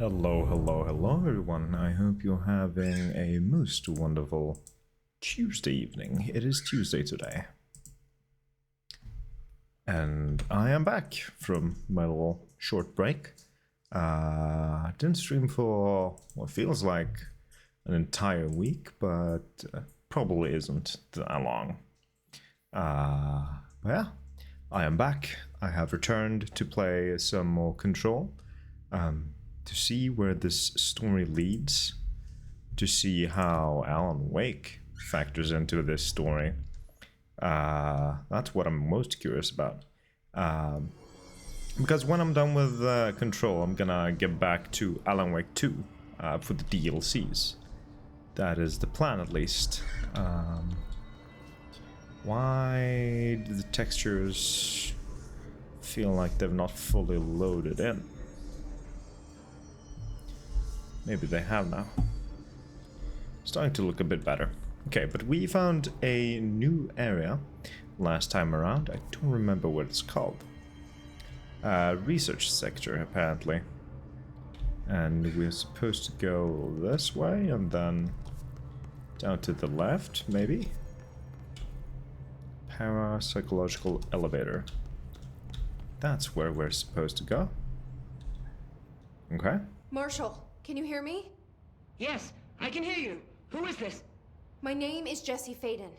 Hello, hello, hello everyone. I hope you're having a most wonderful Tuesday evening. It is Tuesday today. And I am back from my little short break. Didn't stream for what feels like an entire week, but probably isn't that long. But yeah, I am back. I have returned to play some more Control. To see where this story leads, to see how Alan Wake factors into this story. That's what I'm most curious about. Because when I'm done with Control, I'm gonna get back to Alan Wake 2 for the DLCs. That is the plan, at least. Why do the textures feel like they've not fully loaded in? Maybe they have now. Starting to look a bit better. Okay, but we found a new area last time around. I don't remember what it's called. Research sector, apparently. And we're supposed to go this way and then down to the left, maybe? Parapsychological elevator. That's where we're supposed to go. Okay. Marshall, can you hear me? Yes, I can hear you. Who is this? My name is Jesse Faden.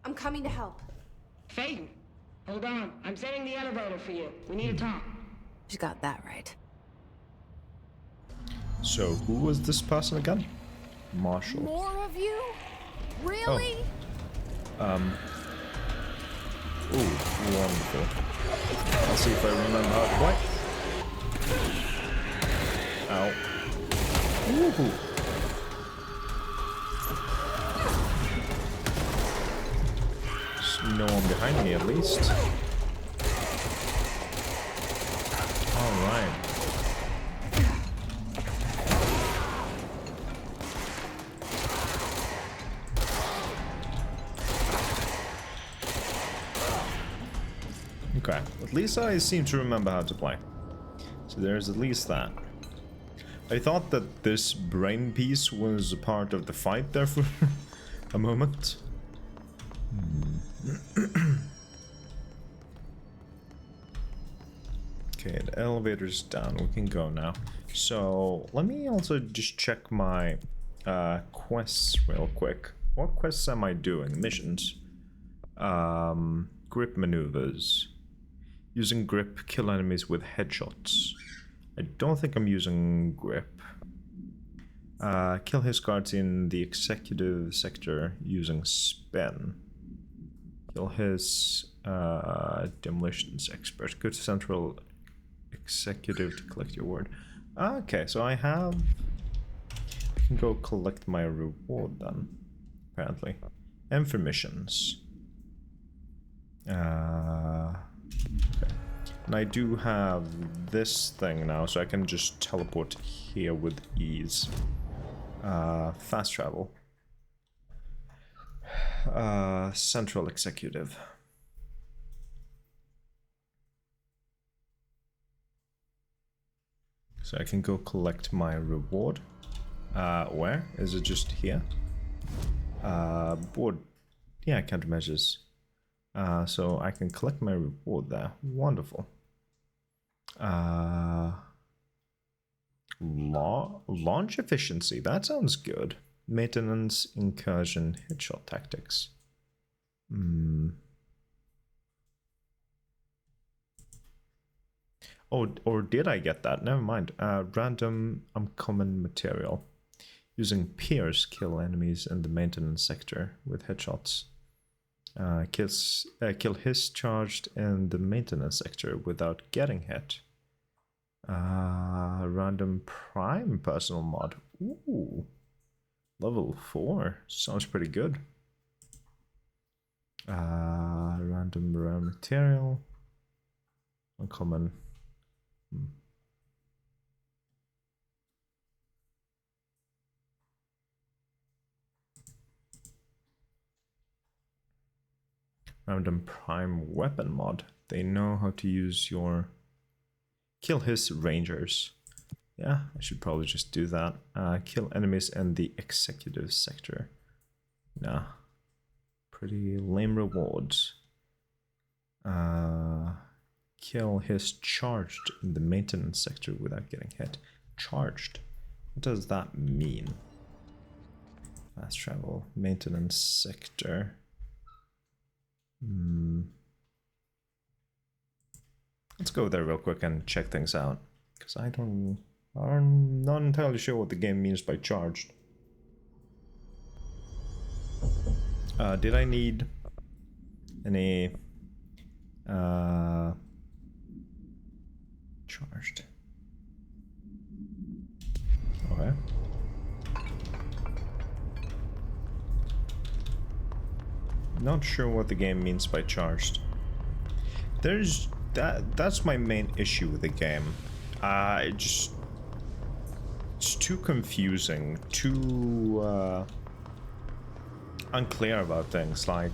I'm coming to help. Faden. Hold on. I'm setting the elevator for you. We need to talk. You got that right. So, who was this person again? Marshall. More of you? Really? Ooh, wonderful. I'll see if I remember how to play. Ow. Woohoo! There's no one behind me, at least. Alright. Okay, at least I seem to remember how to play. So there's at least that. I thought that this brain piece was a part of the fight there for a moment. Okay, the elevator's down. We can go now. So let me also just check my quests real quick. What quests am I doing? Missions. Grip maneuvers. Using grip, kill enemies with headshots. I don't think I'm using grip. Kill his guards in the executive sector using spin. Kill his demolitions expert. Go to central executive to collect your word. Okay, so I can go collect my reward then, apparently. And for missions. Okay. And I do have this thing now, so I can just teleport here with ease. Fast travel. Central executive. So I can go collect my reward. Where? Is it just here? Board. Yeah, countermeasures. So I can collect my reward there. Wonderful. Launch efficiency. That sounds good. Maintenance, incursion, headshot tactics. Oh, or did I get that? Never mind. Random uncommon material. Using Pierce, kill enemies in the maintenance sector with headshots. Kill his charged in the maintenance sector without getting hit. Random prime personal mod. Ooh. Level 4. Sounds pretty good. Random rare material. Uncommon. Random prime weapon mod. They know how to use your... Kill his rangers Yeah, I should probably just do that. Kill enemies in the executive sector. Nah. Pretty lame rewards. Kill his charged in the maintenance sector without getting hit. Charged? What does that mean? Fast travel. Maintenance sector. Let's go there real quick and check things out. Because I'm not entirely sure what the game means by charged. Did I need any charged? Okay. Not sure what the game means by charged. That's my main issue with the game. It's too confusing, too unclear about things like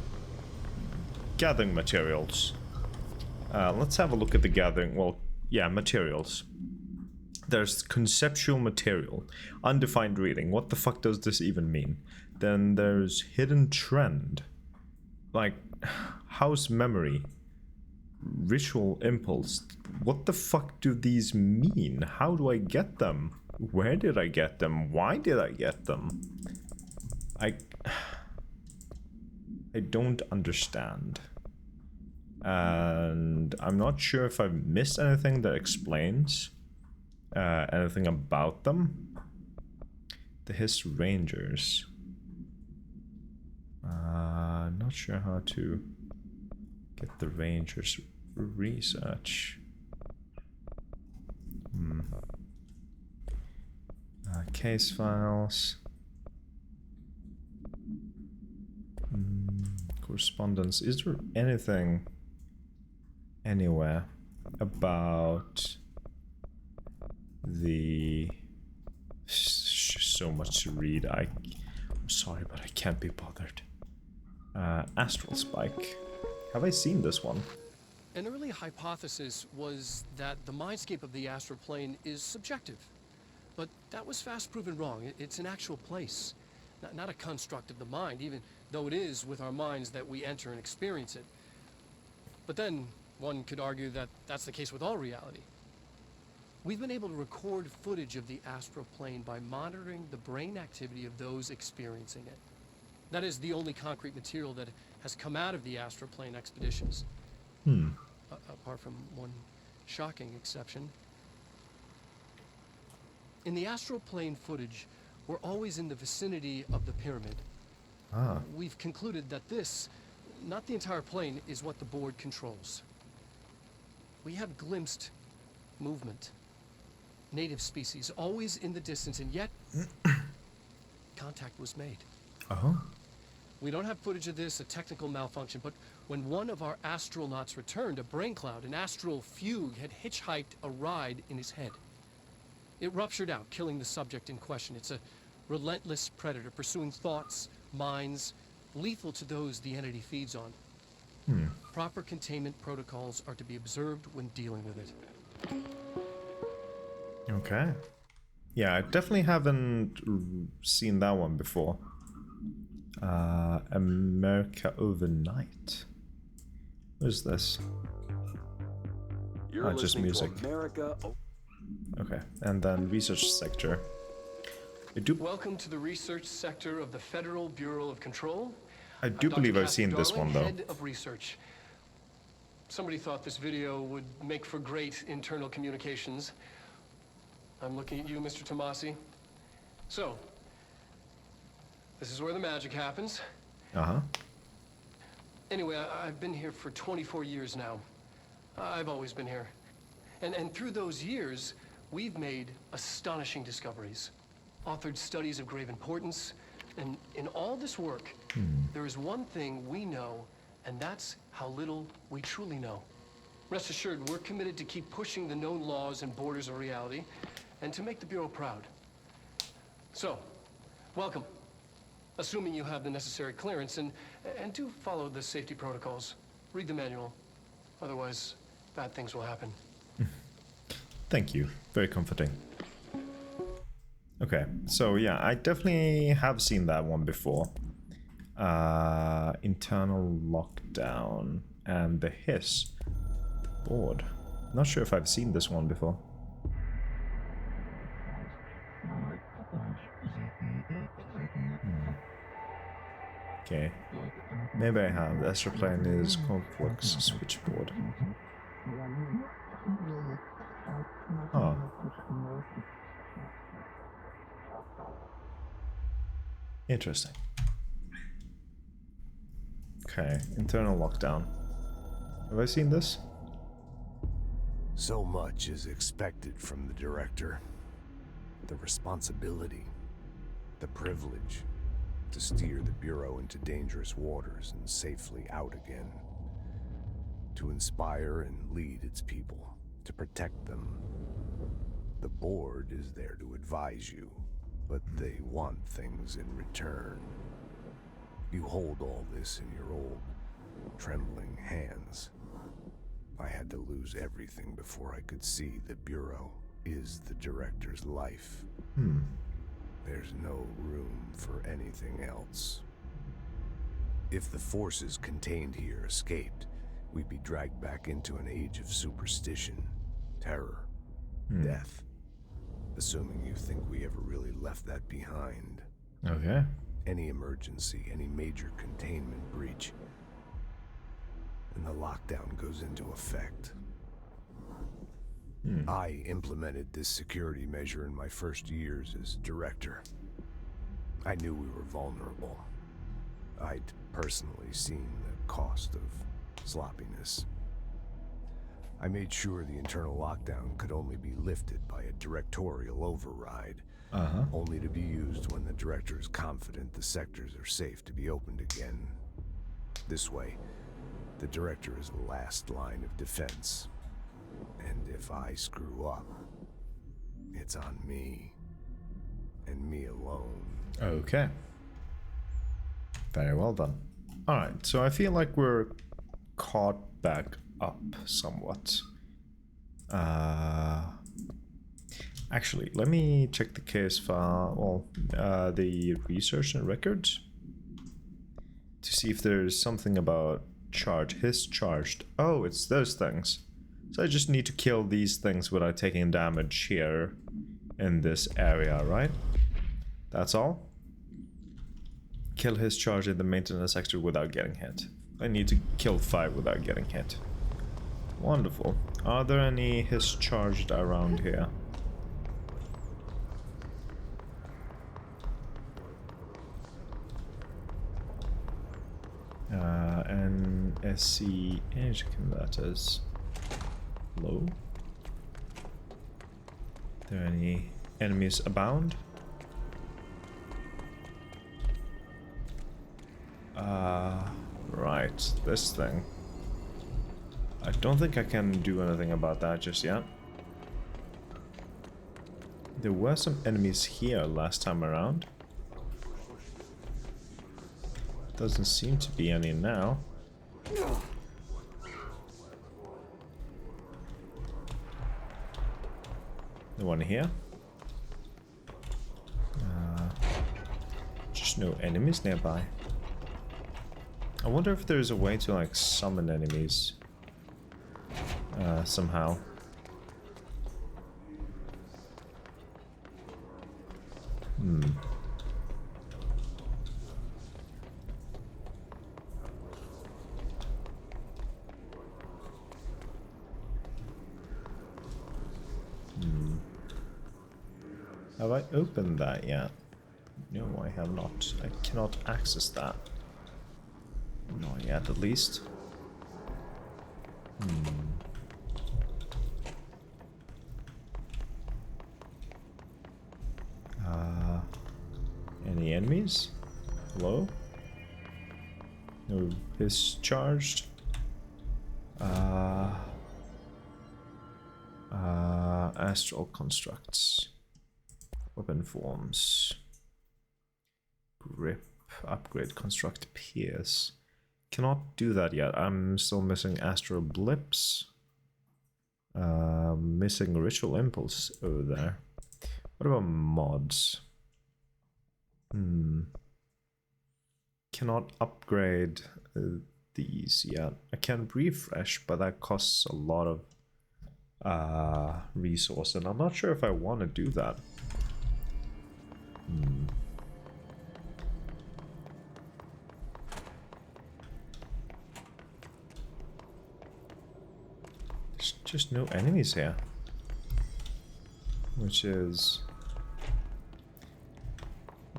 gathering materials. Let's have a look at the gathering. Well, yeah, materials. There's conceptual material, undefined reading. What the fuck does this even mean? Then there's hidden trend, like house memory, ritual impulse. What the fuck do these mean? How do I get them? Where did I get them? Why did I get them? I don't understand. And I'm not sure if I've missed anything that explains anything about them. The Hiss Rangers. Not sure how to get the Rangers research. Case files. Correspondence. Is there anything anywhere about the... so much to read. I'm sorry, but I can't be bothered. Astral Spike. Have I seen this one? An early hypothesis was that the mindscape of the astral plane is subjective. But that was fast proven wrong. It's an actual place, not a construct of the mind, even though it is with our minds that we enter and experience it. But then, one could argue that that's the case with all reality. We've been able to record footage of the astral plane by monitoring the brain activity of those experiencing it. That is the only concrete material that has come out of the astral plane expeditions. Apart from one shocking exception. In the astral plane footage, we're always in the vicinity of the pyramid. We've concluded that this, not the entire plane, is what the board controls. We have glimpsed movement. Native species, always in the distance, and yet contact was made. We don't have footage of this, a technical malfunction, but when one of our astronauts returned, a brain cloud, an astral fugue, had hitchhiked a ride in his head. It ruptured out, killing the subject in question. It's a relentless predator, pursuing thoughts, minds, lethal to those the entity feeds on. Proper containment protocols are to be observed when dealing with it. Okay. Yeah, I definitely haven't seen that one before. America Overnight. What is this? You're just music. To America. Okay, and then research sector. Welcome to the research sector of the Federal Bureau of Control. I do believe I've seen this one, though. Head of research. Somebody thought this video would make for great internal communications. I'm looking at you, Mr. Tomasi. So, this is where the magic happens. Anyway, I've been here for 24 years now. I've always been here. And through those years, we've made astonishing discoveries, authored studies of grave importance, and in all this work, there is one thing we know, and that's how little we truly know. Rest assured, we're committed to keep pushing the known laws and borders of reality, and to make the Bureau proud. So, welcome. Assuming you have the necessary clearance, and do follow the safety protocols. Read the manual. Otherwise, bad things will happen. Thank you. Very comforting. Okay, so yeah, I definitely have seen that one before. Internal lockdown and the hiss board. Not sure if I've seen this one before. Okay, maybe I have. The Astral Plane is Conflux switchboard. Oh. Interesting. Okay, internal lockdown. Have I seen this? So much is expected from the director. The responsibility, the privilege to steer the Bureau into dangerous waters and safely out again. To inspire and lead its people, to protect them. The board is there to advise you, but they want things in return. You hold all this in your old, trembling hands. I had to lose everything before I could see the Bureau is the director's life. There's no room for anything else. If the forces contained here escaped, we'd be dragged back into an age of superstition, terror, death. Assuming you think we ever really left that behind. Okay. Any emergency, any major containment breach, and the lockdown goes into effect. I implemented this security measure in my first years as director. I knew we were vulnerable. I'd personally seen the cost of sloppiness. I made sure the internal lockdown could only be lifted by a directorial override, only to be used when the director is confident the sectors are safe to be opened again. This way, the director is the last line of defense. And if I screw up, it's on me. And me alone. Okay. Very well done. Alright, so I feel like we're caught back up somewhat. Actually, let me check the case file, the research and records, to see if there's something about hiss charged. Oh, it's those things. So I just need to kill these things without taking damage here in this area, right? That's all. Kill hiss charge in the maintenance sector without getting hit. I need to kill 5 without getting hit. Wonderful. Are there any hiss charged around here? NSC energy converters. Low. Are there any enemies abound? Right, this thing. I don't think I can do anything about that just yet. There were some enemies here last time around. Doesn't seem to be any now. The one here. Just no enemies nearby. I wonder if there's a way to like summon enemies somehow. Have I opened that yet? No, I have not. I cannot access that. Not yet, at least. Any enemies? Hello? No, hiss charged. Astral constructs. Weapon forms. Grip. Upgrade. Construct pierce. Cannot do that yet. I'm still missing astral blips. Missing ritual impulse over there. What about mods? Cannot upgrade these yet. I can refresh, but that costs a lot of resource, and I'm not sure if I want to do that. There's just no enemies here, which is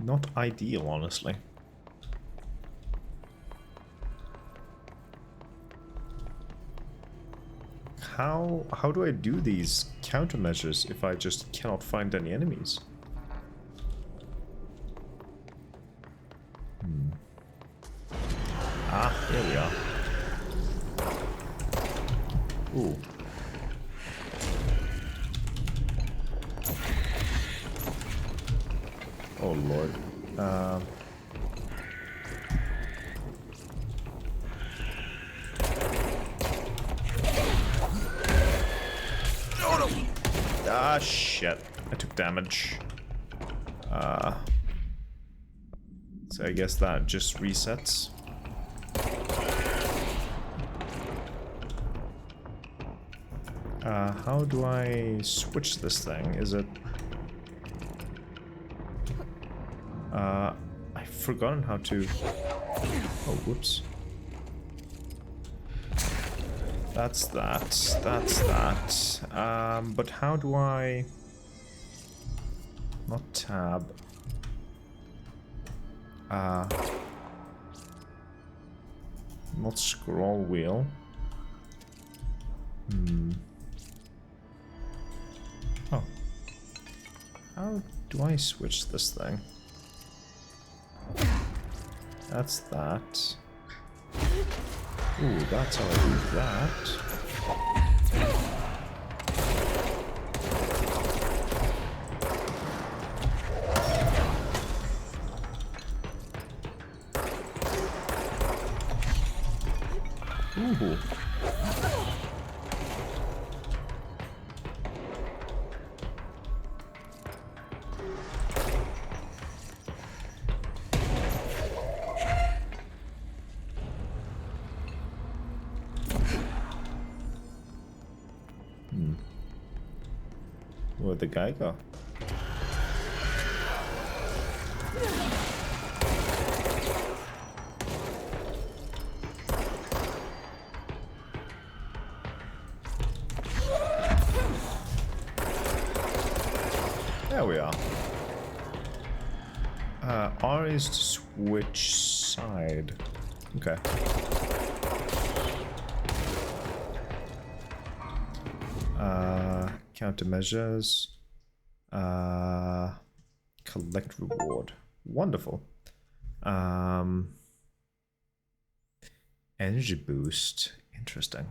not ideal, honestly. How do I do these countermeasures if I just cannot find any enemies? Ah, here we are. Ooh. Oh lord. Ah, shit. I took damage. So I guess that just resets. How do I switch this thing? Is it... I've forgotten how to... Oh, whoops. That's that. That's that. But how do I... Not tab. Not scroll wheel. Oh. How do I switch this thing? That's that. Ooh, that's how I do that. Ooh. Where'd the guy go? There we are. R is to switch side. Okay. Countermeasures. Collect reward. Wonderful. Energy boost. Interesting.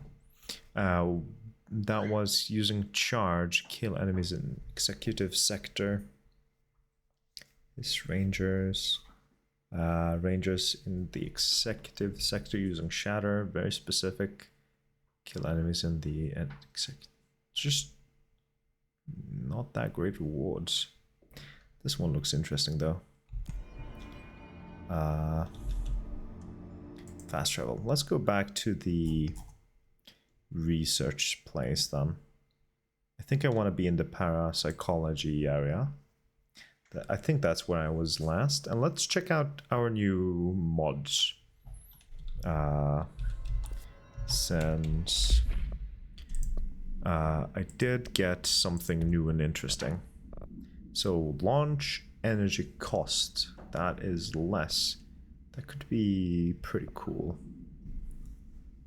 That was using charge. Kill enemies in executive sector. This rangers. Rangers in the executive sector using shatter. Very specific. Kill enemies in the executive. Just not that great rewards. This one looks interesting though. Fast travel. Let's go back to the research place then. I think I want to be in the parapsychology area. I think that's where I was last. And let's check out our new mods. Since I did get something new and interesting. So launch energy cost, that is less. That could be pretty cool.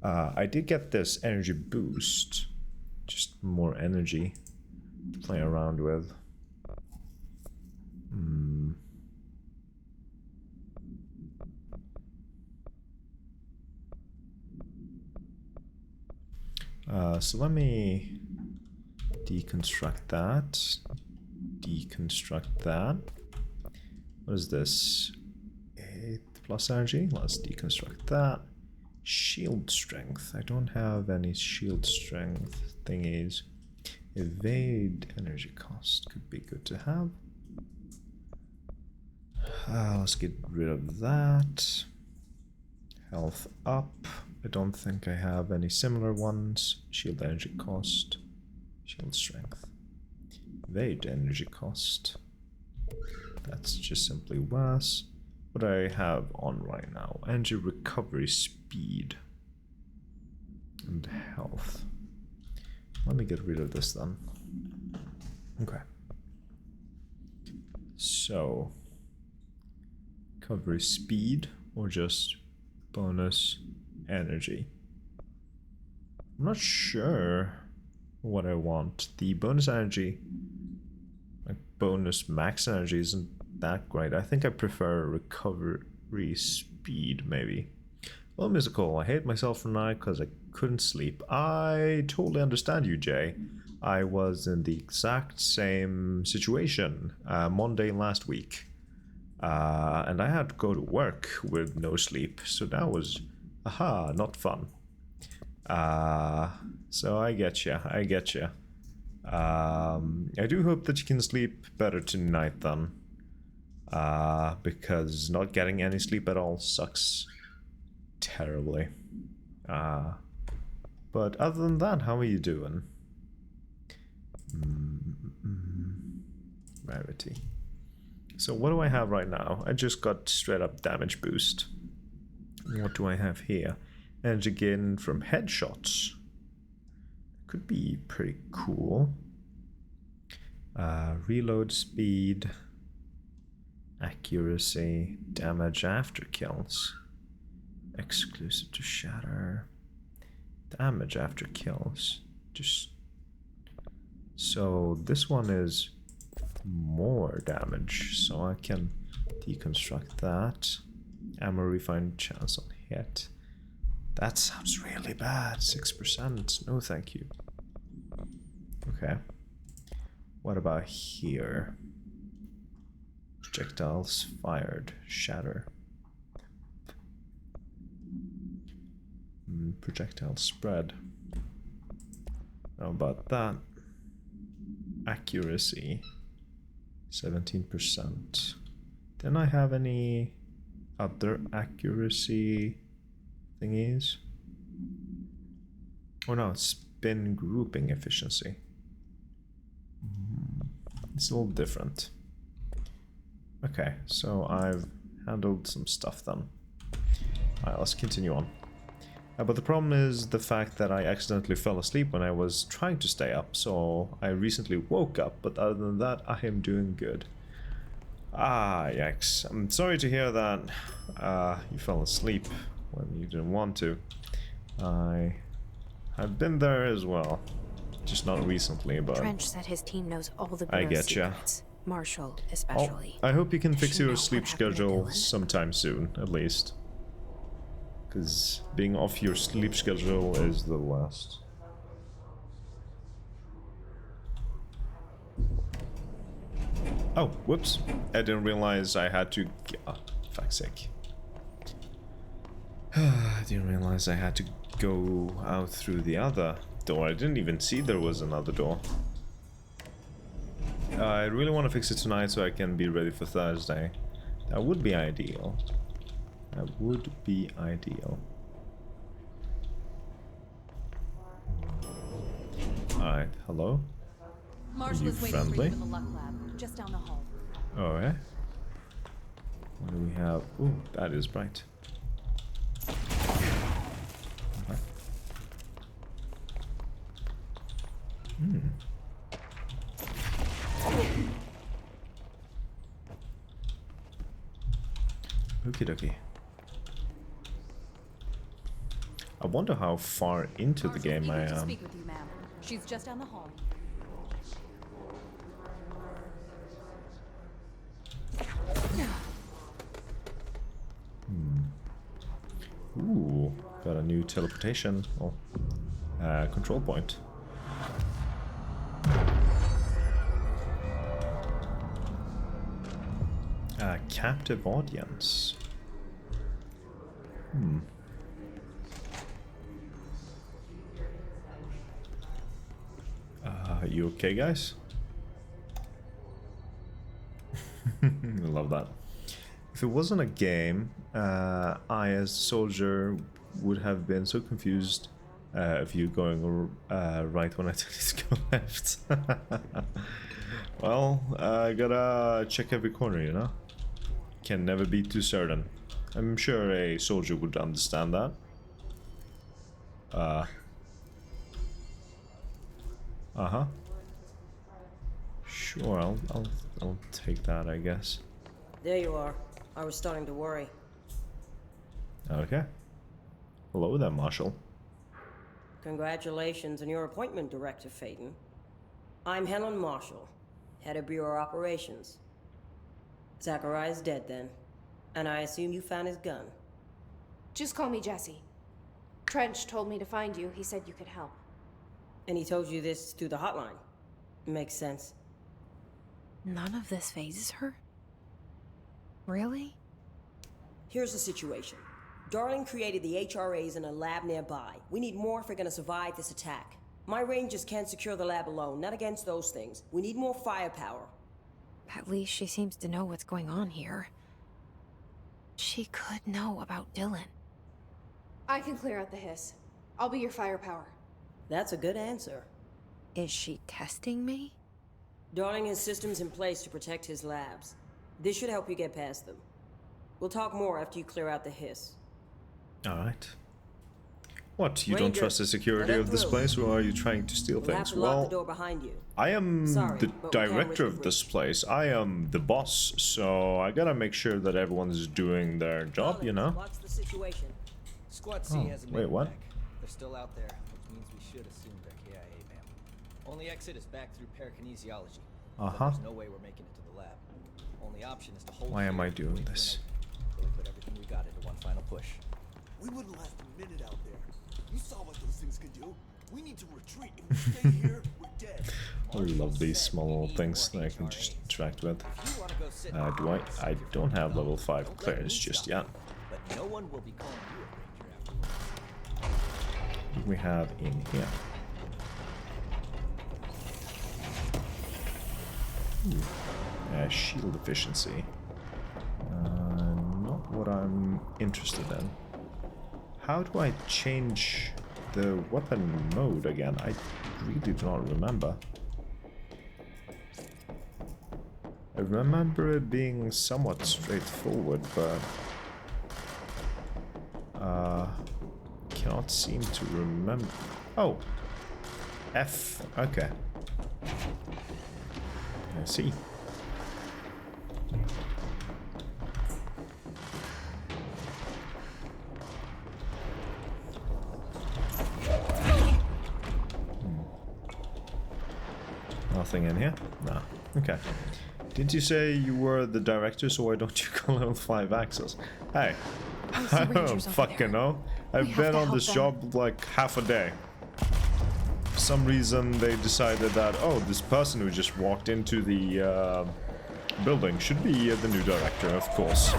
I did get this energy boost, just more energy to play around with. So let me deconstruct that. Deconstruct that. What is this? 8 plus energy. Let's deconstruct that. Shield strength. I don't have any shield strength thingies. Evade energy cost could be good to have. Let's get rid of that. Health up. I don't think I have any similar ones. Shield energy cost. Shield strength. Evade energy cost. That's just simply worse. What do I have on right now? Energy recovery speed. And health. Let me get rid of this then. Okay. So, recovery speed or just bonus energy? I'm not sure what I want. The bonus energy, like bonus max energy, isn't that great. I think I prefer recovery speed, maybe. Well, musical, I hate myself for now because I couldn't sleep. I totally understand you, Jay. I was in the exact same situation Monday last week. And I had to go to work with no sleep, so that was, not fun. So I get you, I do hope that you can sleep better tonight then. Because not getting any sleep at all sucks terribly. But other than that, how are you doing? Rarity. So what do I have right now? I just got straight up damage boost. What do I have here? Energy gain from headshots. Could be pretty cool. Reload speed. Accuracy. Damage after kills. Exclusive to shatter. Damage after kills. Just... So this one is more damage, so I can deconstruct that. Ammo refine chance on hit. That sounds really bad. 6%. No thank you. Okay. What about here? Projectiles fired. Shatter. Projectile spread. How about that? Accuracy. 17%. Didn't I have any other accuracy thingies? Oh no, it's spin grouping efficiency. It's a little different. Okay, so I've handled some stuff then. Alright, let's continue on. But the problem is the fact that I accidentally fell asleep when I was trying to stay up, so I recently woke up, but other than that, I am doing good. Yikes. I'm sorry to hear that you fell asleep when you didn't want to. I've been there as well. Just not recently, but... Trench said his team knows all the I Bureau's getcha. secrets. Marshall, especially. I hope you can Does fix she your know sleep what happened to schedule Dylan? sometime soon, at least. Because being off your sleep schedule is the worst. Oh, whoops. I didn't realize I had to... Oh, fuck's sake. I didn't realize I had to go out through the other door. I didn't even see there was another door. I really want to fix it tonight so I can be ready for Thursday. That would be ideal. That would be ideal. Alright, hello? Marshall You is waiting for friendly? you in the Luck Lab, just down the hall. Oh, yeah? What do we have? Ooh, that is bright. Okay. Okie dokie. I wonder how far into the Marshall's game I eager to am. speak with you, ma'am. She's just down the hall. Ooh, got a new teleportation. Oh, control point. Captive audience. You okay, guys? I love that. If it wasn't a game, I, as a soldier, would have been so confused of you going right when I told you to go left. Well, I gotta check every corner, you know? Can never be too certain. I'm sure a soldier would understand that. Uh-huh. Sure, I'll take that, I guess. There you are. I was starting to worry. Okay. Hello there, Marshal. Congratulations on your appointment, Director Faden. I'm Helen Marshall, head of Bureau Operations. Zachariah's dead then, and I assume you found his gun. Just call me Jesse. Trench told me to find you. He said you could help. And he told you this through the hotline. Makes sense. None of this phases her? Really? Here's the situation. Darling created the HRAs in a lab nearby. We need more if we're gonna survive this attack. My rangers can't secure the lab alone, not against those things. We need more firepower. At least she seems to know what's going on here. She could know about Dylan. I can clear out the hiss. I'll be your firepower. That's a good answer. Is she testing me? Darling has systems in place to protect his labs. This should help you get past them. We'll talk more after you clear out the hiss. Alright. What, you don't Ranger, trust the security let of this through. place, or are you trying to steal We'll have things? to lock the Well, door behind you. I am Sorry, the but we can't director risk of the this breach. place. I am the boss, so I gotta make sure that everyone's doing their job, you know? What's the situation? Squad C Oh, hasn't wait, made it what? back. They're still out there, which means we should assume they're KIA, ma'am. Only exit is back through parakinesiology. But Uh-huh. there's no way we're making it to the lab. Only option is to hold. Why am here I and doing wait for this? an opening. So we put everything we got into one final push. We wouldn't last a minute out there. You saw what those things can do. We need to retreat. If we stay here, we're dead. I love these small things that I can just interact with. If you want to go sit Do I? I don't have level 5 clearance just yet. But no one will be calling you a ranger afterwards. What do we have in here? Shield efficiency. Not what I'm interested in. How do I change the weapon mode again? I really do not remember. I remember it being somewhat straightforward, but cannot seem to remember. Oh, F. Okay. I see. Nothing in here? No. Okay. Didn't you say you were the director, so why don't you call level 5 access? Hey, I don't fucking know. I've been on this job like half a day. For some reason they decided that, oh, this person who just walked into the building should be the new director, of course.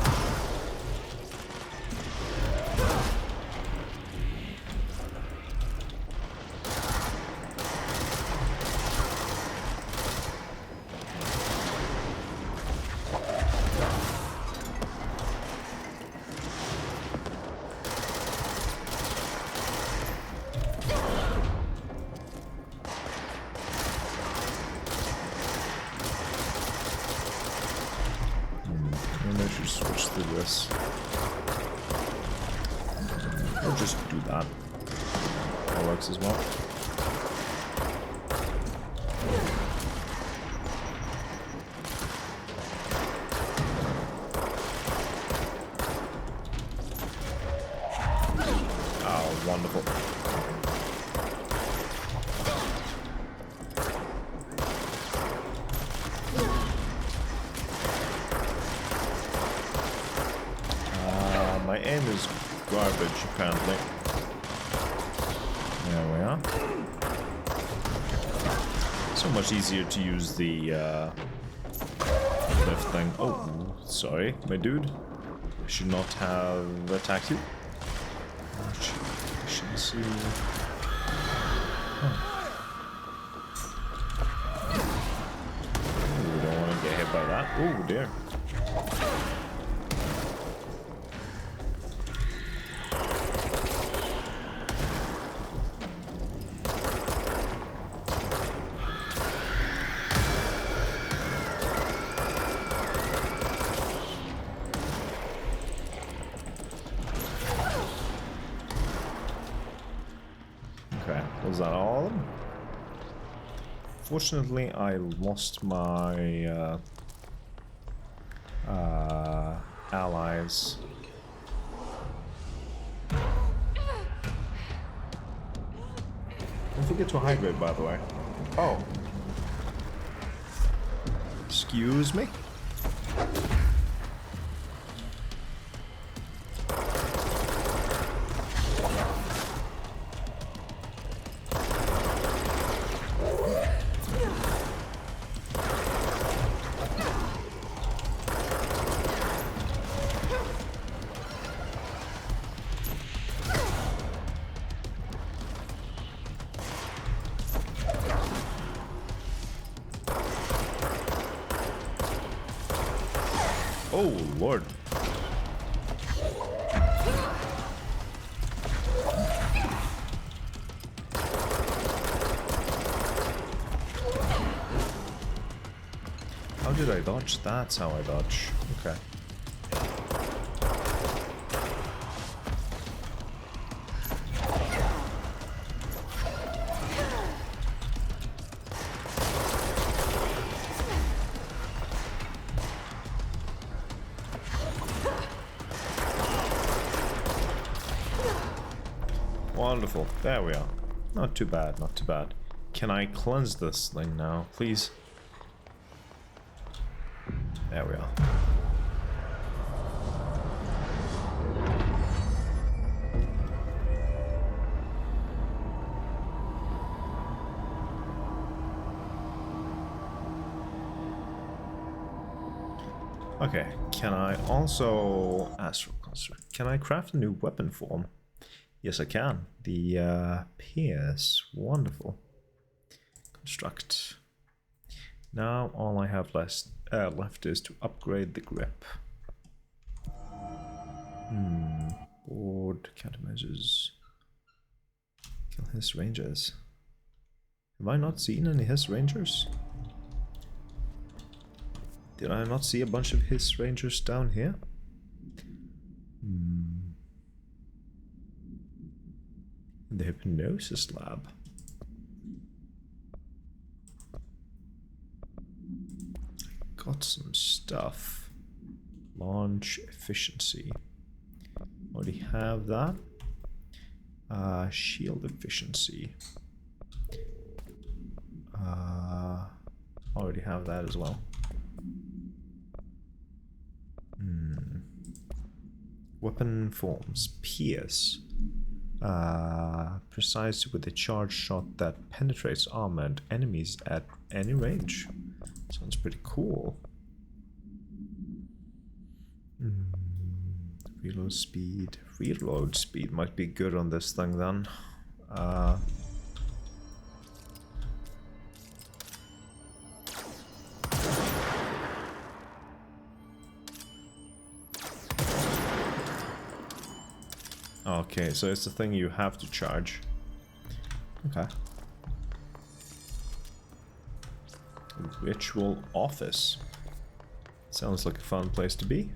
Maybe I should switch to this. Or just do that. That works as well. Oh, wonderful. My aim is garbage, apparently. There we are. So much easier to use the lift thing. Oh, sorry, my dude. I should not have attacked you. Efficiency. Oh. Ooh, we don't want to get hit by that. Oh dear. Okay, was that all of them? Fortunately, I lost my allies. Don't forget to hydrate, by the way. Oh. Excuse me? Oh, Lord. How did I dodge? That's how I dodge. Okay. Wonderful. There we are. Not too bad, not too bad. Can I cleanse this thing now, please? There we are. Okay, can I also... Astral Construct. Can I craft a new weapon form? Yes, I can. The Pierce. Wonderful. Construct. Now all I have left is to upgrade the grip. Board countermeasures. Kill Hiss Rangers. Have I not seen any Hiss Rangers? Did I not see a bunch of Hiss Rangers down here? The Hypnosis Lab. Got some stuff. Launch efficiency. Already have that. Shield efficiency. Already have that as well. Weapon forms. Pierce. Precise with a charge shot that penetrates armored enemies at any range. Sounds pretty cool. Reload speed. Reload speed might be good on this thing then. Okay, so it's the thing you have to charge. Okay. Ritual office. Sounds like a fun place to be.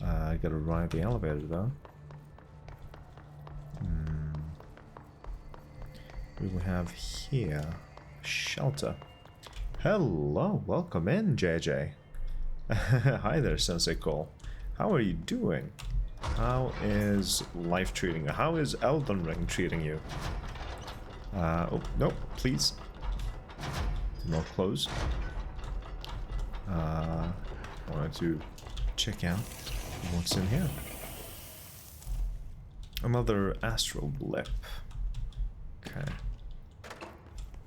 I gotta ride the elevator though. We will have here shelter. Hello, welcome in, JJ. Hi there, Sensei Cole. How are you doing? How is life treating you? How is Elden Ring treating you? Oh, no, please. Do not close. I wanted to check out what's in here. Another astral blip. Okay.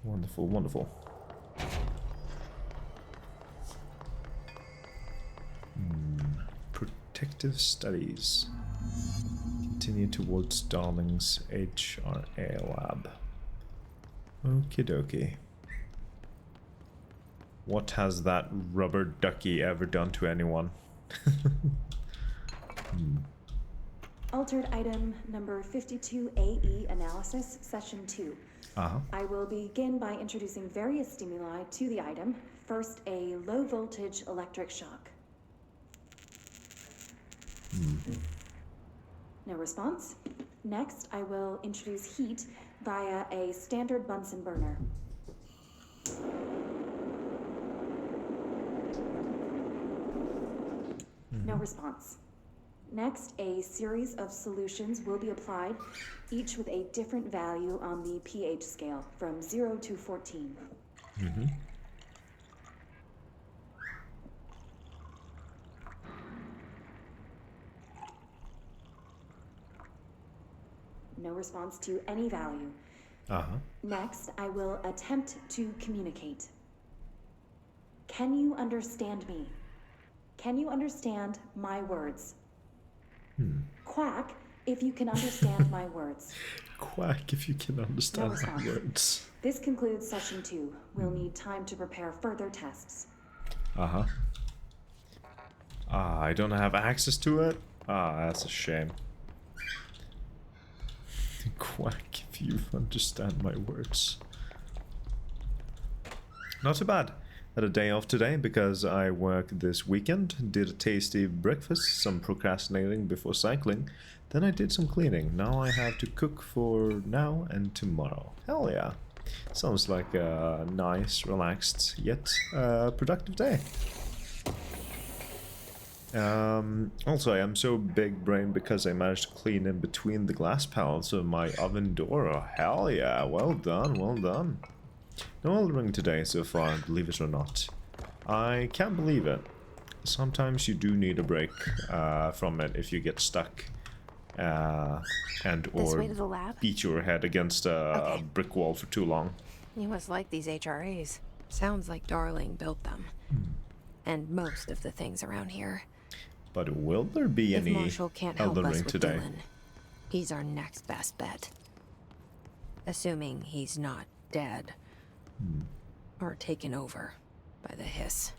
Wonderful, wonderful. Protective studies. Continue towards Darling's HRA lab. Okie dokie. What has that rubber ducky ever done to anyone? Altered item number 52AE analysis, session 2. I will begin by introducing various stimuli to the item. First, a low voltage electric shock. No response. Next, I will introduce heat via a standard Bunsen burner. No response. Next, a series of solutions will be applied, each with a different value on the pH scale, from 0 to 14. No response to any value. Next, I will attempt to communicate. Can you understand me? Can you understand my words? Quack if you can understand my words. Quack if you can understand my words. This concludes session 2. We'll need time to prepare further tests. I don't have access to it? That's a shame. Quack if you understand my words. Not too bad. Had a day off today because I worked this weekend, did a tasty breakfast, some procrastinating before cycling, then I did some cleaning. Now I have to cook for now and tomorrow. Hell yeah. Sounds like a nice, relaxed, yet productive day. Also, I am so big brain because I managed to clean in between the glass panels of my oven door. Oh, hell yeah, well done, well done. No Elden Ring today so far, believe it or not. I can't believe it. Sometimes you do need a break from it if you get stuck and or beat your head against a brick wall for too long. You must like these HRAs. Sounds like Darling built them. And most of the things around here. But will there be If any Marshall can't help Elden us Ring with today? Dylan, he's our next best bet. Assuming he's not dead. Or taken over by the hiss.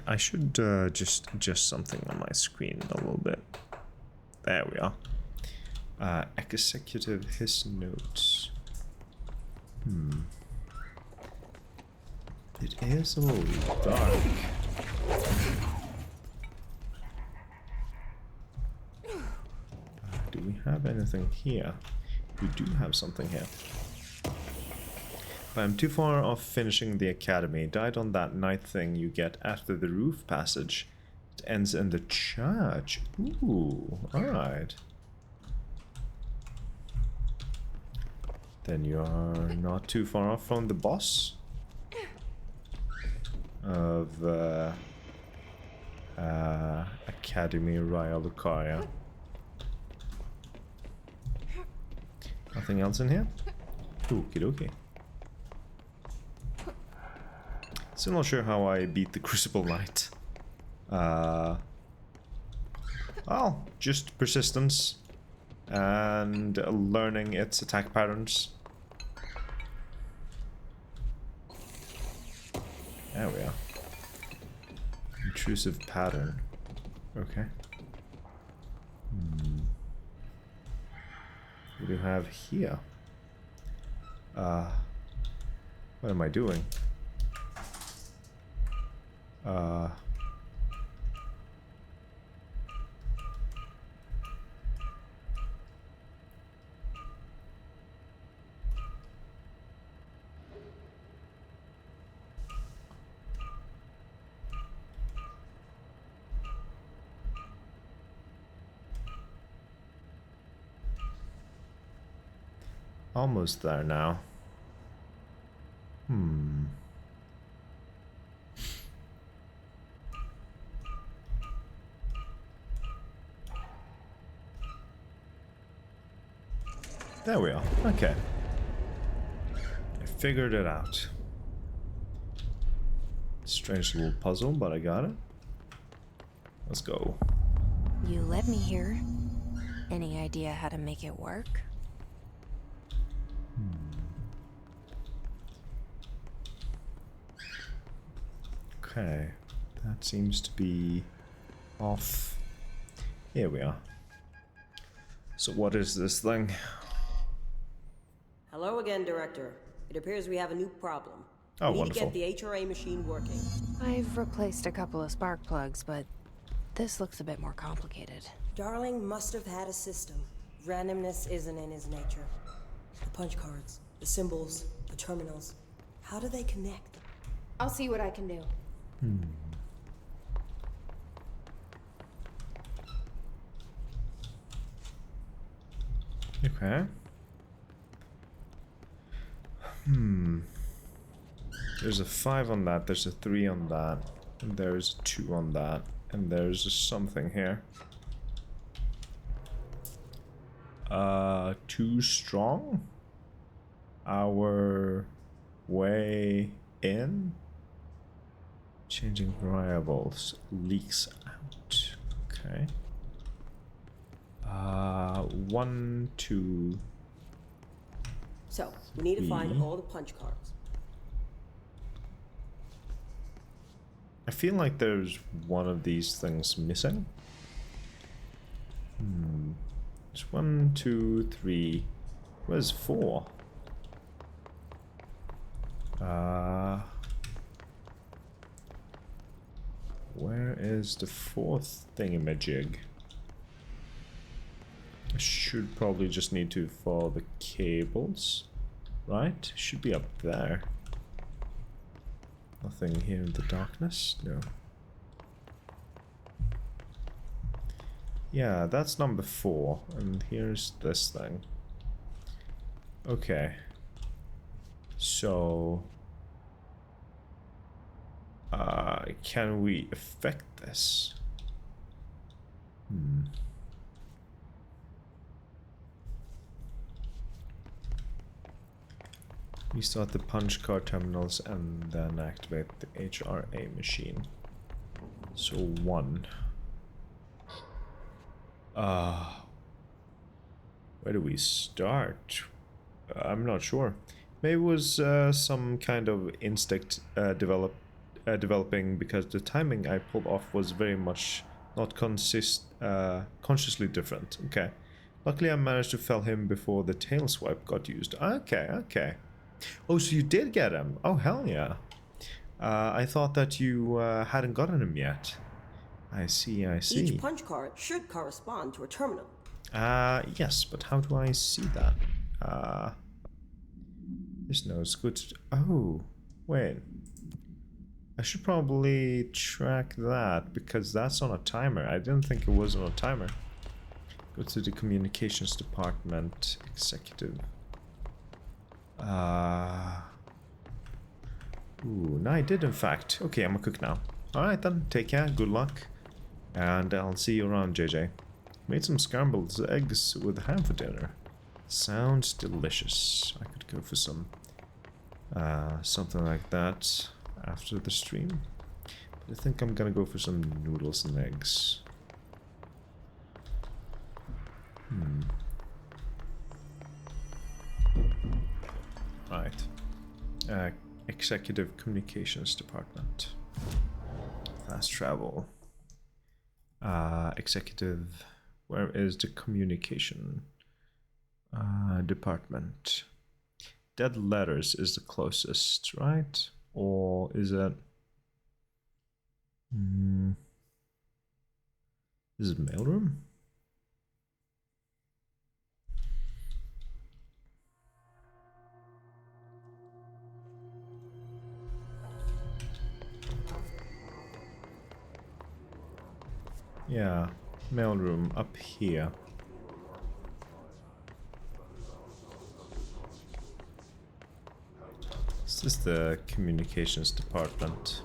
I should just adjust something on my screen a little bit. There we are. Executive hiss notes. It is a little dark. Do we have anything here? We do have something here. I'm too far off finishing the academy. Died on that night thing you get after the roof passage. It ends in the church. Ooh, alright. Then you're not too far off from the boss of Academy Raya Lucaria. Nothing else in here? Okie dokie. Still not sure how I beat the Crucible Knight. Well, just persistence and learning its attack patterns. There we are. Intrusive pattern. Okay. What do you have here? What am I doing? Almost there now. There we are. Okay. I figured it out. Strange little puzzle, but I got it. Let's go. You led me here. Any idea how to make it work? Okay, that seems to be off. Here we are. So what is this thing? Hello again, Director. It appears we have a new problem. Oh, we need wonderful. to get the HRA machine working. I've replaced a couple of spark plugs, but this looks a bit more complicated. Darling must have had a system. Randomness isn't in his nature. The punch cards, the symbols, the terminals. How do they connect? I'll see what I can do. Okay. There's a 5 on that, there's a 3 on that, and there's a 2 on that, and there's a something here. Too strong? Our way in? Changing variables. Leaks out. Okay. 1, 2. So, we need to find all the punch cards. I feel like there's one of these things missing. There's 1, 2, 3. Where's 4? Where is the 4th thingamajig? I should probably just need to follow the cables, right? Should be up there. Nothing here in the darkness? No. Yeah, that's number 4, and here's this thing. Okay. So... can we affect this? Restart the punch card terminals and then activate the HRA machine. So 1. Where do we start? I'm not sure. Maybe it was some kind of instinct developing, because the timing I pulled off was very much not consciously different. Okay. Luckily I managed to fell him before the tail swipe got used. Okay, okay. Oh, so you did get him. Oh, hell yeah. I thought that you hadn't gotten him yet. I see, I see. Each punch card should correspond to a terminal. Yes, but how do I see that? This note's good. Oh, wait. I should probably track that, because that's on a timer. I didn't think it was on a timer. Go to the communications department, executive. Ooh, no, I did in fact. Okay, I'm a cook now. Alright then, take care, good luck. And I'll see you around, JJ. Made some scrambled eggs with ham for dinner. Sounds delicious. I could go for some, something like that after the stream. But I think I'm gonna go for some noodles and eggs. Right. Executive Communications Department. Fast travel. Executive. Where is the communication department? Dead Letters is the closest, right? Or is it? Is it mailroom? Yeah, mailroom up here. This is the communications department.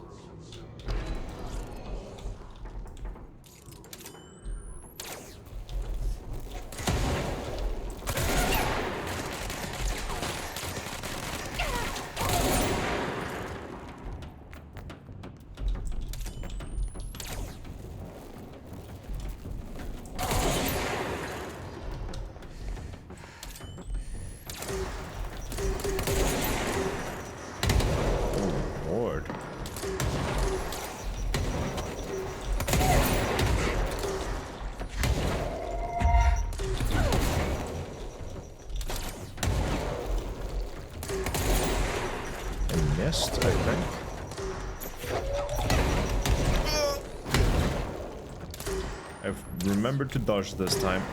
remember to dodge this time.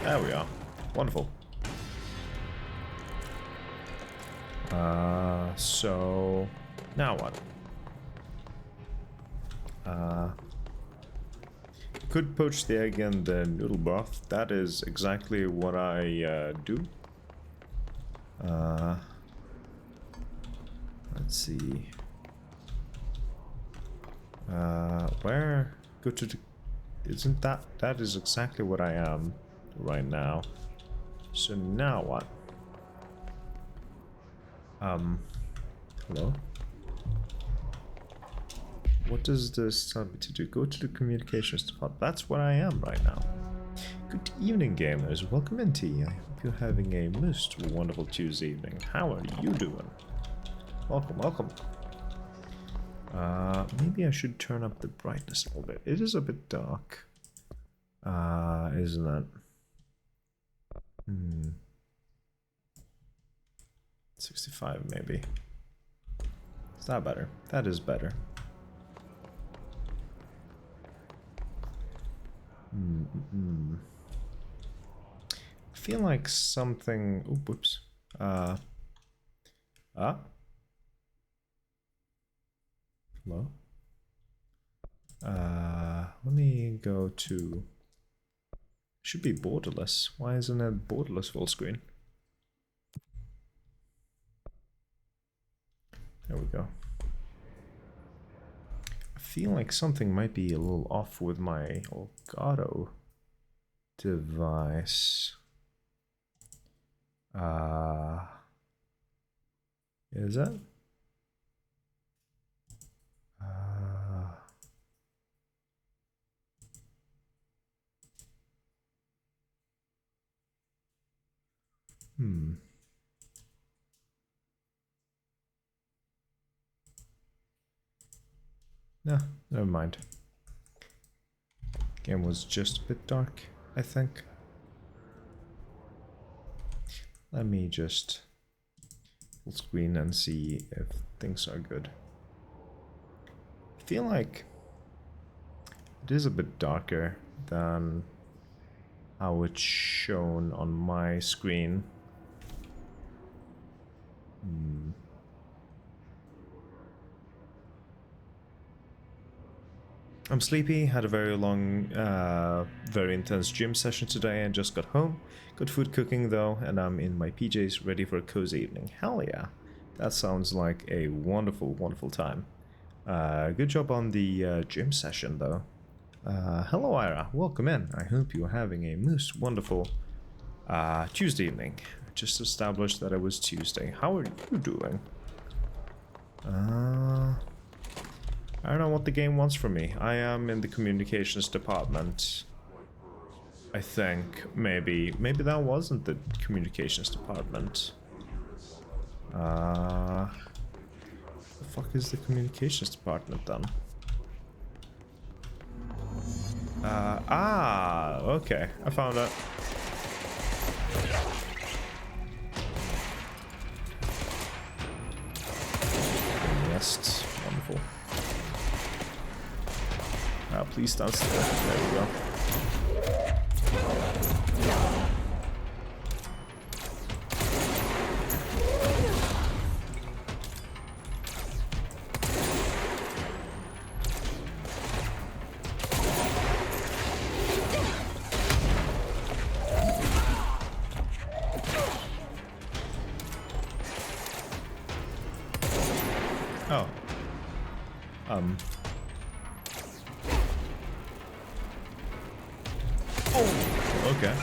There we are. Wonderful. So now what? Could poach the egg in the noodle broth. That is exactly what I do. Let's see. Where? Go to the... Isn't that... That is exactly what I am right now. So now what? Hello? What does this tell me to do? Go to the communications department. That's what I am right now. Good evening, gamers. Welcome in, T. I hope you're having a most wonderful Tuesday evening. How are you doing? Welcome, welcome. Maybe I should turn up the brightness a little bit. It is a bit dark. Isn't it? 65 maybe. Is that better? That is better. I feel like something... Oops, whoops. Hello? Let me go to... Should be borderless. Why isn't it borderless full screen? There we go. I feel like something might be a little off with my Elgato device. Is it? No, never mind. Game was just a bit dark, I think. Let me just full screen and see if things are good. I feel like it is a bit darker than how it's shown on my screen. I'm sleepy, had a very long, very intense gym session today and just got home. Got food cooking though, and I'm in my PJs ready for a cozy evening. Hell yeah. That sounds like a wonderful, wonderful time. Good job on the gym session though. Hello Ira, welcome in. I hope you're having a most wonderful Tuesday evening. I just established that it was Tuesday. How are you doing? I don't know what the game wants from me. I am in the communications department. I think, maybe that wasn't the communications department. The fuck is the communications department then? Okay, I found it. Yes, wonderful. Please stand still. There we go. Oh. Okay.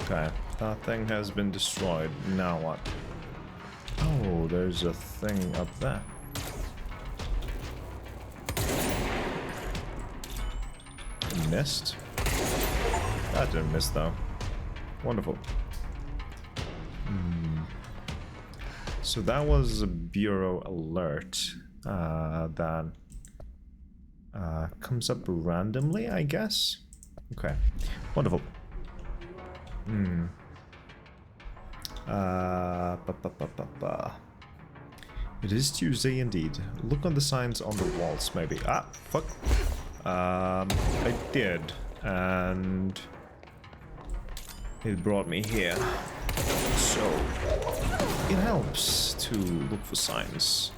Okay, that thing has been destroyed. Now what? Oh, there's a thing up there. Missed? That didn't miss though. Wonderful. So that was a Bureau alert that comes up randomly, I guess. Okay, wonderful. It is Tuesday indeed. Look on the signs on the walls, maybe. Ah, fuck. I did, and it brought me here. So it helps to look for signs.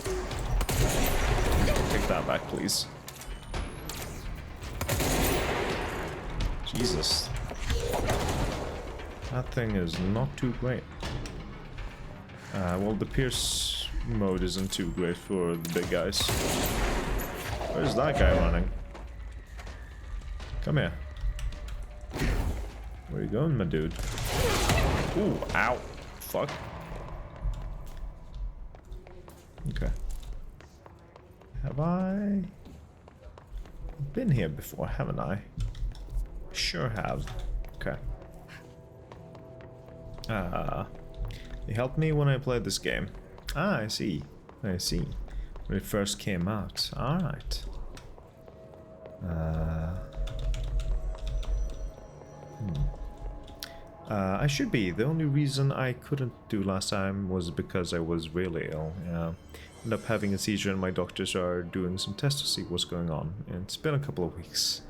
Take that back, please. Jesus. That thing is not too great. Well, the Pierce mode isn't too great for the big guys. Where's that guy running? Come here. Where you going, my dude? Ooh, ow. Fuck. Okay. Have I been here before, haven't I? Sure have. Okay. They helped me when I played this game. Ah, I see. I see. When it first came out. Alright. I should be. The only reason I couldn't do last time was because I was really ill. Yeah. Ended up having a seizure and my doctors are doing some tests to see what's going on. And it's been a couple of weeks.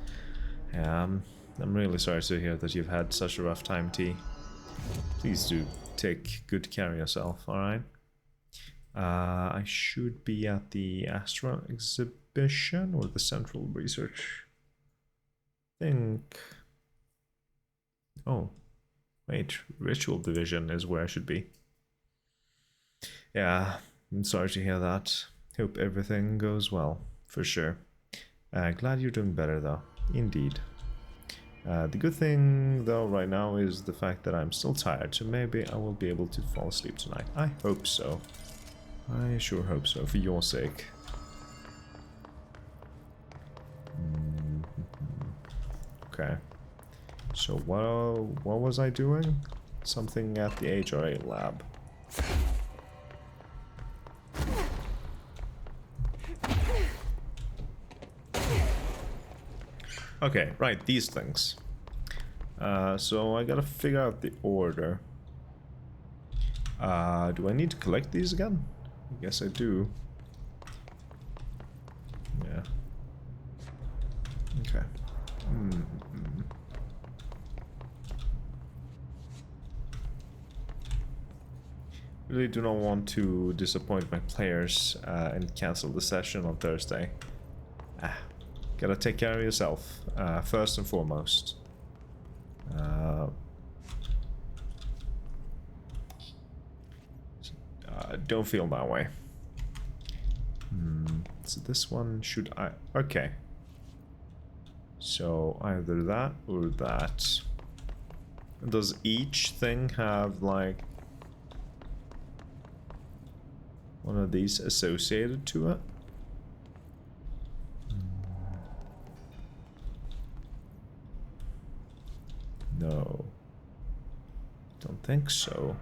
I'm really sorry to hear that you've had such a rough time, T. Please do take good care of yourself, alright? I should be at the Astra exhibition or the Central Research. Think. Oh. Wait, Ritual Division is where I should be. Yeah, I'm sorry to hear that. Hope everything goes well, for sure. Glad you're doing better though, indeed. The good thing though right now is the fact that I'm still tired, so maybe I will be able to fall asleep tonight. I hope so. I sure hope so, for your sake. Okay. So what was I doing? Something at the HRA lab. Okay, right, these things. So I gotta figure out the order. Do I need to collect these again? I guess I do. Yeah. Okay. Really do not want to disappoint my players and cancel the session on Thursday. Gotta take care of yourself, first and foremost. Don't feel that way. So this one should I... Okay. So either that or that. Does each thing have like one of these associated to it? No. Don't think so.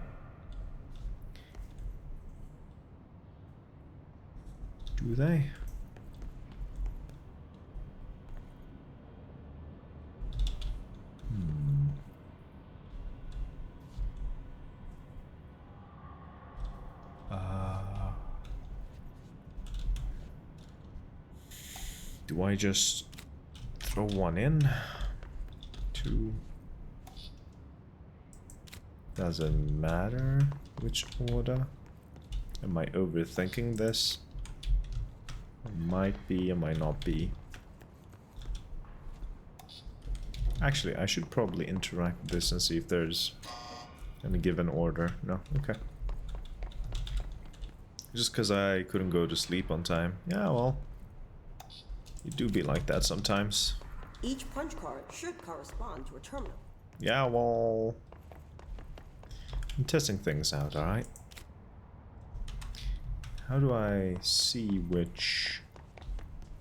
Do they? Do I just throw one in? Two. Doesn't matter which order. Am I overthinking this? I might be, I might not be. Actually, I should probably interact with this and see if there's any given order. No? Okay. Just because I couldn't go to sleep on time. Yeah, well. You do be like that sometimes. Each punch card should correspond to a terminal. Yeah, well... I'm testing things out, alright? How do I see which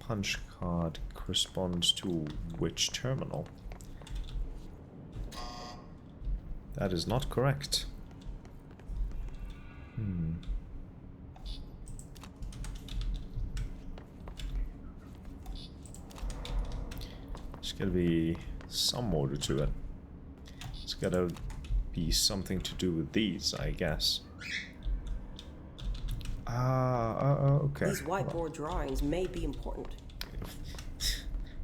punch card corresponds to which terminal? That is not correct. There's gotta be some order to it. It's gotta be something to do with these, I guess. Okay. These whiteboard drawings may be important.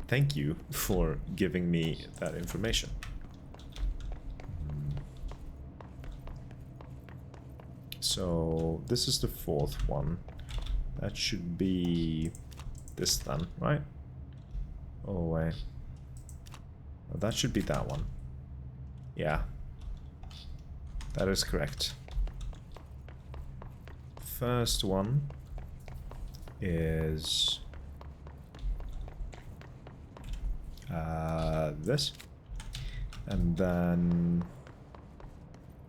Thank you for giving me that information. So this is the fourth one. That should be this then, right? Oh wait. Oh, that should be that one. Yeah. That is correct. First one is this, and then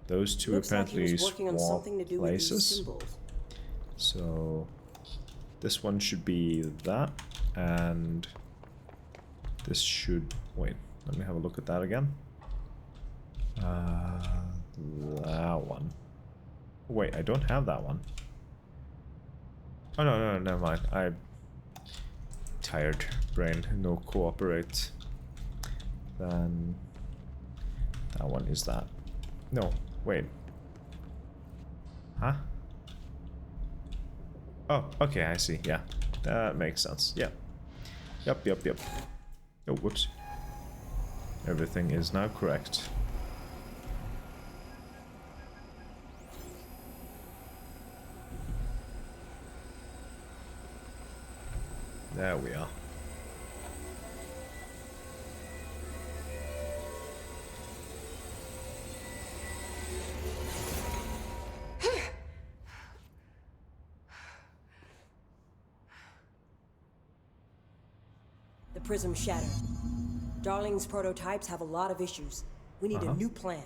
those two Looks apparently like he was working on swap something to do places. with these symbols. So this one should be that, and this should wait. Let me have a look at that again. That one. Wait, I don't have that one. Oh no, never mind. I tired brain, no cooperate. Then that one is that. No, wait. Huh? Oh, okay, I see. Yeah, that makes sense. Yeah. Yep. Oh, whoops. Everything is now correct. There we are. The prism shattered. Darling's prototypes have a lot of issues. We need a new plan.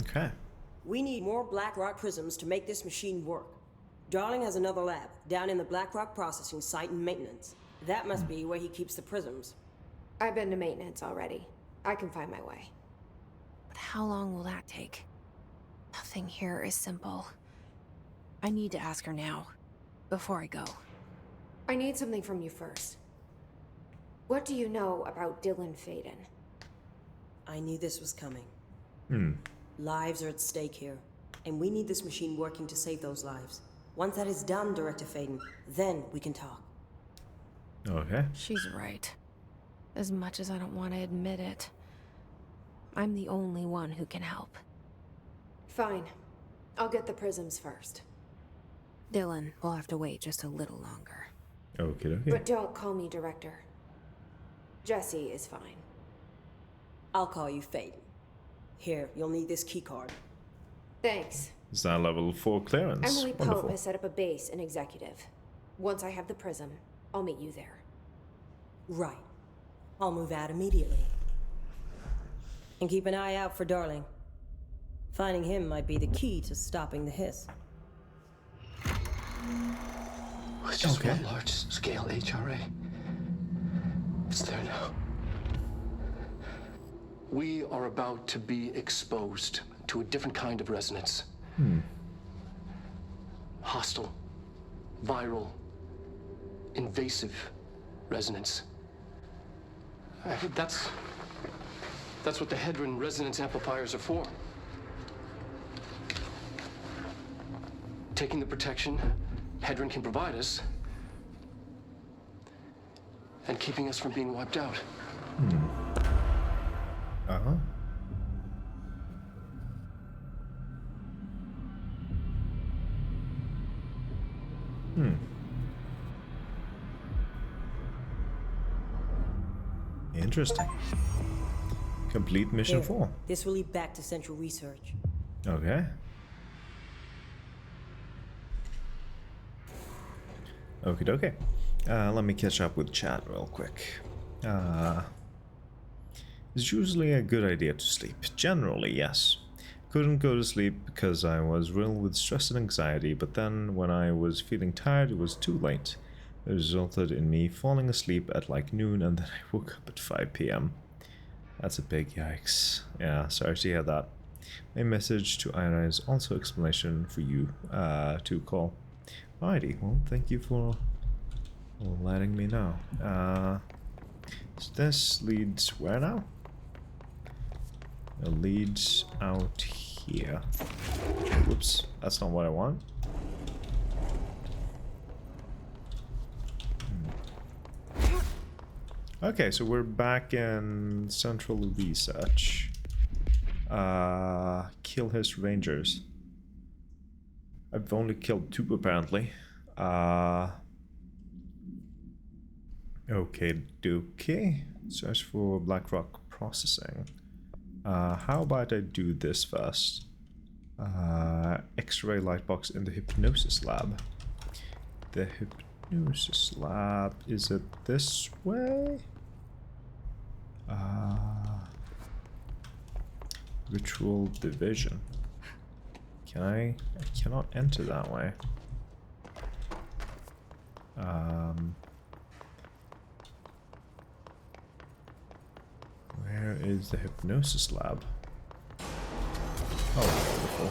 Okay. We need more Blackrock prisms to make this machine work. Darling has another lab down in the Blackrock processing site in maintenance. That must be where he keeps the prisms. I've been to maintenance already. I can find my way. But how long will that take? Nothing here is simple. I need to ask her now, before I go. I need something from you first. What do you know about Dylan Faden? I knew this was coming. Lives are at stake here, and we need this machine working to save those lives. Once that is done, Director Faden, then we can talk. Okay. She's right. As much as I don't want to admit it, I'm the only one who can help. Fine. I'll get the prisms first. Dylan will have to wait just a little longer. Okay. But don't call me Director. Jesse is fine. I'll call you Faden. Here, you'll need this keycard. Thanks. Is that level 4 clearance? Emily Wonderful. Pope has set up a base in Executive. Once I have the prism, I'll meet you there. Right. I'll move out immediately. And keep an eye out for Darling. Finding him might be the key to stopping the hiss. It's just one large-scale HRA. It's there now. We are about to be exposed to a different kind of resonance. Hostile, viral, invasive resonance. That's what the Hedron resonance amplifiers are for. Taking the protection Hedron can provide us, and keeping us from being wiped out. Interesting. Complete mission 4. This will lead back to Central Research. Okay. Okie dokie. Let me catch up with chat real quick. It's usually a good idea to sleep. Generally, yes. Couldn't go to sleep because I was riddled with stress and anxiety, but then when I was feeling tired, it was too late. It resulted in me falling asleep at like noon, and then I woke up at 5 p.m. That's a big yikes. Yeah, sorry to hear that. A message to Ira is also explanation for you to call. Alrighty, well, thank you for letting me know. So this leads where now? It leads out here. Whoops, that's not what I want. Okay, so we're back in Central Research. Kill his rangers. I've only killed 2 apparently. Okay, dookie. Search for Blackrock processing. How about I do this first? X-ray lightbox in the hypnosis lab. The hypnosis lab, is it this way? Ritual division. I cannot enter that way. Where is the hypnosis lab? Oh, wonderful.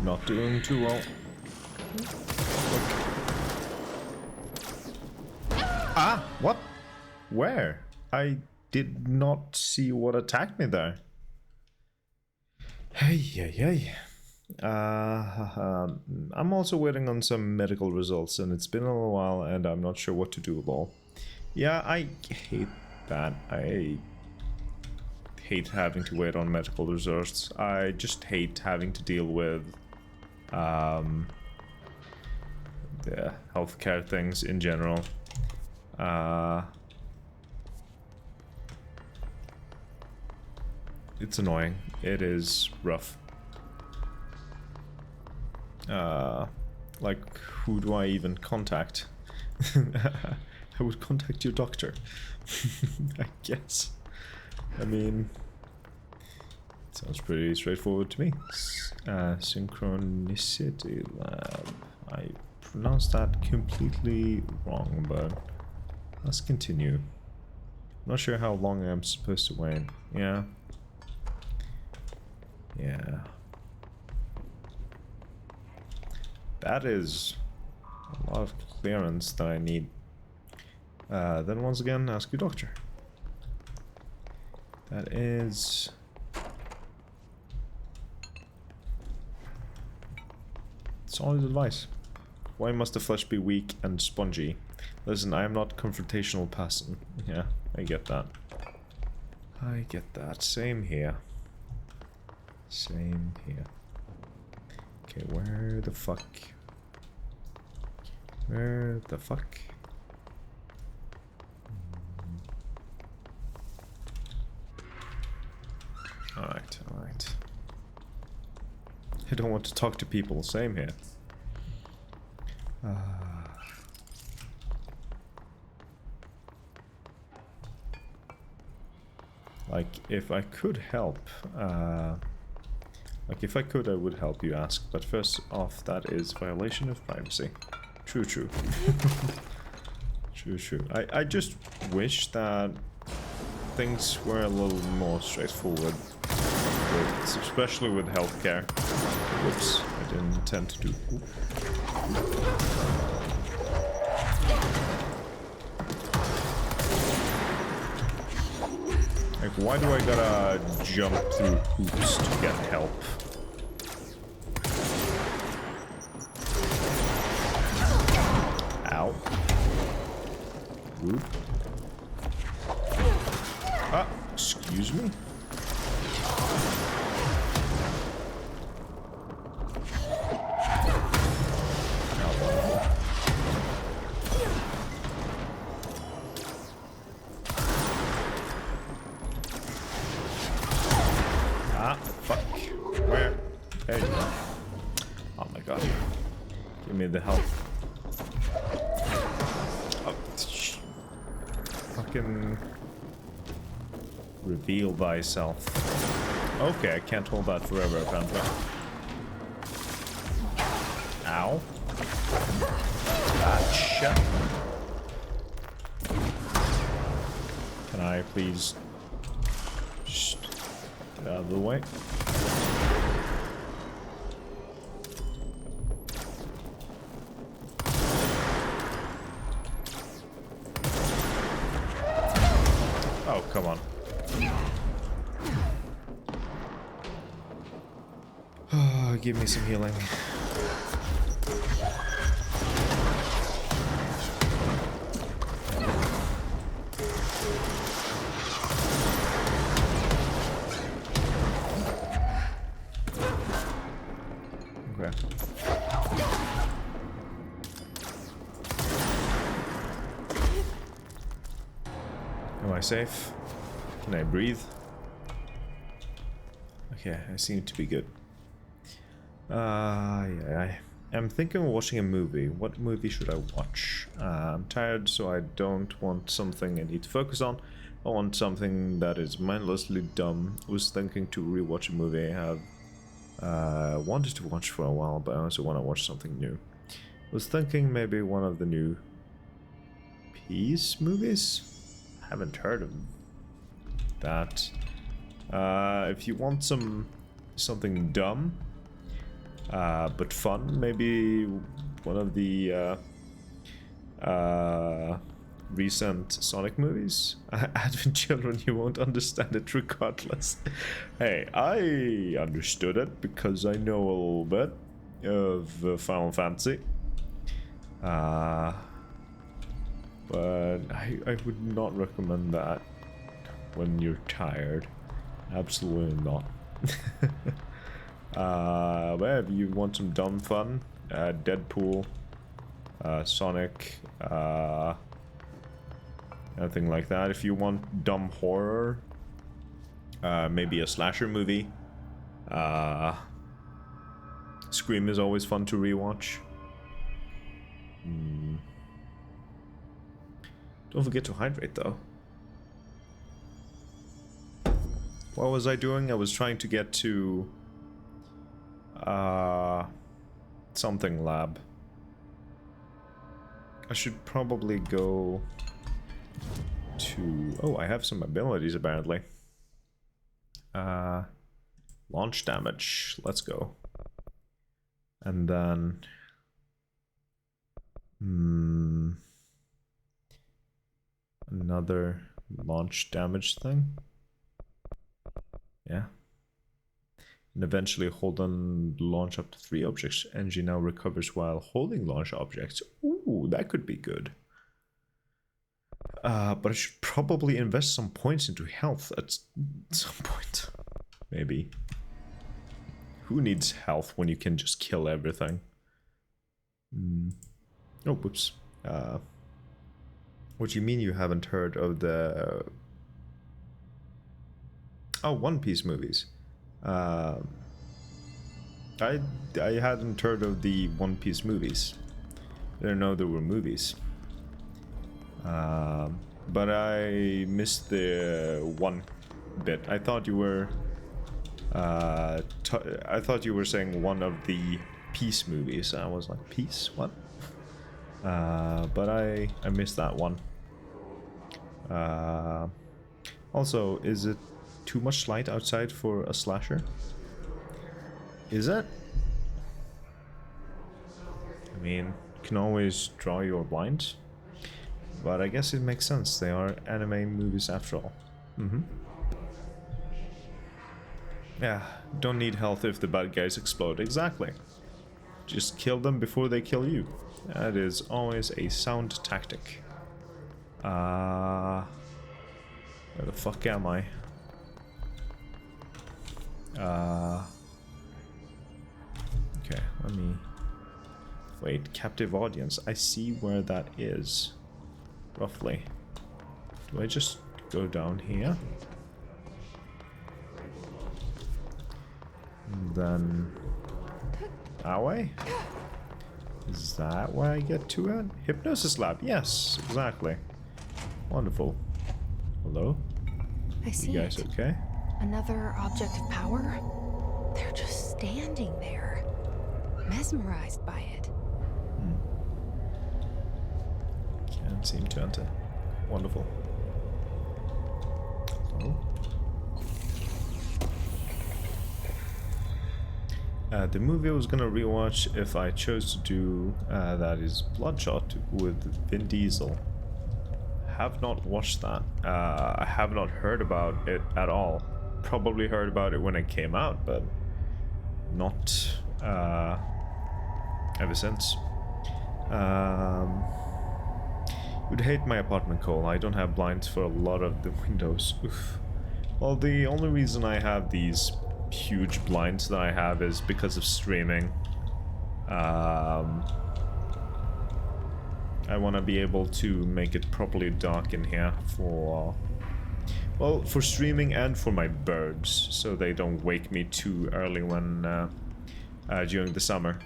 Not doing too well. Ah, what? Where? I did not see what attacked me there. Hey, hey, hey. I'm also waiting on some medical results, and it's been a little while, and I'm not sure what to do, lol. Yeah, I hate that. I hate having to wait on medical results. I just hate having to deal with the healthcare things in general. It's annoying. It is rough. Like, who do I even contact? I would contact your doctor. I guess. I mean, sounds pretty straightforward to me. Synchronicity lab. I pronounced that completely wrong, but let's continue. I'm not sure how long I'm supposed to wait. Yeah. Yeah. That is a lot of clearance that I need. Then once again, ask your doctor. That is... solid advice. Why must the flesh be weak and spongy? Listen, I am not a confrontational person. Yeah, I get that. I get that. Same here. Same here. Okay, where the fuck? Where the fuck? Alright, alright. I don't want to talk to people, same here. Like, if I could help, like, if I could, I would help you ask, but first off, that is violation of privacy. True, true. True, true. I just wish that things were a little more straightforward, especially with healthcare. Whoops, I didn't intend to do. Like, why do I gotta jump through hoops to get help? Ow. Whoop. Ah, excuse me? Ah, fuck. Where? There you go. Oh my god. Give me the help. Oh, fucking reveal thyself. Okay, I can't hold that forever, apparently. Ow. Gotcha. Can I please just get out of the way? Oh, come on. Give me some healing. Okay. Am I safe? Can I breathe? Okay, I seem to be good. Yeah, I'm thinking of watching a movie. What movie should I watch? I'm tired, so I don't want something I need to focus on. I want something that is mindlessly dumb. I was thinking to rewatch a movie I have wanted to watch for a while, but I also want to watch something new. I was thinking maybe one of the new Peace movies? I haven't heard of that. If you want something dumb, but fun, maybe one of the recent Sonic movies. Advent Children, you won't understand it regardless. Hey, I understood it because I know a little bit of Final Fantasy. But I would not recommend that when you're tired. Absolutely not. But if you want some dumb fun, Deadpool, Sonic, anything like that. If you want dumb horror, maybe a slasher movie. Scream is always fun to rewatch. Don't forget to hydrate though. What was I doing? I was trying to get to something lab. I should probably go to... Oh, I have some abilities apparently. Launch damage. Let's go. And then... another launch damage thing. Yeah. And eventually hold on launch up to 3 objects. Energy now recovers while holding launch objects. Ooh, that could be good. But I should probably invest some points into health at some point. Maybe. Who needs health when you can just kill everything? Oh, whoops. What do you mean you haven't heard of the... Oh, One Piece movies. I hadn't heard of the One Piece movies. I didn't know there were movies. But I missed the one bit. I thought you were I thought you were saying one of the Peace movies. I was like, Peace? What? But I missed that one. Also, is it too much light outside for a slasher? Is it? I mean, you can always draw your blinds. But I guess it makes sense. They are anime movies after all. Yeah, don't need health if the bad guys explode. Exactly. Just kill them before they kill you. That is always a sound tactic. Where the fuck am I? Okay, let me... Wait, captive audience. I see where that is. Roughly. Do I just go down here? And then... that way? Is that where I get to it? Hypnosis lab. Yes, exactly. Wonderful. Hello? I see you guys it. Okay? Another object of power? They're just standing there, mesmerized by it. Can't seem to enter. Wonderful. Hello? The movie I was gonna rewatch if I chose to do that is Bloodshot with Vin Diesel. Have not watched that. I have not heard about it at all. Probably heard about it when it came out, but not ever since. You'd hate my apartment, Cole. I don't have blinds for a lot of the windows. Oof. Well, the only reason I have these huge blinds that I have is because of streaming. I want to be able to make it properly dark in here for... well, for streaming and for my birds, so they don't wake me too early when during the summer,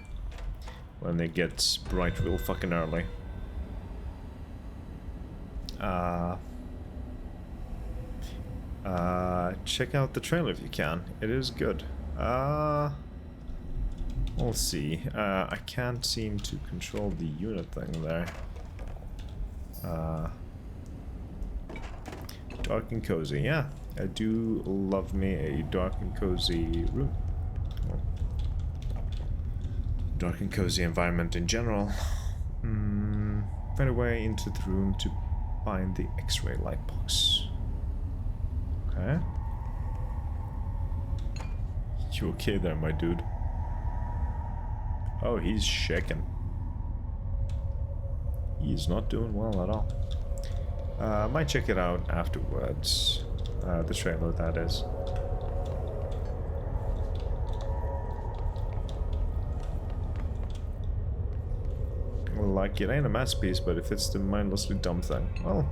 when they get bright real fucking early. Check out the trailer if you can. It is good. We'll see. I can't seem to control the unit thing there. Dark and cozy. Yeah, I do love me a dark and cozy room. Well, dark and cozy environment in general. Right away into the room to find the X-ray light box. Okay. You okay there, my dude? Oh, he's shaking. He's not doing well at all. Might check it out afterwards. The trailer, that is. Like, it ain't a masterpiece, but if it's the mindlessly dumb thing, well,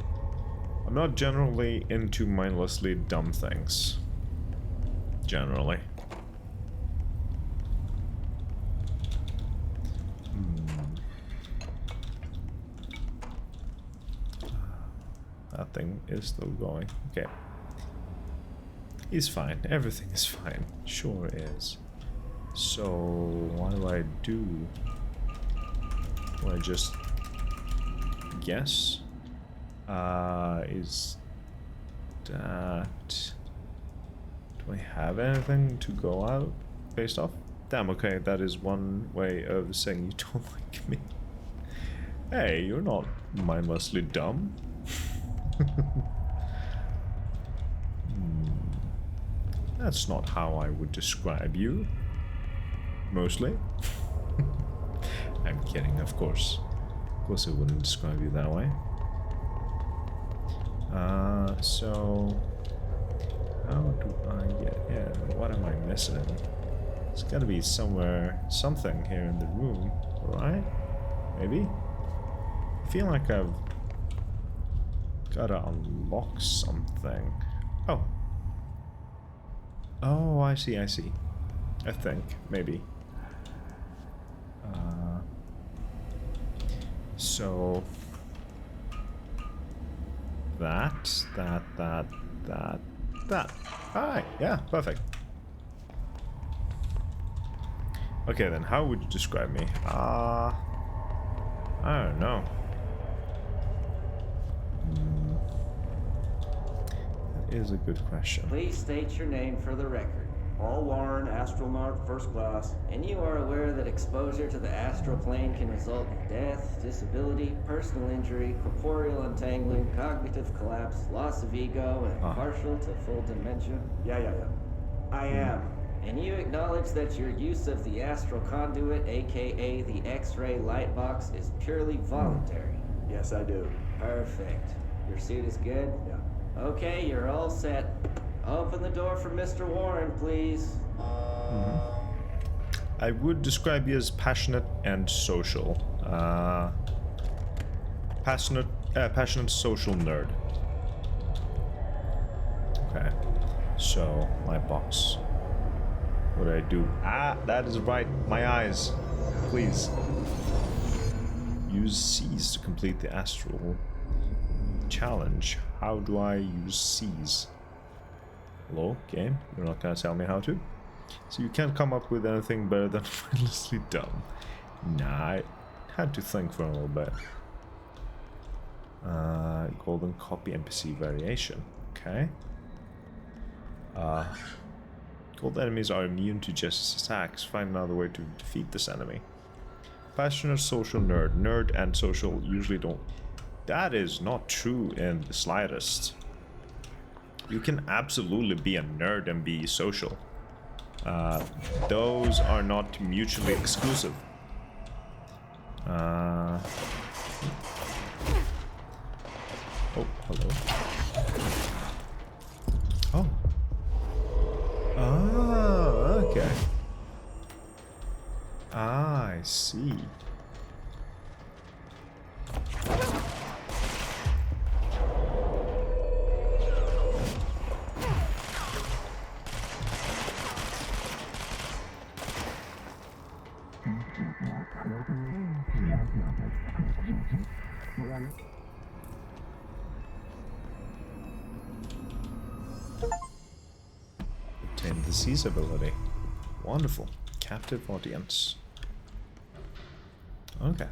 I'm not generally into mindlessly dumb things. Generally. That thing is still going. Okay. He's fine. Everything is fine. Sure is. So, what do I do? Do I just guess? Is that... do I have anything to go out based off? Damn, okay, that is one way of saying you don't like me. Hey, you're not mindlessly dumb. That's not how I would describe you. Mostly. I'm kidding, of course. Of course I wouldn't describe you that way. So... how do I get in? What am I missing? There's gotta be somewhere, something here in the room, right? Maybe? I feel like I've gotta unlock something. Oh. Oh, I see, I see. I think, maybe. So... that. Alright, yeah, perfect. Okay then, how would you describe me? I don't know. That is a good question. Please state your name for the record. All Warren, astronaut, first class. And you are aware that exposure to the astral plane can result in death, disability, personal injury, corporeal untangling, cognitive collapse, loss of ego, and partial to full dementia? Yeah. I am. And you acknowledge that your use of the astral conduit, aka the X-ray light box, is purely voluntary? Yes, I do. Perfect. Your suit is good? Yeah. Okay, you're all set. Open the door for Mr. Warren, please. I would describe you as passionate and social. Passionate social nerd. Okay. So, my box. What do I do? Ah, that is right. My eyes. Please. Use C's to complete the astral challenge. How do I use C's? Hello, game? You're not gonna tell me how to? So you can't come up with anything better than mindlessly dumb. Nah, I had to think for a little bit. Golden copy NPC variation. Okay. Gold enemies are immune to Jess's attacks. Find another way to defeat this enemy. Passionate social nerd. Nerd and social usually don't. That is not true in the slightest. You can absolutely be a nerd and be social. Those are not mutually exclusive. Oh, hello. Oh. Ah, okay. Ah, I see. Obtain the Seize ability. Wonderful. Captive audience. Okay.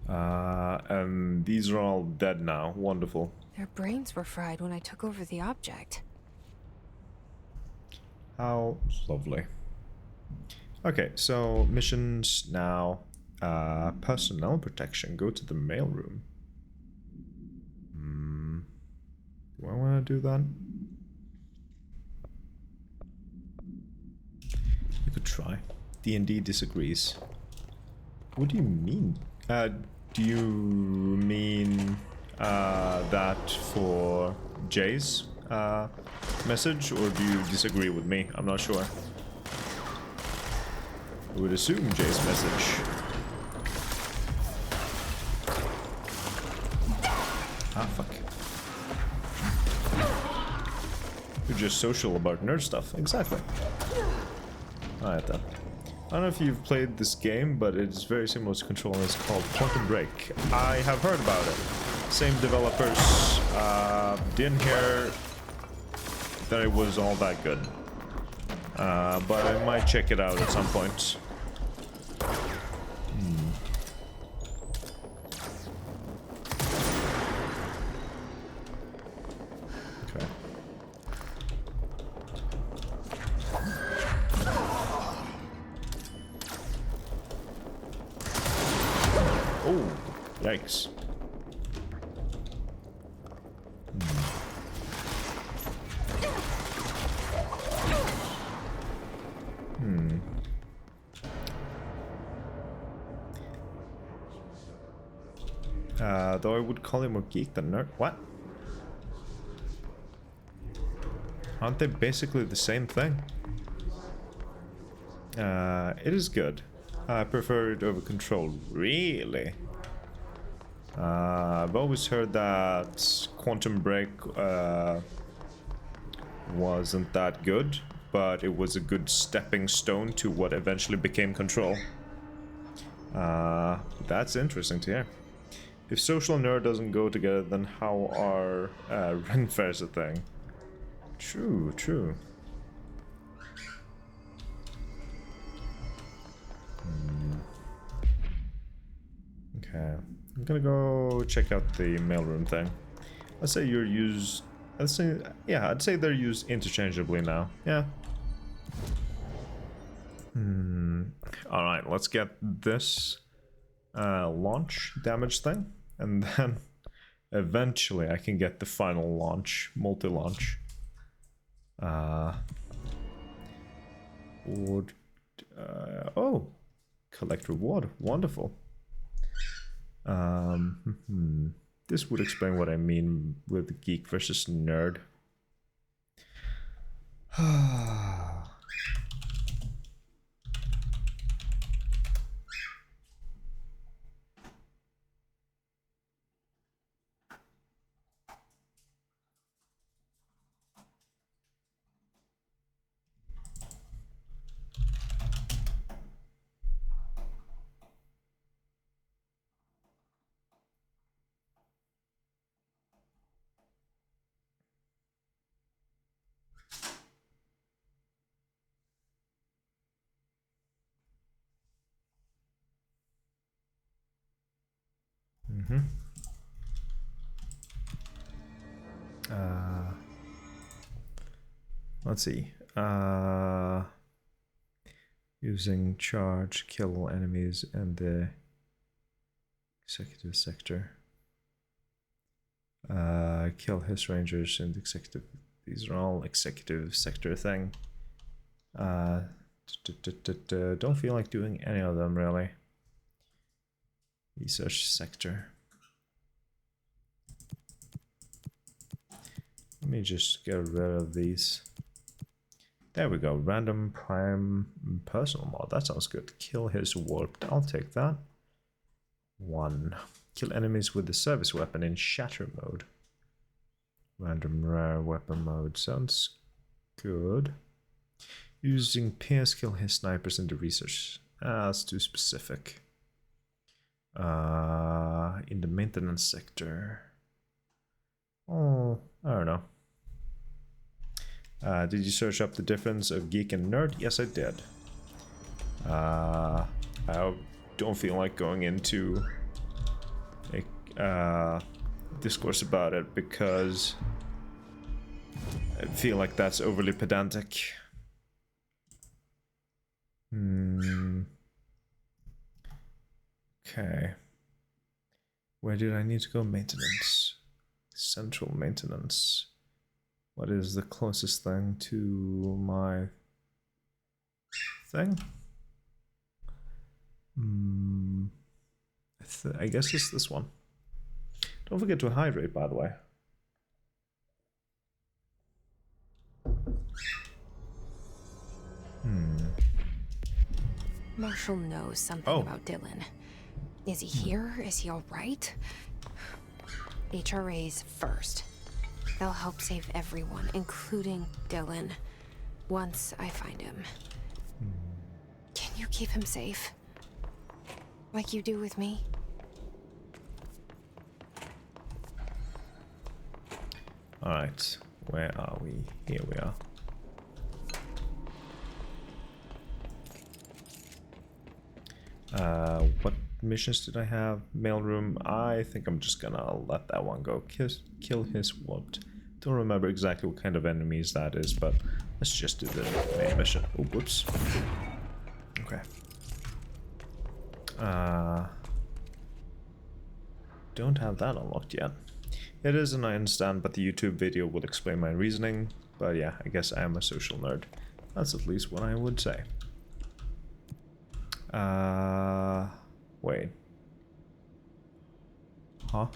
And these are all dead now. Wonderful. Their brains were fried when I took over the object. How lovely. Okay, so missions now. Personnel protection. Go to the mailroom. Do I want to do that? You could try. D&D disagrees. What do you mean? Do you mean that for Jay's message, or do you disagree with me? I'm not sure. I would assume Jay's message. Ah, fuck. You're just social about nerd stuff. Exactly. Alright then. I don't know if you've played this game, but it's very similar to Control, and it's called Quantum Break. I have heard about it. Same developers. Didn't hear that it was all that good. But I might check it out at some point. Okay. Oh, yikes. Though I would call him more geek than nerd. What? Aren't they basically the same thing? It is good. I prefer it over Control. Really? I've always heard that Quantum Break wasn't that good, but it was a good stepping stone to what eventually became Control. That's interesting to hear. If social and nerd doesn't go together, then how are Ren fairs a thing? True, true. Okay, I'm gonna go check out the mailroom thing. Let's say you're used I'd say, yeah, I'd say they're used interchangeably now. Yeah. Alright, let's get this launch damage thing, and then eventually I can get the final launch, multi-launch. Oh, collect reward, wonderful. This would explain what I mean with geek versus nerd. Let's see. Using charge, kill enemies in the executive sector. Kill his rangers in the executive. These are all executive sector thing. Don't feel like doing any of them really. Research sector. Let me just get rid of these. There we go. Random prime personal mod. That sounds good. Kill his warped. I'll take that. 1. Kill enemies with the service weapon in shatter mode. Random rare weapon mode. Sounds good. Using Pierce, kill his snipers in the research. That's too specific. In the maintenance sector. Oh, I don't know. Did you search up the difference of geek and nerd? Yes, I did. I don't feel like going into a discourse about it because I feel like that's overly pedantic. Okay. Where did I need to go? Maintenance. Central maintenance. What is the closest thing to my thing? I guess it's this one. Don't forget to hydrate, by the way. Marshall knows something about Dylan. Is he here? Is he all right? HRAs first. They'll help save everyone, including Dylan, once I find him. Can you keep him safe? Like you do with me? Alright, where are we? Here we are. What missions did I have? Mailroom. I think I'm just gonna let that one go. Kill his warped. Don't remember exactly what kind of enemies that is, but let's just do the main mission. Oh, whoops. Okay. Don't have that unlocked yet. It is, and I understand, but the YouTube video will explain my reasoning. But yeah, I guess I am a social nerd. That's at least what I would say. Wait. Huh?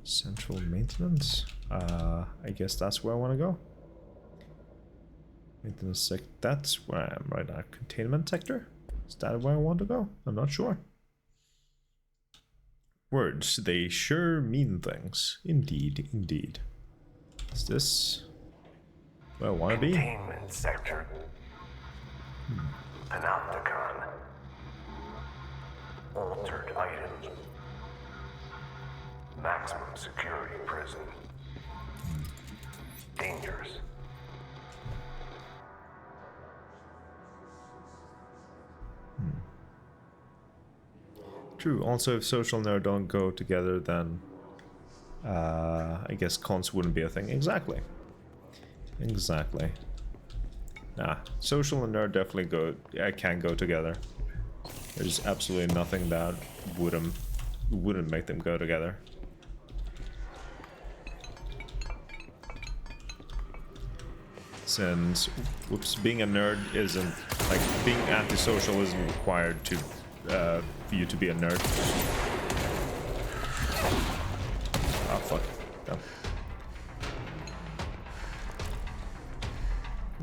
Central maintenance? I guess that's where I want to go. Maintenance sec. That's where I am right now. Containment sector? Is that where I want to go? I'm not sure. Words, they sure mean things. Indeed, indeed. Is this where I want to be? Containment sector. Panopticon. Altered items. Maximum security prison. Dangerous. True. Also, if social nerd don't go together, then I guess cons wouldn't be a thing. Exactly. Exactly. Nah, social and nerd definitely can go together. There's absolutely nothing that wouldn't make them go together. Since, whoops, being a nerd isn't, like, being antisocial isn't required to, for you to be a nerd. Oh, fuck. No.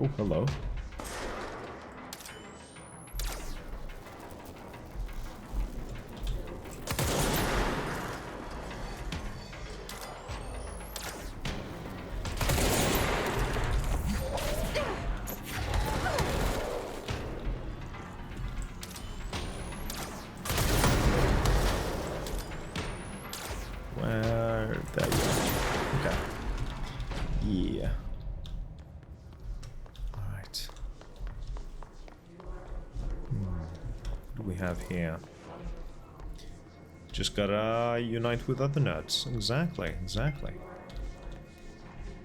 Oh, hello. Here. Just gotta unite with other nerds. Exactly, exactly.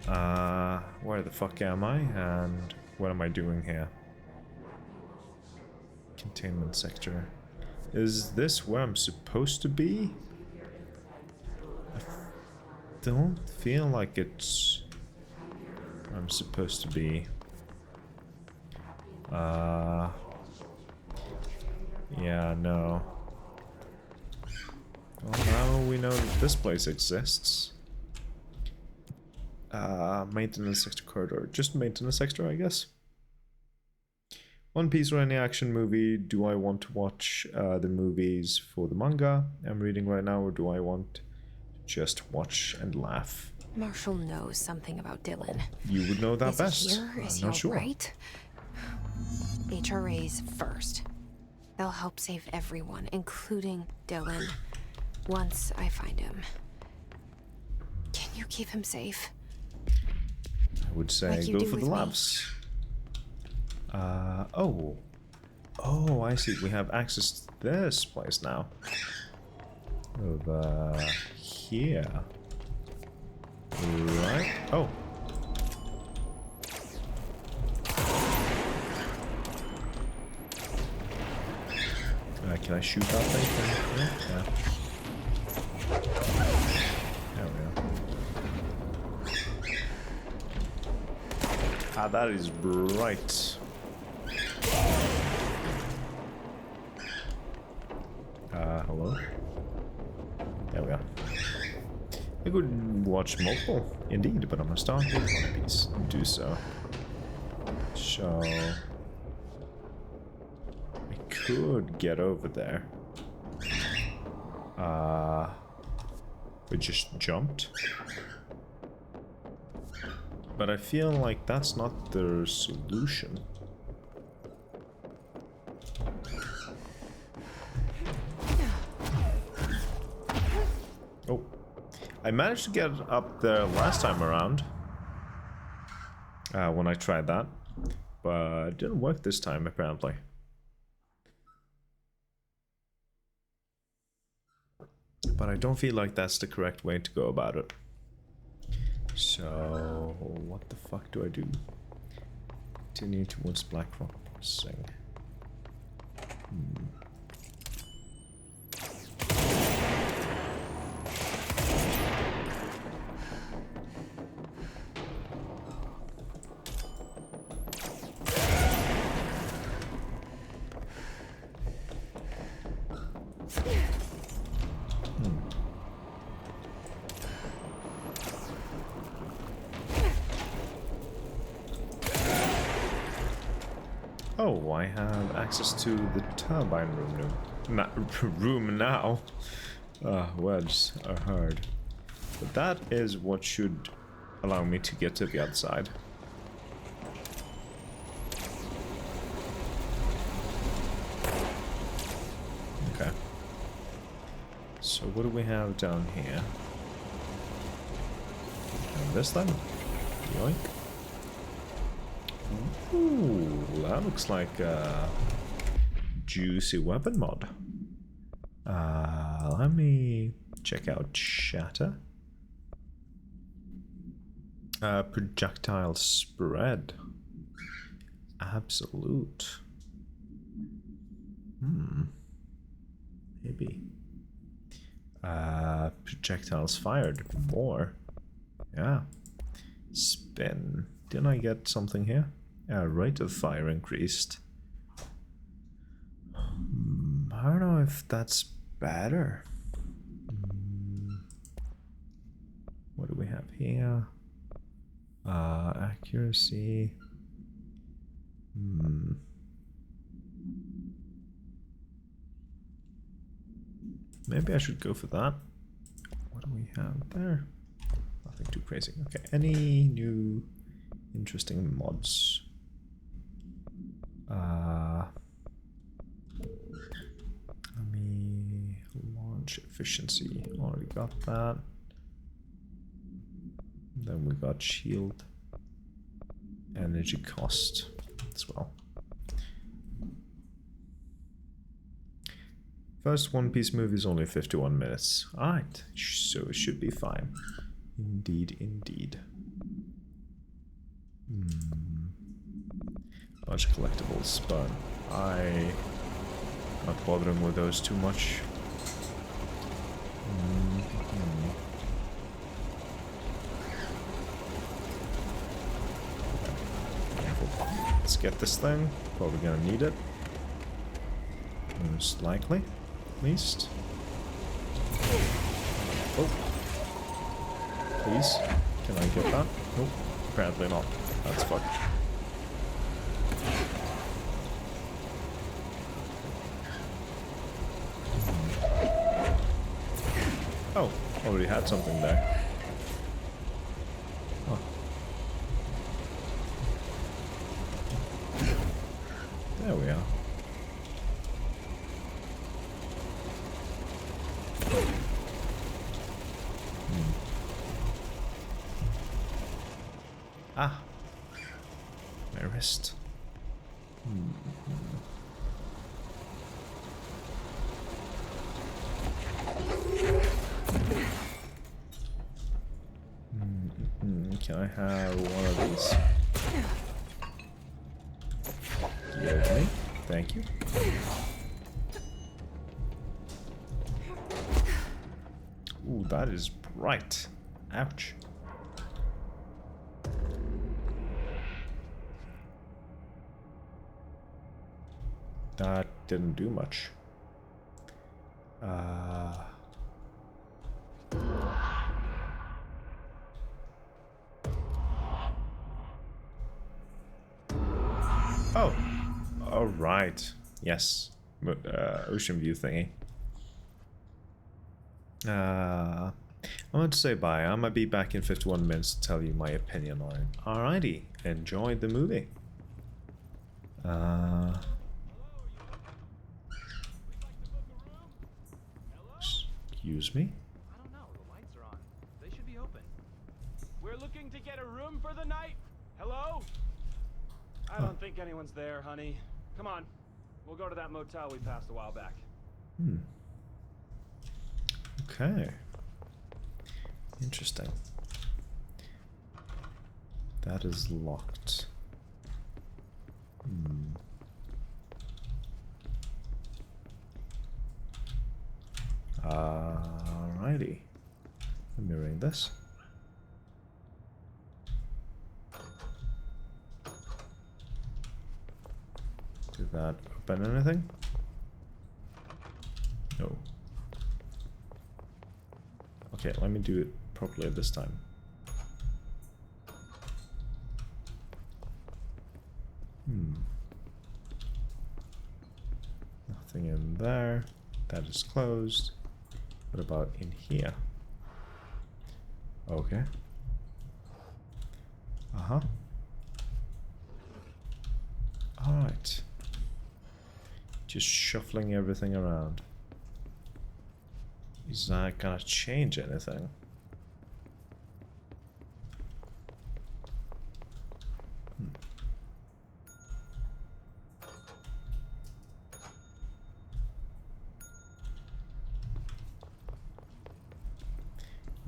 Where the fuck am I? And what am I doing here? Containment sector. Is this where I'm supposed to be? I don't feel like it's where I'm supposed to be. Yeah, no. Well, now we know that this place exists. Maintenance sector corridor. Just maintenance sector, I guess. One Piece or any action movie. Do I want to watch the movies for the manga I'm reading right now, or do I want to just watch and laugh? Marshall knows something about Dylan. You would know that Is best. He here? Is I'm he not sure. Right? HRAs first. They'll help save everyone, including Dylan, once I find him. Can you keep him safe? I would say Like you go do for the with me. labs. Oh, I see. We have access to this place now. Over here. Right. Oh. Can I shoot that thing? Yeah. There we go. Ah, that is bright. Hello? There we are. I could watch multiple, indeed, but I'm gonna start with One Piece and do so. So... could get over there. We just jumped. But I feel like that's not the solution. Oh. I managed to get up there last time around. When I tried that. But it didn't work this time, apparently. But I don't feel like that's the correct way to go about it. So, what the fuck do I do? Continue towards Blackrock Crossing. Oh, I have access to the turbine room now. Words are hard. But that is what should allow me to get to the other side. Okay. So what do we have down here? And this thing? Yoink. Ooh, that looks like a juicy weapon mod. Let me check out Shatter. Projectile spread. Absolute. Maybe. Projectiles fired. More. Yeah. Spin. Didn't I get something here? Rate of fire increased. I don't know if that's better. What do we have here? Accuracy. Maybe I should go for that. What do we have there? Nothing too crazy. Okay, any new interesting mods? Let me launch efficiency. Already got that. Then we got shield. Energy cost as well. First One Piece movie is only 51 minutes. Alright, so it should be fine. Indeed, indeed. Bunch of collectibles, but I not bothering with those too much. Let's get this thing. Probably gonna need it. Most likely, at least. Oh. Please. Can I get that? Nope. Apparently not. That's fucked. Oh, already had something there. Oh. There we are. Ah, my wrist. Can I have one of these? Give me. Thank you. Ooh, that is bright. Ouch. That didn't do much. Oh, all right. Yes, ocean view thingy. I'm going to say bye. I'm gonna be back in 51 minutes to tell you my opinion on it. Alrighty, enjoy the movie. Excuse me? I don't know. The lights are on. They should be open. We're looking to get a room for the night. Hello? I don't think anyone's there, honey. Come on. We'll go to that motel we passed a while back. Okay. Interesting. That is locked. Alrighty. Let me ring this. Did that open anything? No. Okay, let me do it properly this time. Nothing in there. That is closed. What about in here? Okay. Alright. Just shuffling everything around. Is that gonna change anything?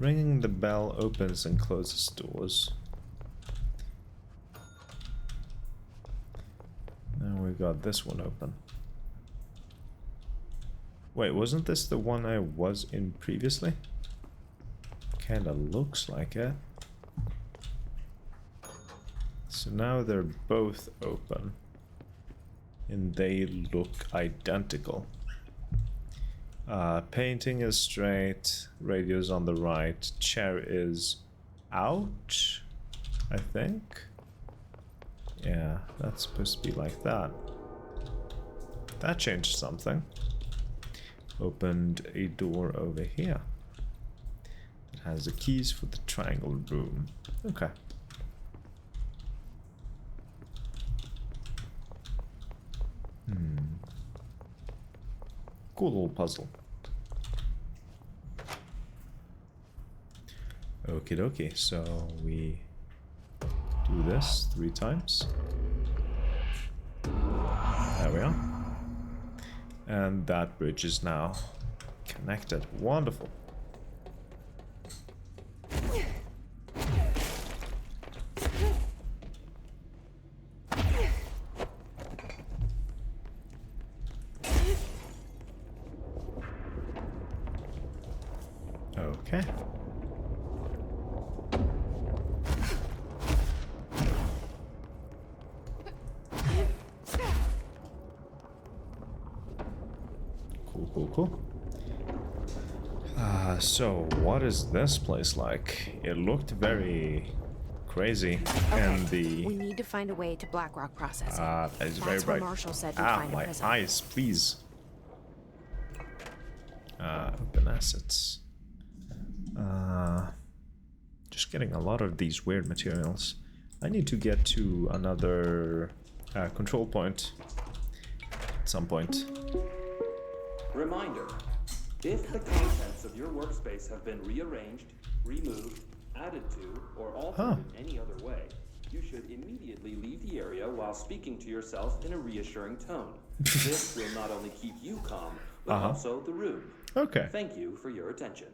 Ringing the bell opens and closes doors. Now we got this one open. Wait, wasn't this the one I was in previously? Kinda looks like it. So now they're both open. And they look identical. Painting is straight, radio's on the right, chair is out, I think. Yeah, that's supposed to be like that. That changed something. Opened a door over here. It has the keys for the triangle room. Okay. Cool little puzzle. Okie dokie, so we do this 3 times. There we are. And that bridge is now connected. Wonderful. Okay. Cool. So what is this place like? It looked very crazy, and the... We need to find a way to Blackrock processing. That is very That's bright. where Marshall said we'd find a my prison. eyes, please. Open assets. Just getting a lot of these weird materials. I need to get to another control point at some point. Reminder, if the contents of your workspace have been rearranged, removed, added to, or altered in any other way, you should immediately leave the area while speaking to yourself in a reassuring tone. This will not only keep you calm, but also the room. Okay. Thank you for your attention.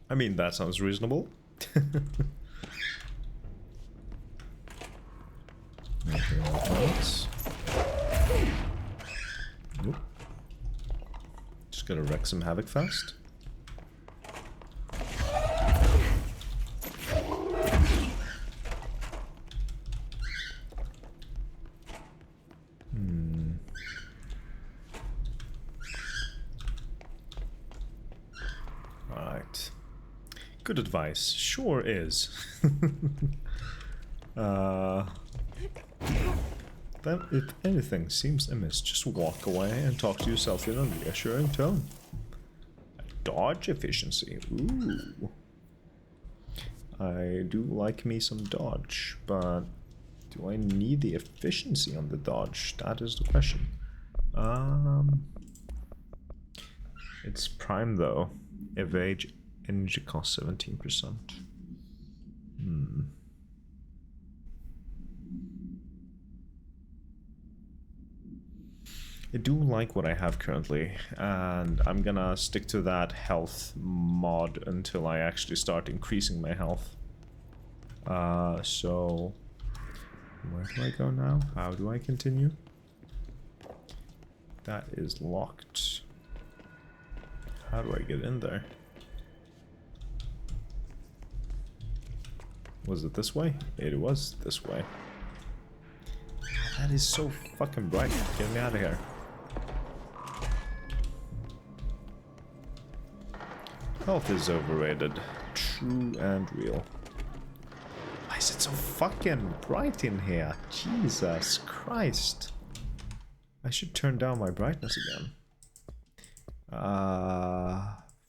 I mean, that sounds reasonable. Nope. Just gotta wreak some havoc fast. Alright. Good advice. Sure is. Then, if anything seems amiss, just walk away and talk to yourself in a reassuring tone. Dodge efficiency. Ooh. I do like me some dodge, but do I need the efficiency on the dodge? That is the question. It's prime though. Evade energy cost 17%. I do like what I have currently, and I'm gonna stick to that health mod until I actually start increasing my health. So where do I go now? How do I continue? That is locked. How do I get in there? Was it this way? It was this way. That is so fucking bright. Get me out of here. Health is overrated. True and real. Why is it so fucking bright in here? Jesus Christ. I should turn down my brightness again.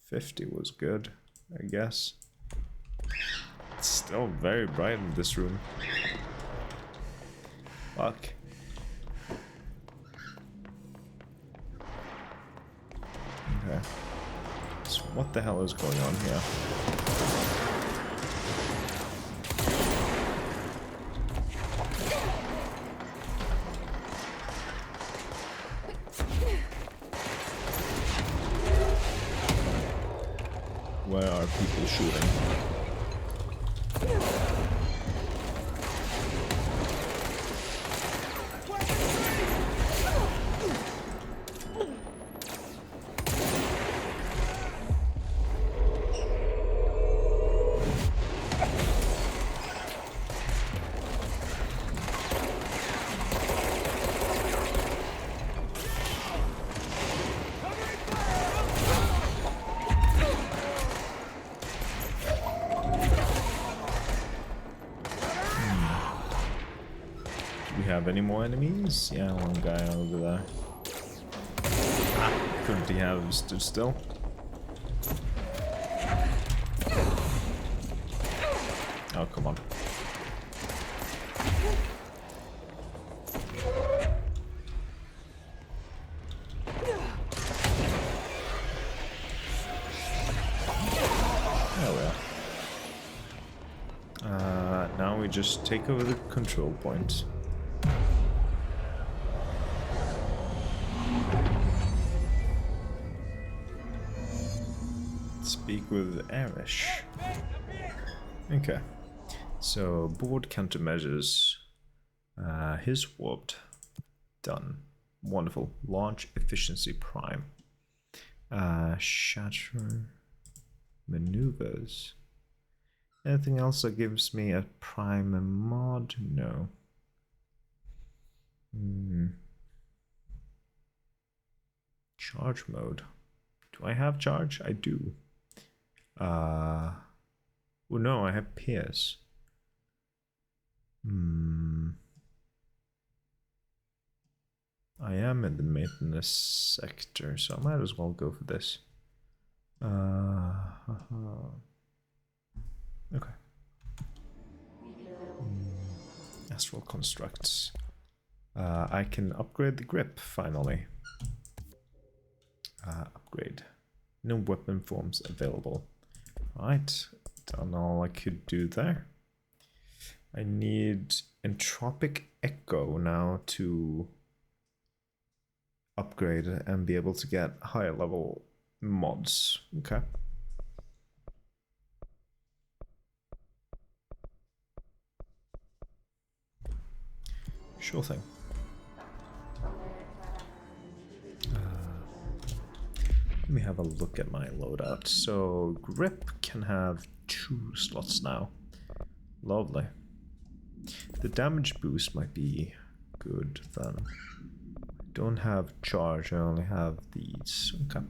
50 was good, I guess. It's still very bright in this room. Fuck. Okay. So what the hell is going on here? people shooting. Have any more enemies? Yeah, one guy over there. Ah, couldn't he have stood still? Oh, come on. There we are. Now we just take over the control point. Speak with Arish. Okay. So, board countermeasures. His warped. Done. Wonderful. Launch efficiency prime. Shatter maneuvers. Anything else that gives me a prime mod? No. Charge mode. Do I have charge? I do. Oh no, I have Pierce. I am in the maintenance sector, so I might as well go for this. Okay. Astral constructs. I can upgrade the grip finally. Upgrade. No weapon forms available. Right, done all I could do there. I need Entropic Echo now to upgrade and be able to get higher level mods. Okay. Sure thing. Let me have a look at my loadout. So, grip can have 2 slots now. Lovely. The damage boost might be good then. Don't have charge, I only have these. Okay.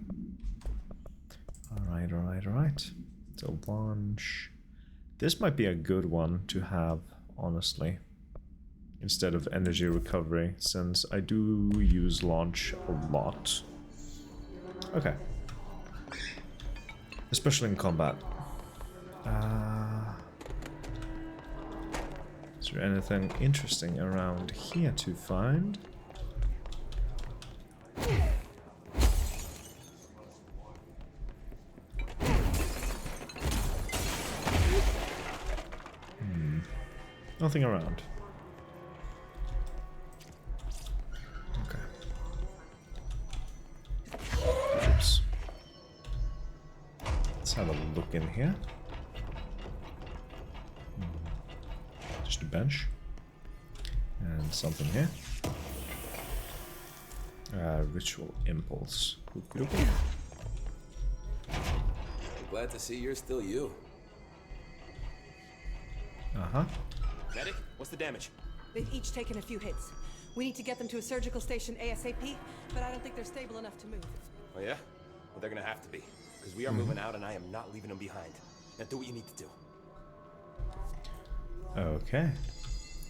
Alright. So, launch. This might be a good one to have, honestly. Instead of energy recovery, since I do use launch a lot. Okay. Especially in combat. Is there anything interesting around here to find? Nothing around. Have a look in here. Just a bench. And something here. Ritual impulse. Glad to see you're still you. Medic, what's the damage? They've each taken a few hits. We need to get them to a surgical station ASAP, but I don't think they're stable enough to move. Oh yeah? Well, they're gonna have to be. Because we are moving out and I am not leaving them behind. Now do what you need to do. Okay.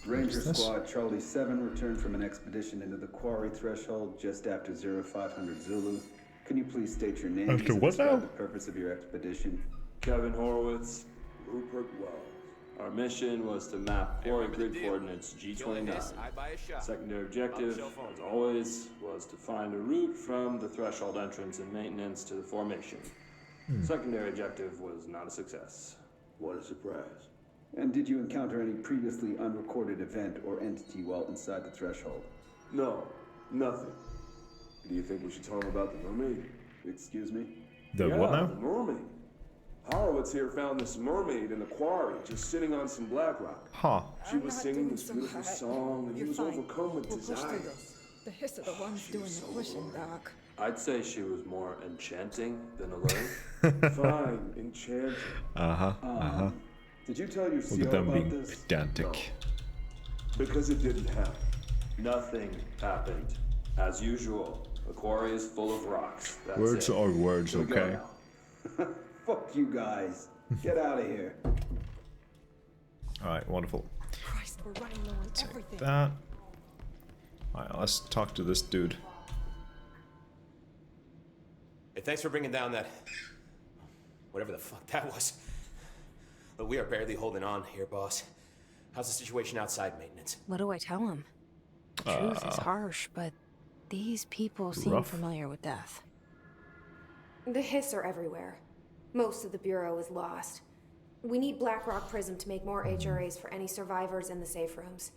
Ranger Squad Charlie 7 returned from an expedition into the quarry threshold just after 0500 Zulu. Can you please state your name After what now? The purpose of your expedition? Kevin Horowitz, Rupert Wells. Our mission was to map quarry grid coordinates G29. Secondary objective, as always, was to find a route from the threshold entrance and maintenance to the formation. Secondary objective was not a success. What a surprise. And did you encounter any previously unrecorded event or entity while inside the threshold? No, nothing. Do you think we should tell him about the mermaid? Excuse me? The what now? The mermaid. Horowitz here found this mermaid in the quarry, just sitting on some black rock. Huh. She was singing this beautiful song, and he was overcome with desire. The hiss are the ones doing the pushing, Doc. I'd say she was more enchanting than alluring. Fine, enchanting. Did you tell your Look at CO them about being this? pedantic. No. Because it didn't happen. Nothing happened. As usual, the quarry is full of rocks. That's Words it. are words, Here we go okay? now. Fuck you guys. Get out of here. Alright, wonderful. Christ, we're running low on everything. That. Alright, let's talk to this dude. Hey, thanks for bringing down that... whatever the fuck that was. But we are barely holding on here, boss. How's the situation outside maintenance? What do I tell him? The truth is harsh, but these people seem rough. familiar with death. The hiss are everywhere. Most of the Bureau is lost. We need Blackrock Prism to make more HRAs for any survivors in the safe rooms.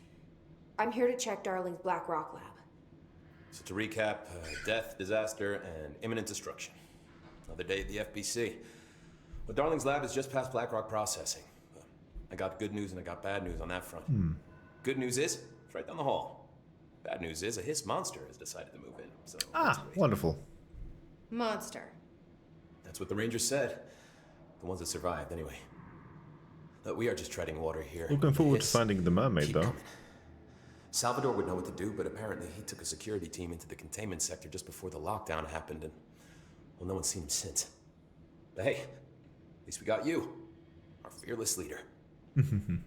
I'm here to check Darling's Blackrock lab. So to recap, death, disaster, and imminent destruction. Another day at the FBC. But Darling's lab is just past Blackrock processing. I got good news and I got bad news on that front. Good news is, it's right down the hall. Bad news is, a hiss monster has decided to move in. So Wonderful. Monster. that's what the Rangers said. The ones that survived, anyway. But we are just treading water here. Looking forward to Hiss. finding the mermaid, Keep though. coming. Salvador would know what to do, but apparently he took a security team into the containment sector just before the lockdown happened, and, well, no one's seen him since. But hey, at least we got you, our fearless leader.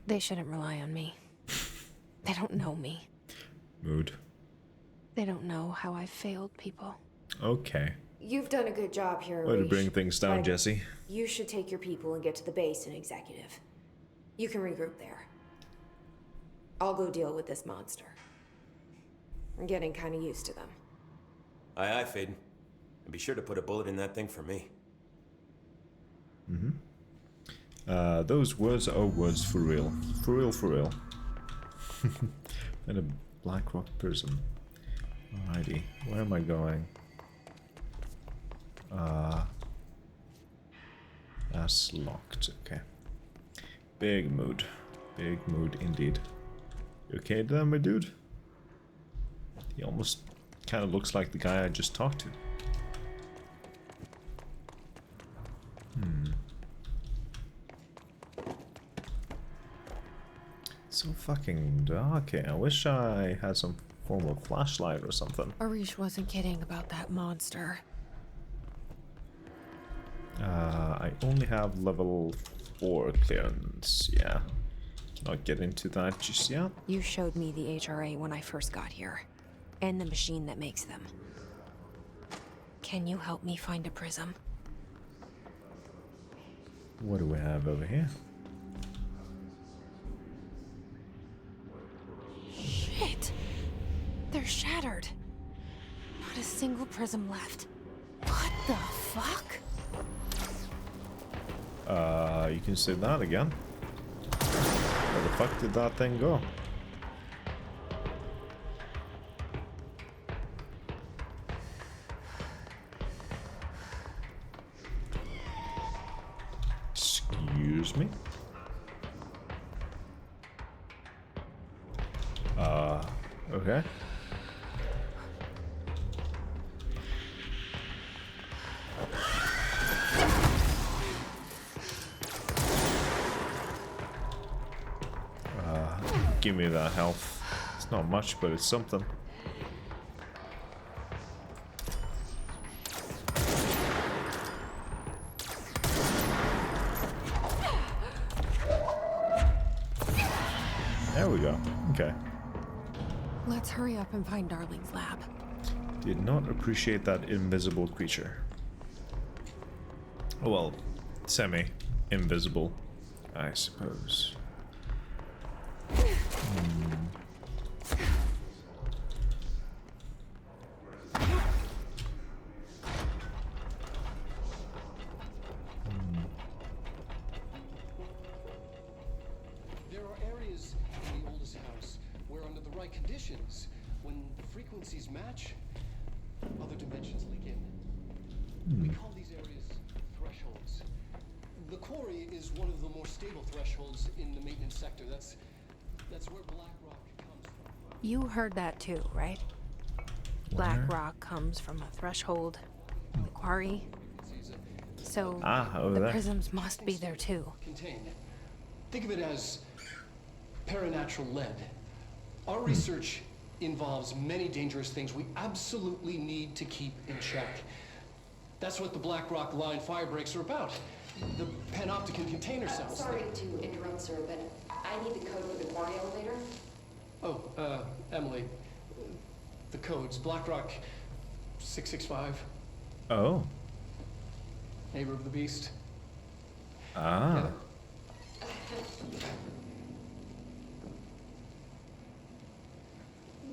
They shouldn't rely on me. They don't know me. Mood. They don't know how I've failed people. Okay. You've done a good job here, Way to Arish, bring things down, but Jesse. You should take your people and get to the base in Executive. You can regroup there. I'll go deal with this monster. I'm getting kind of used to them. Aye, aye, Faden. And be sure to put a bullet in that thing for me. Those words are words for real. For real, for real. And a Blackrock Prism. Alrighty, where am I going? That's locked, okay. Big mood. Big mood indeed. You okay there, my dude? He almost kind of looks like the guy I just talked to. So fucking dark here. I wish I had some form of flashlight or something. Arish wasn't kidding about that monster. I only have level 4 clearance, yeah. Cannot get into that just yet. You showed me the HRA when I first got here, and the machine that makes them. Can you help me find a prism? What do we have over here? Shit! They're shattered. Not a single prism left. What the fuck? You can say that again. Where the fuck did that thing go? Excuse me? Okay. Give me that health. It's not much, but it's something. There we go. Okay. Let's hurry up and find Darling's lab. Did not appreciate that invisible creature. Oh, well, semi-invisible, I suppose. There are areas in the oldest house where, under the right conditions, when the frequencies match, other dimensions leak in. We call these areas thresholds. The quarry is one of the more stable thresholds in the maintenance sector. That's where BlackRock comes from. You heard that too, right? BlackRock comes from a threshold, the quarry. So over the there. prisms must be there too. Contained. Think of it as paranatural lead. Our research involves many dangerous things we absolutely need to keep in check. That's what the BlackRock line fire breaks are about. The panopticon container cells. Sorry to interrupt, sir, but I need the code for the quarry elevator. Oh, Emily. The codes. BlackRock 665. Oh. Neighbor of the Beast. Ah.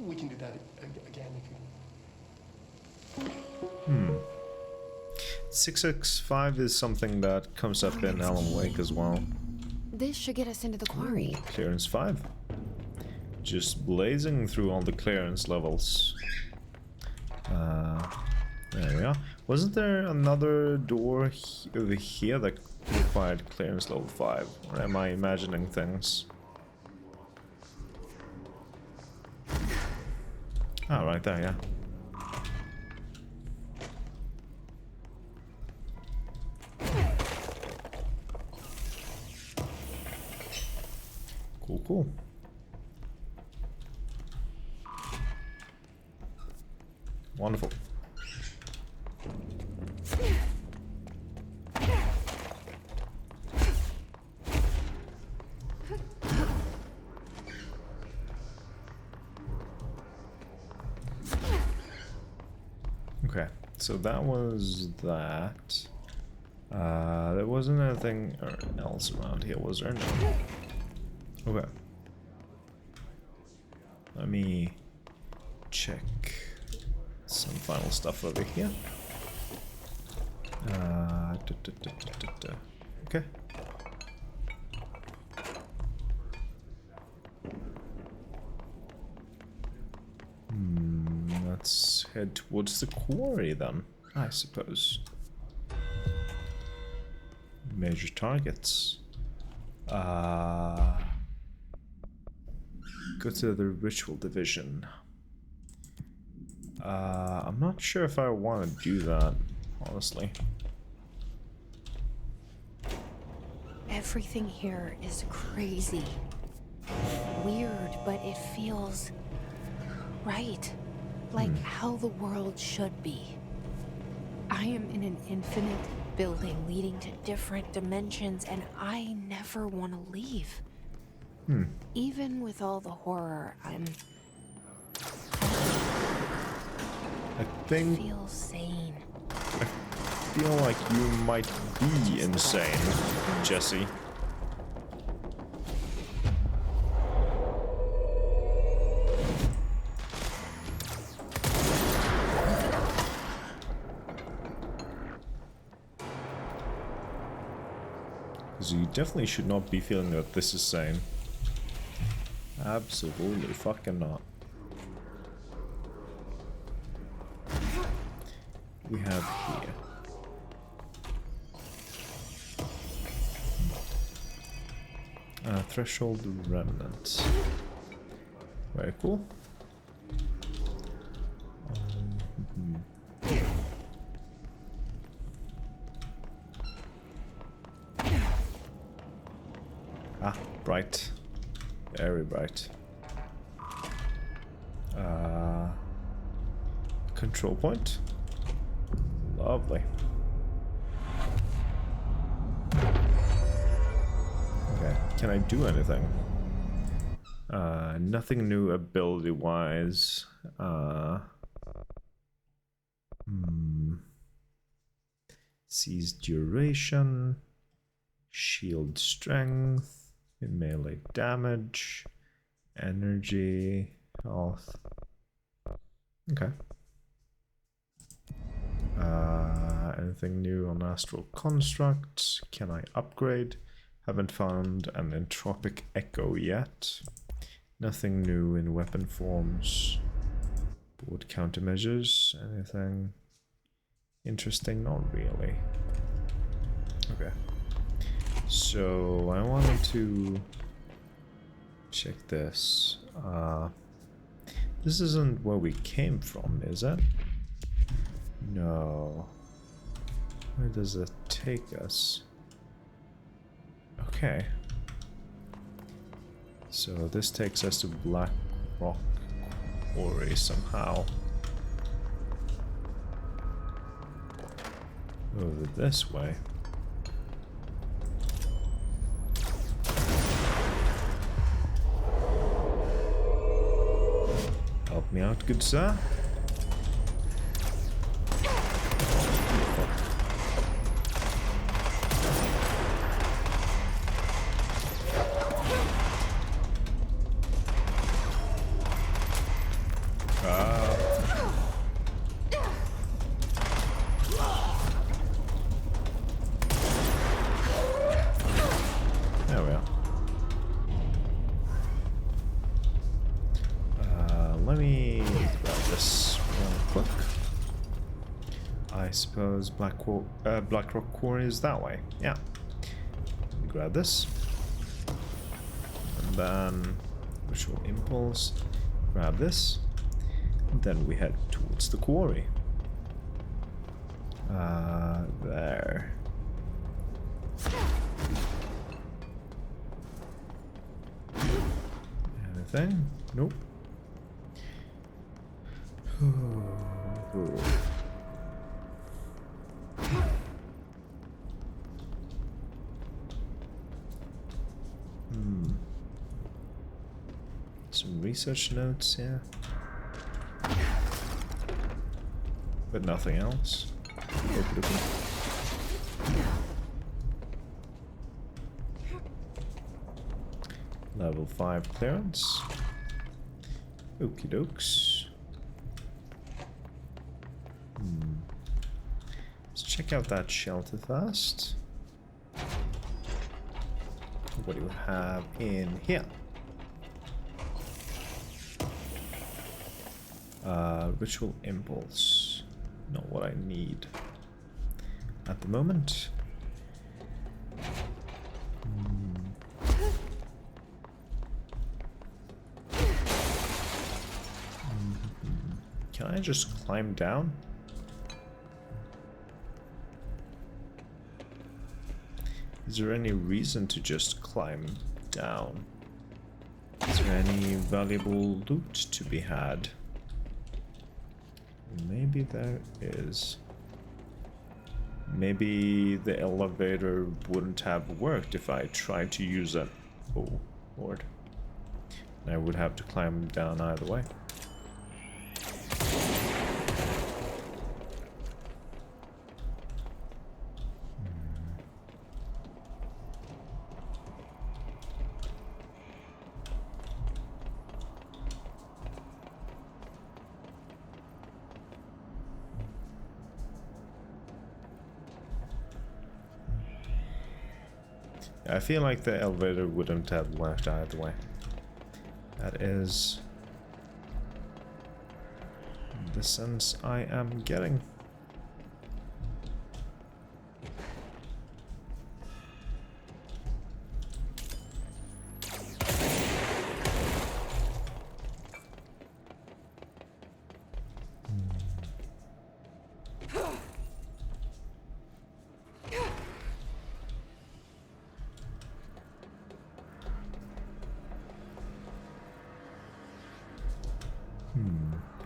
We can do that again if you... 665 is something that comes up in Alan Wake as well. This should get us into the quarry. Clearance 5. Just blazing through all the clearance levels. There we are. Wasn't there another door over here that required clearance level 5? Or am I imagining things? Oh, right there, yeah. Cool, cool. Wonderful. Okay, so that was that. There wasn't anything else around here, was there? No. Okay. Let me check some final stuff over here. Okay. Let's head towards the quarry then, I suppose. Major targets. Go to the ritual division. I'm not sure if I want to do that, honestly. Everything here is crazy. Weird, but it feels right. Like how the world should be. I am in an infinite building leading to different dimensions, and I never want to leave. Even with all the horror, I feel sane. I feel like you might be insane, Jesse. Because you definitely should not be feeling that this is sane. Absolutely fucking not. We have here. Threshold remnants. Very cool. Ah, bright. Very bright. Control point. Lovely. Okay, can I do anything? Nothing new ability-wise. Seize duration. Shield strength. Melee damage. Energy. Health. Okay. Anything new on Astral Construct? Can I upgrade? Haven't found an Entropic Echo yet. Nothing new in weapon forms. Board countermeasures. Anything interesting? Not really. Okay. So I wanted to check this. This isn't where we came from, is it? No. Where does it take us? Okay. So this takes us to Black Rock Quarry somehow. Over this way. Help me out, good sir. There we are. Let me grab this real quick. I suppose Black Rock Quarry is that way. Yeah. Let me grab this. And then Ritual Impulse. Grab this. And then we head towards the quarry. There. Anything? Nope. Some research notes, yeah. But nothing else. Level 5 clearance. Okie dokes. Let's check out that shelter first. What do you have in here? Ritual Impulse. Not what I need at the moment. Can I just climb down? Is there any reason to just climb down? Is there any valuable loot to be had? Maybe there is. Maybe the elevator wouldn't have worked if I tried to use it. Oh, Lord. I would have to climb down either way. I feel like the elevator wouldn't have worked either way. That is the sense I am getting.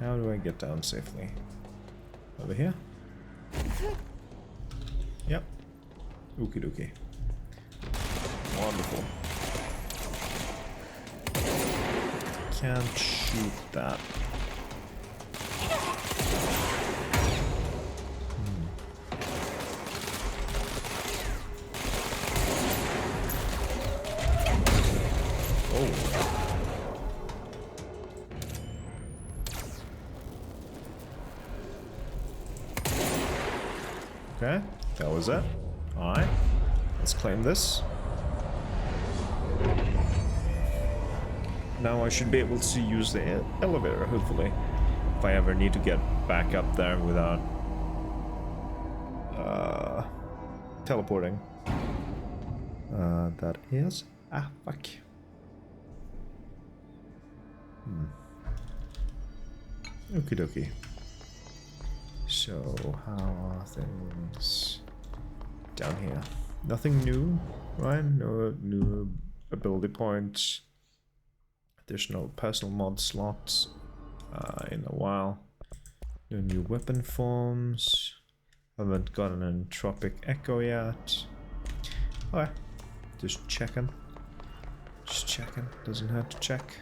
How do I get down safely? Over here? Yep. Okie dokie. Wonderful. Can't shoot that. Okay, that was it. Alright, let's claim this. Now I should be able to use the elevator, hopefully. If I ever need to get back up there without teleporting. That is... Ah, fuck. Okie dokie. So, how are things down here? Nothing new, right? No new ability points. Additional personal mod slots in a while. No new weapon forms. Haven't got an entropic echo yet. Okay, just checking. Just checking. Doesn't hurt to check.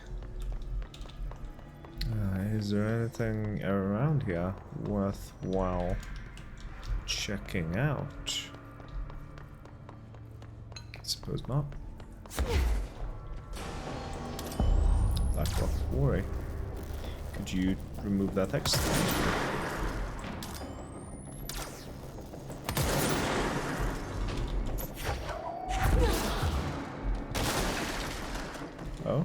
Is there anything around here worthwhile checking out? I suppose not. Blackrock Quarry. Could you remove that text? Oh?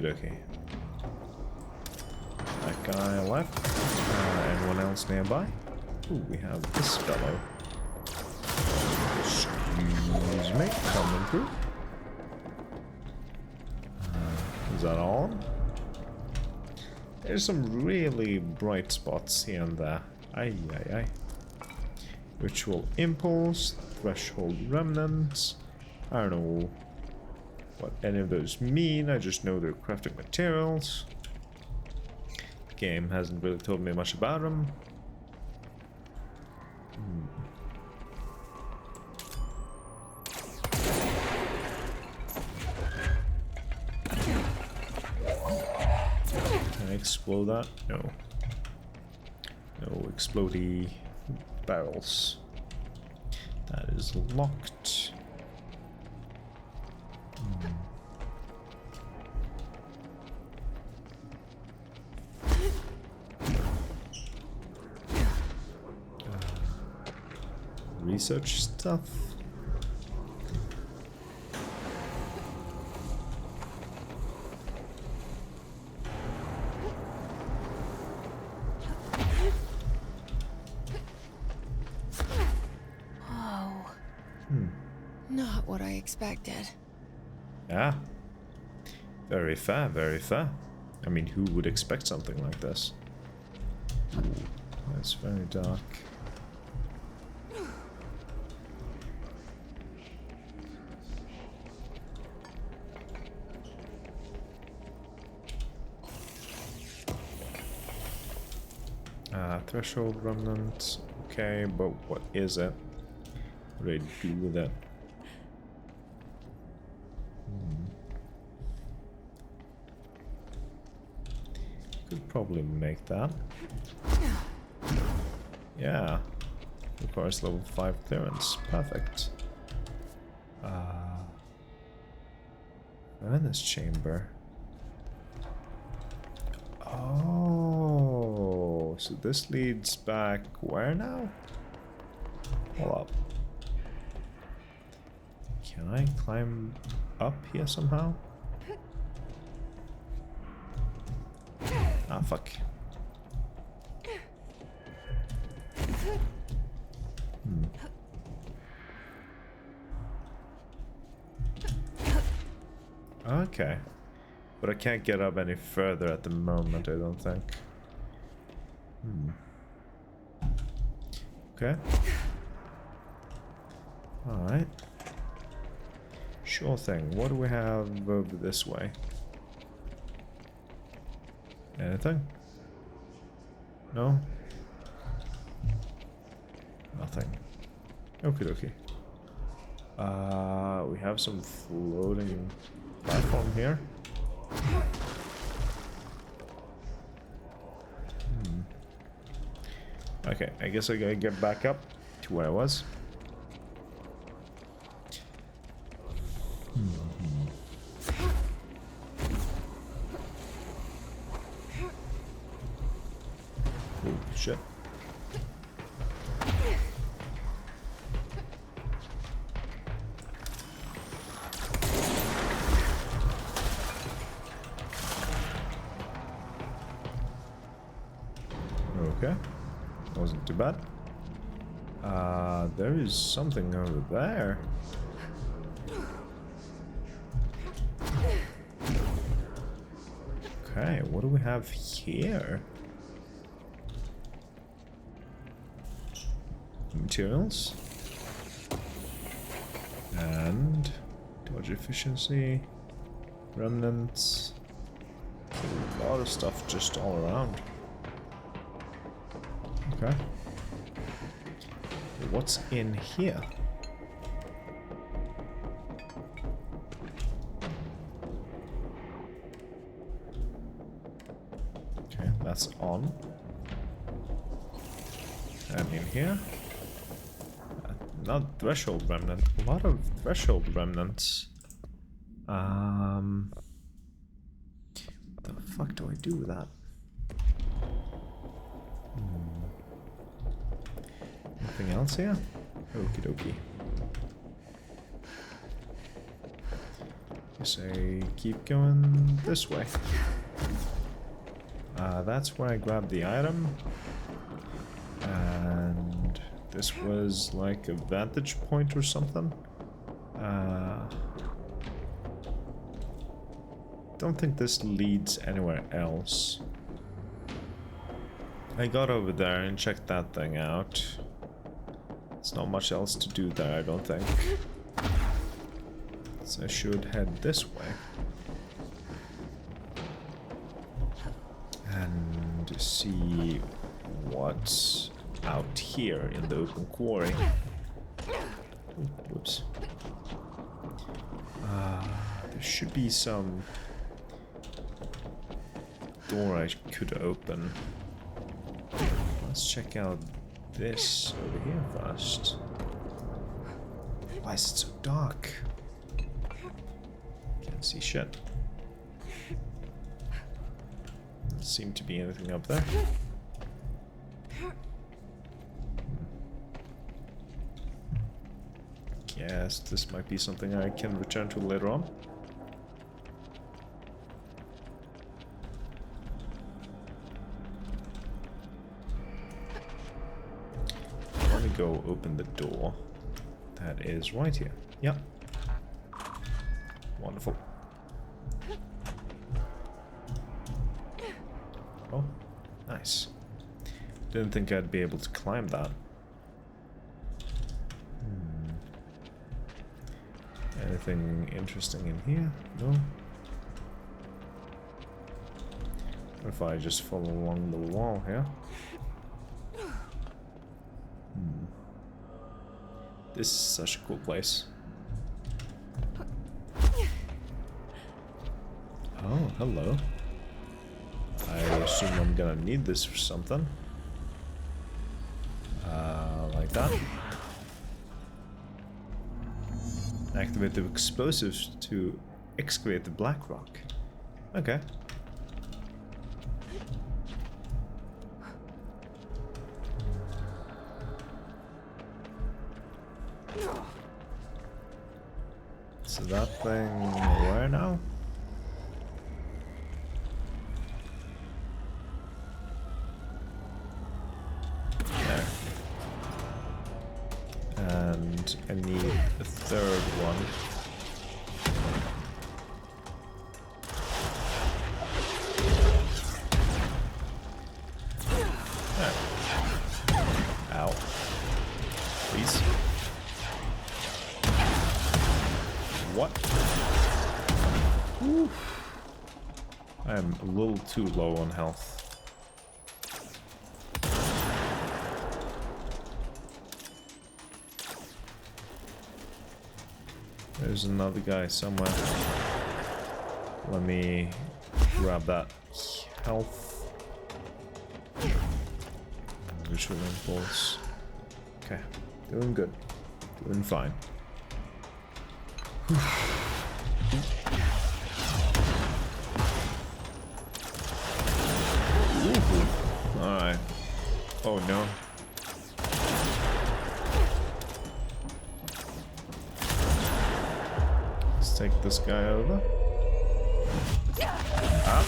Okay. That guy left. Anyone else nearby? Ooh, we have this fellow. Excuse me, coming through. Is that all? There's some really bright spots here and there. Aye. Ritual Impulse, Threshold Remnants. I don't know what any of those mean. I just know they're crafting materials. The game hasn't really told me much about them. Can I explode that? No. No explodey barrels. That is locked. Research stuff. Whoa. Not what I expected. Yeah. Very fair, very fair. I mean, who would expect something like this? Ooh, that's very dark. Threshold remnant. Okay, but what is it? What do I do with it? Could probably make that. Yeah. Requires level 5 clearance. Perfect. Furnace chamber. Oh, so this leads back where now? Hold up. Can I climb up here somehow? Ah, fuck. Okay. But I can't get up any further at the moment, I don't think. Okay. Alright. Sure thing. What do we have over this way? Anything? No? Nothing. Okie dokie. We have some floating platform here. Okay, I guess I gotta get back up to where I was. Oh, shit. Okay. Wasn't too bad. There is something over there. Okay, what do we have here? Materials. And dodge efficiency. Remnants. A lot of stuff just all around. Okay. What's in here? Okay, that's on. And in here? Not threshold remnant. A lot of threshold remnants. What the fuck do I do with that? Anything else here? Okie dokie. Guess I keep going this way. That's where I grabbed the item. And this was like a vantage point or something. Don't think this leads anywhere else. I got over there and checked that thing out. There's not much else to do there, I don't think. So I should head this way. And see what's out here in the open quarry. Oh, whoops. There should be some door I could open. Let's check out this over here first. Why is it so dark? Can't see shit. Doesn't seem to be anything up there. Yes, this might be something I can return to later on. Let me go open the door. That is right here. Yep. Wonderful. Oh, nice. Didn't think I'd be able to climb that. Anything interesting in here? No? What if I just follow along the wall here? This is such a cool place. Oh, hello. I assume I'm gonna need this for something. Like that. Activate the explosives to excavate the black rock. Okay. So that thing, where now? There. And I need a third one. There. Ow. Please. What? Woo. I'm a little too low on health. There's another guy somewhere. Let me grab that health. Visual impulse. Okay, doing good. Doing fine. Alright. Oh no. Let's take this guy over. Ah.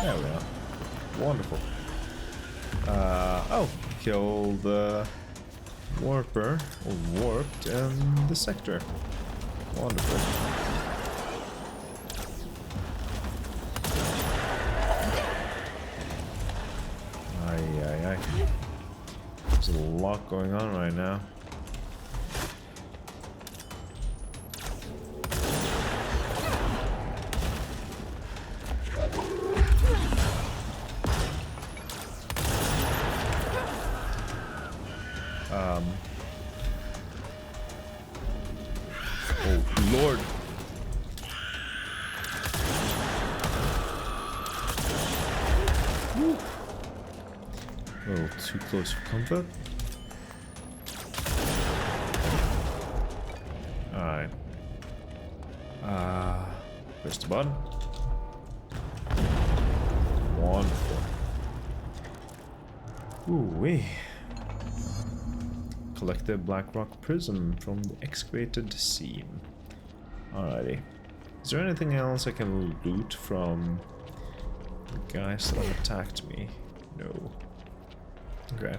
There we are. Wonderful. Oh, kill the warper, or warped in the sector. Wonderful. Aye. There's a lot going on right now. Oh, Lord. Woo. A little too close for comfort. Alright. Press the button. Wonderful. Ooh-wee. Collect the Blackrock Prism from the excavated seam. Alrighty. Is there anything else I can loot from the guys that have attacked me? No. Okay.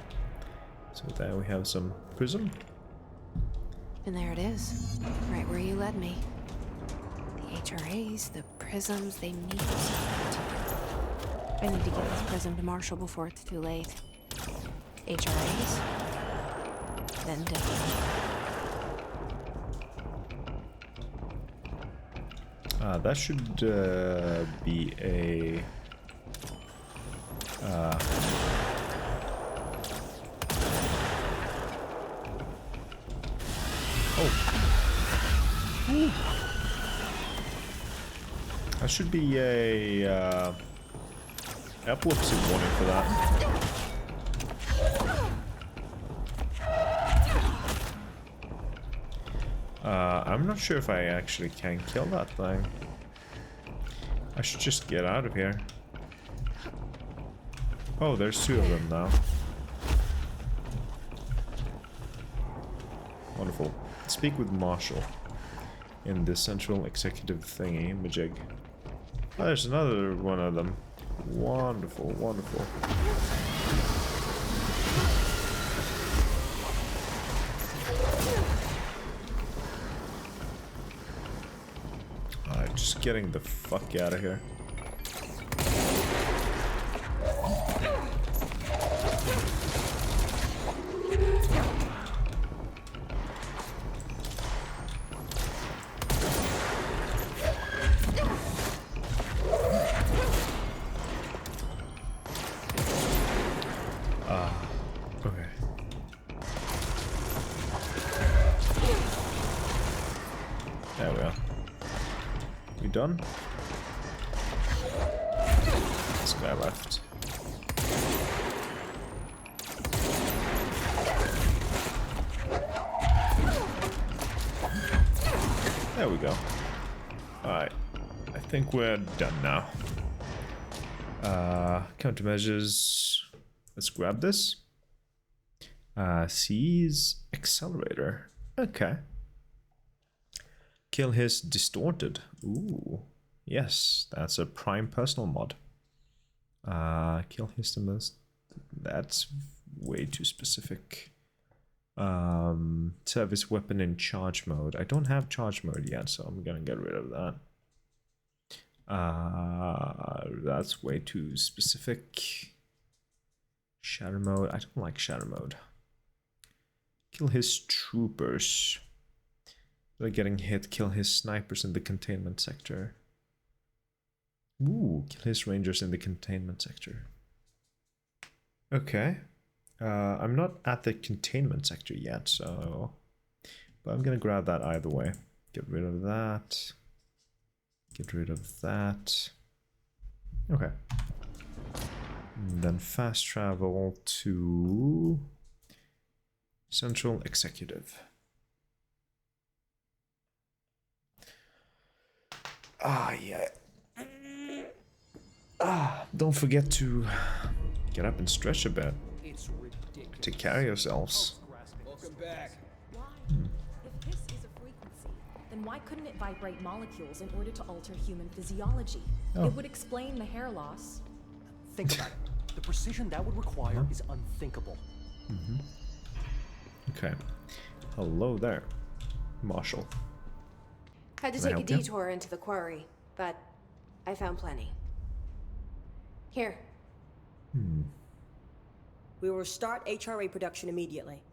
So there we have some prism. And there it is. Right where you led me. The HRAs, the prisms, they mean something to me. I need to get this prism to Marshall before it's too late. HRAs, then Dylan. That should be a... Oh! Ooh. That should be a epilepsy warning for that. I'm not sure if I actually can kill that thing. I should just get out of here. Oh, there's two of them now. Wonderful. Speak with Marshall in the central executive thingy, Majig. Oh, there's another one of them. Wonderful, wonderful. Alright, just getting the fuck out of here. Okay. There we are. We done? This guy left. There we go. Alright. I think we're done now. Countermeasures. Let's grab this. Seize accelerator. Okay. Kill his distorted. Ooh. Yes, that's a prime personal mod. Kill his the most. That's way too specific. Service weapon in charge mode. I don't have charge mode yet, so I'm gonna get rid of that. That's way too specific. Shadow mode. I don't like shadow mode. Kill his troopers. They're getting hit. Kill his snipers in the containment sector. Ooh, kill his rangers in the containment sector. Okay. I'm not at the containment sector yet, so... But I'm gonna grab that either way. Get rid of that. Get rid of that. Okay. And then fast travel to... Central Executive. Yeah. Don't forget to get up and stretch a bit. It's ridiculous. To carry yourselves. Welcome back. If this is a frequency, then why couldn't it vibrate molecules in order to alter human physiology? Oh. It would explain the hair loss. Think about it. The precision that would require is unthinkable. Okay. Hello there, Marshall. Had to Can I take a help you? detour into the quarry, but I found plenty. Here. We will start HRA production immediately.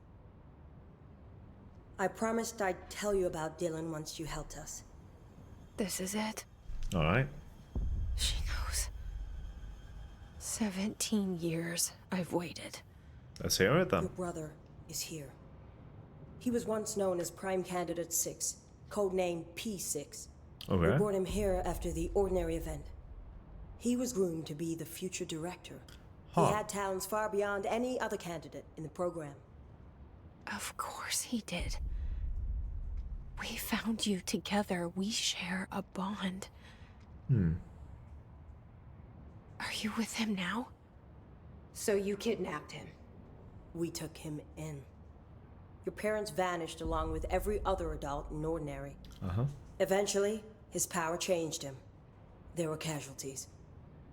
I promised I'd tell you about Dylan once you helped us. This is it. All right. She knows. 17 years I've waited. Let's hear it then. Your brother is here. He was once known as Prime Candidate 6, codenamed P6. Okay. We brought him here after the Ordinary event. He was groomed to be the future director. Huh. He had talents far beyond any other candidate in the program. Of course he did. We found you together. We share a bond. Are you with him now? So you kidnapped him? We took him in. Your parents vanished along with every other adult in Ordinary. Eventually, his power changed him. There were casualties.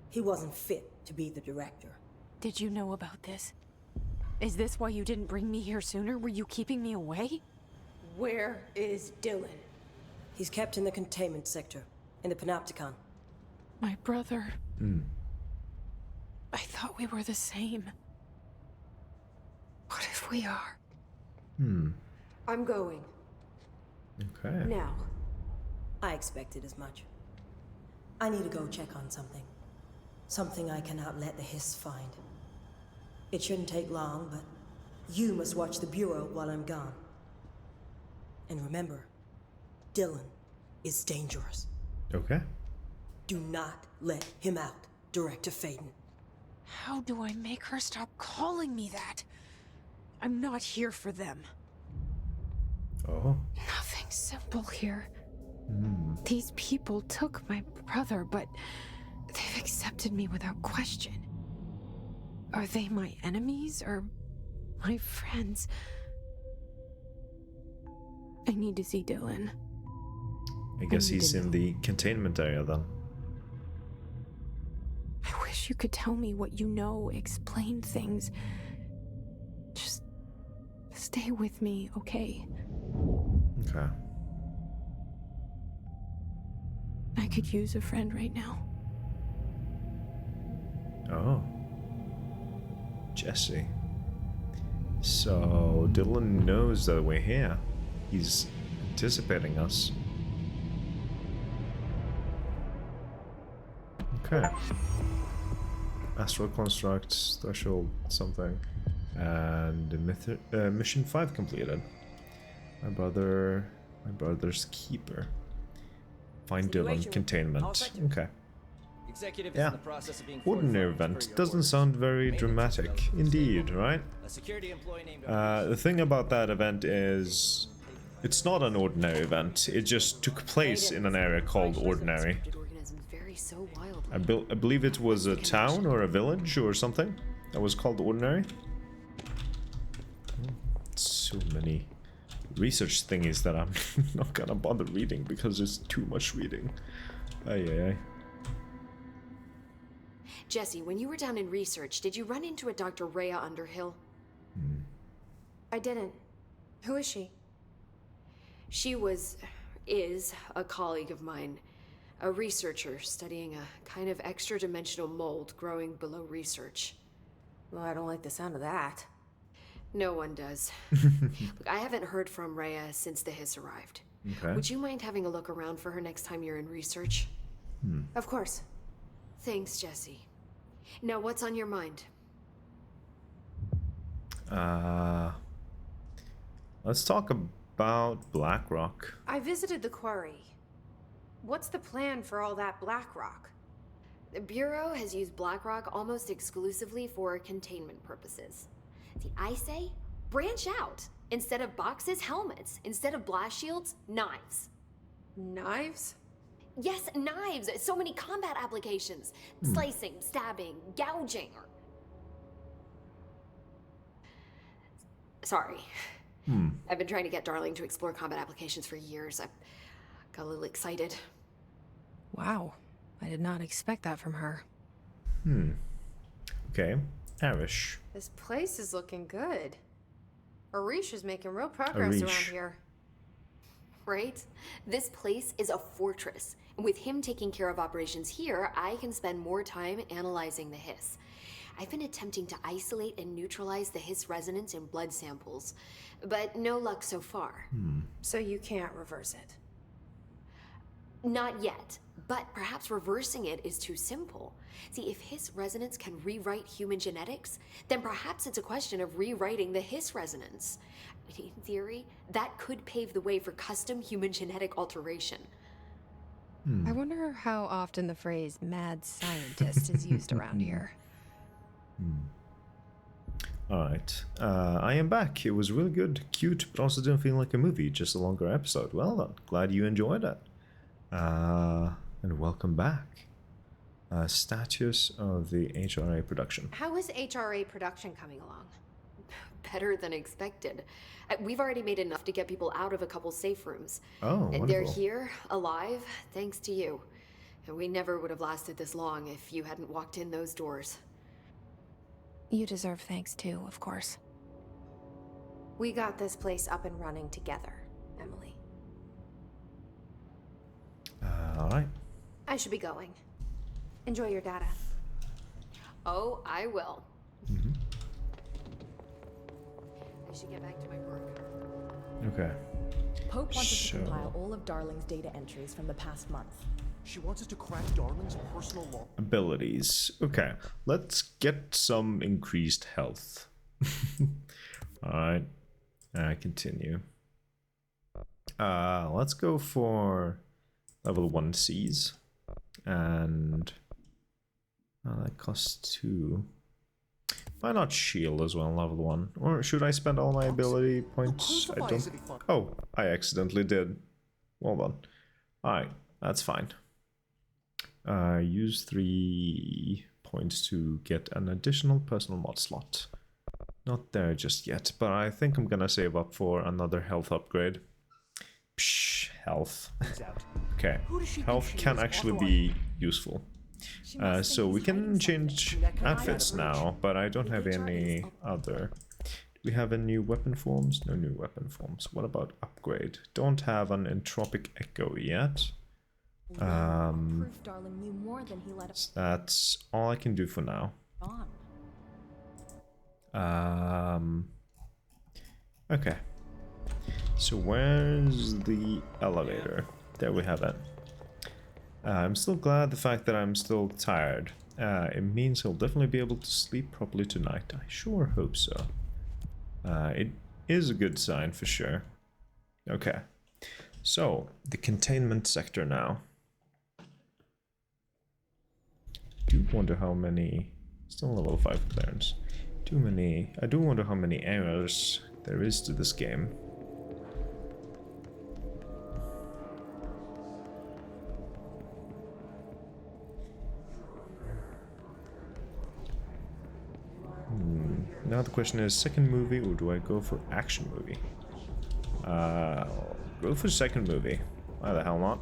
He wasn't fit to be the director. Did you know about this? Is this why you didn't bring me here sooner? Were you keeping me away? Where is Dylan? He's kept in the containment sector, in the Panopticon. My brother. I thought we were the same. What if we are? I'm going. Okay. Now. I expected as much. I need to go check on something. Something I cannot let the Hiss find. It shouldn't take long, but you must watch the Bureau while I'm gone. And remember, Dylan is dangerous. Okay. Do not let him out, Director Faden. How do I make her stop calling me that? I'm not here for them. Oh. Nothing simple here. These people took my brother, but they've accepted me without question. Are they my enemies or my friends? I need to see Dylan. I guess he's in the containment area then. I wish you could tell me what you know, explain things. Just stay with me, okay? Okay. I could use a friend right now. Oh. Jesse. So Dylan knows that we're here. He's anticipating us. Okay. Astral construct, threshold, something. And mission 5 completed. My brother's keeper. Find Dylan, containment. Okay. Executive is Yeah. in the process of being Ordinary event doesn't sound very dramatic. Indeed, right? A security employee named The thing about that event is it's not an ordinary event. It just took place in an area called Ordinary. I believe it was a town or a village or something that was called Ordinary. So many research thingies that I'm not gonna bother reading because it's too much reading. Aye. Jesse, when you were down in research, did you run into a Dr. Rhea Underhill? I didn't. Who is she? She is a colleague of mine. A researcher studying a kind of extra-dimensional mold growing below research. Well, I don't like the sound of that. No one does. Look, I haven't heard from Rhea since the Hiss arrived. Okay. Would you mind having a look around for her next time you're in research? Of course. Thanks, Jesse. Now, what's on your mind? Let's talk about Blackrock. I visited the quarry. What's the plan for all that Blackrock? The Bureau has used Blackrock almost exclusively for containment purposes. See, I say, branch out. Instead of boxes, helmets. Instead of blast shields, knives. Knives? Yes, knives! So many combat applications. Slicing, stabbing, gouging, or... Sorry. I've been trying to get Darling to explore combat applications for years. I got a little excited. Wow. I did not expect that from her. Okay. Arish. This place is looking good. Arish is making real progress around here. Right? This place is a fortress. And with him taking care of operations here, I can spend more time analyzing the hiss. I've been attempting to isolate and neutralize the hiss resonance in blood samples, but no luck so far. So you can't reverse it? Not yet, but perhaps reversing it is too simple. See, if hiss resonance can rewrite human genetics, then perhaps it's a question of rewriting the hiss resonance. In theory, that could pave the way for custom human genetic alteration. I wonder how often the phrase mad scientist is used around here. Alright. I am back. It was really good, cute, but also didn't feel like a movie, just a longer episode. Well done. Glad you enjoyed it. And welcome back. Status of the HRA production. How is HRA production coming along? Better than expected. We've already made enough to get people out of a couple safe rooms. Oh, and wonderful. they're here, alive, thanks to you. And we never would have lasted this long if you hadn't walked in those doors. You deserve thanks too, of course. We got this place up and running together, Emily. Alright. I should be going. Enjoy your data. Oh, I will. I should get back to my work. Okay. Pope wants us to compile all of Darling's data entries from the past month. She wants us to crack Darling's personal log. Abilities. Okay. Let's get some increased health. Alright. Continue. Let's go for level 1 Cs. And that costs 2. Why not shield as well, level 1? Or should I spend all my ability points? I don't... Oh, I accidentally did. Well done. Alright, that's fine. Use 3 points to get an additional personal mod slot. Not there just yet, but I think I'm gonna save up for another health upgrade. Psh, health. Okay, health can actually be useful. So we can change outfits now, but I don't have any other. Do we have any new weapon forms? No new weapon forms. What about upgrade? Don't have an entropic echo yet. That's all I can do for now. Okay. So where's the elevator? There we have it. I'm still glad the fact that I'm still tired. It means I'll definitely be able to sleep properly tonight. I sure hope so. It is a good sign for sure. Okay. So, the containment sector now. Do wonder how many... Still level 5 clearance. Too many... I do wonder how many errors there is to this game. Now the question is, second movie or do I go for action movie? Go for second movie. Why the hell not?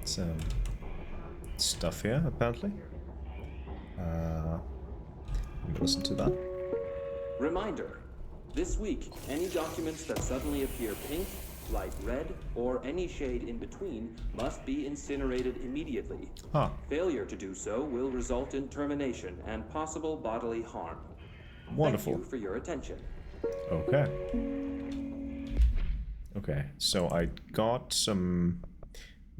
Some stuff here, apparently. Listen to that. Reminder. This week, any documents that suddenly appear pink, light red, or any shade in between, must be incinerated immediately. Huh. Failure to do so will result in termination and possible bodily harm. Wonderful. Thank you for your attention. Okay. Okay, so I got some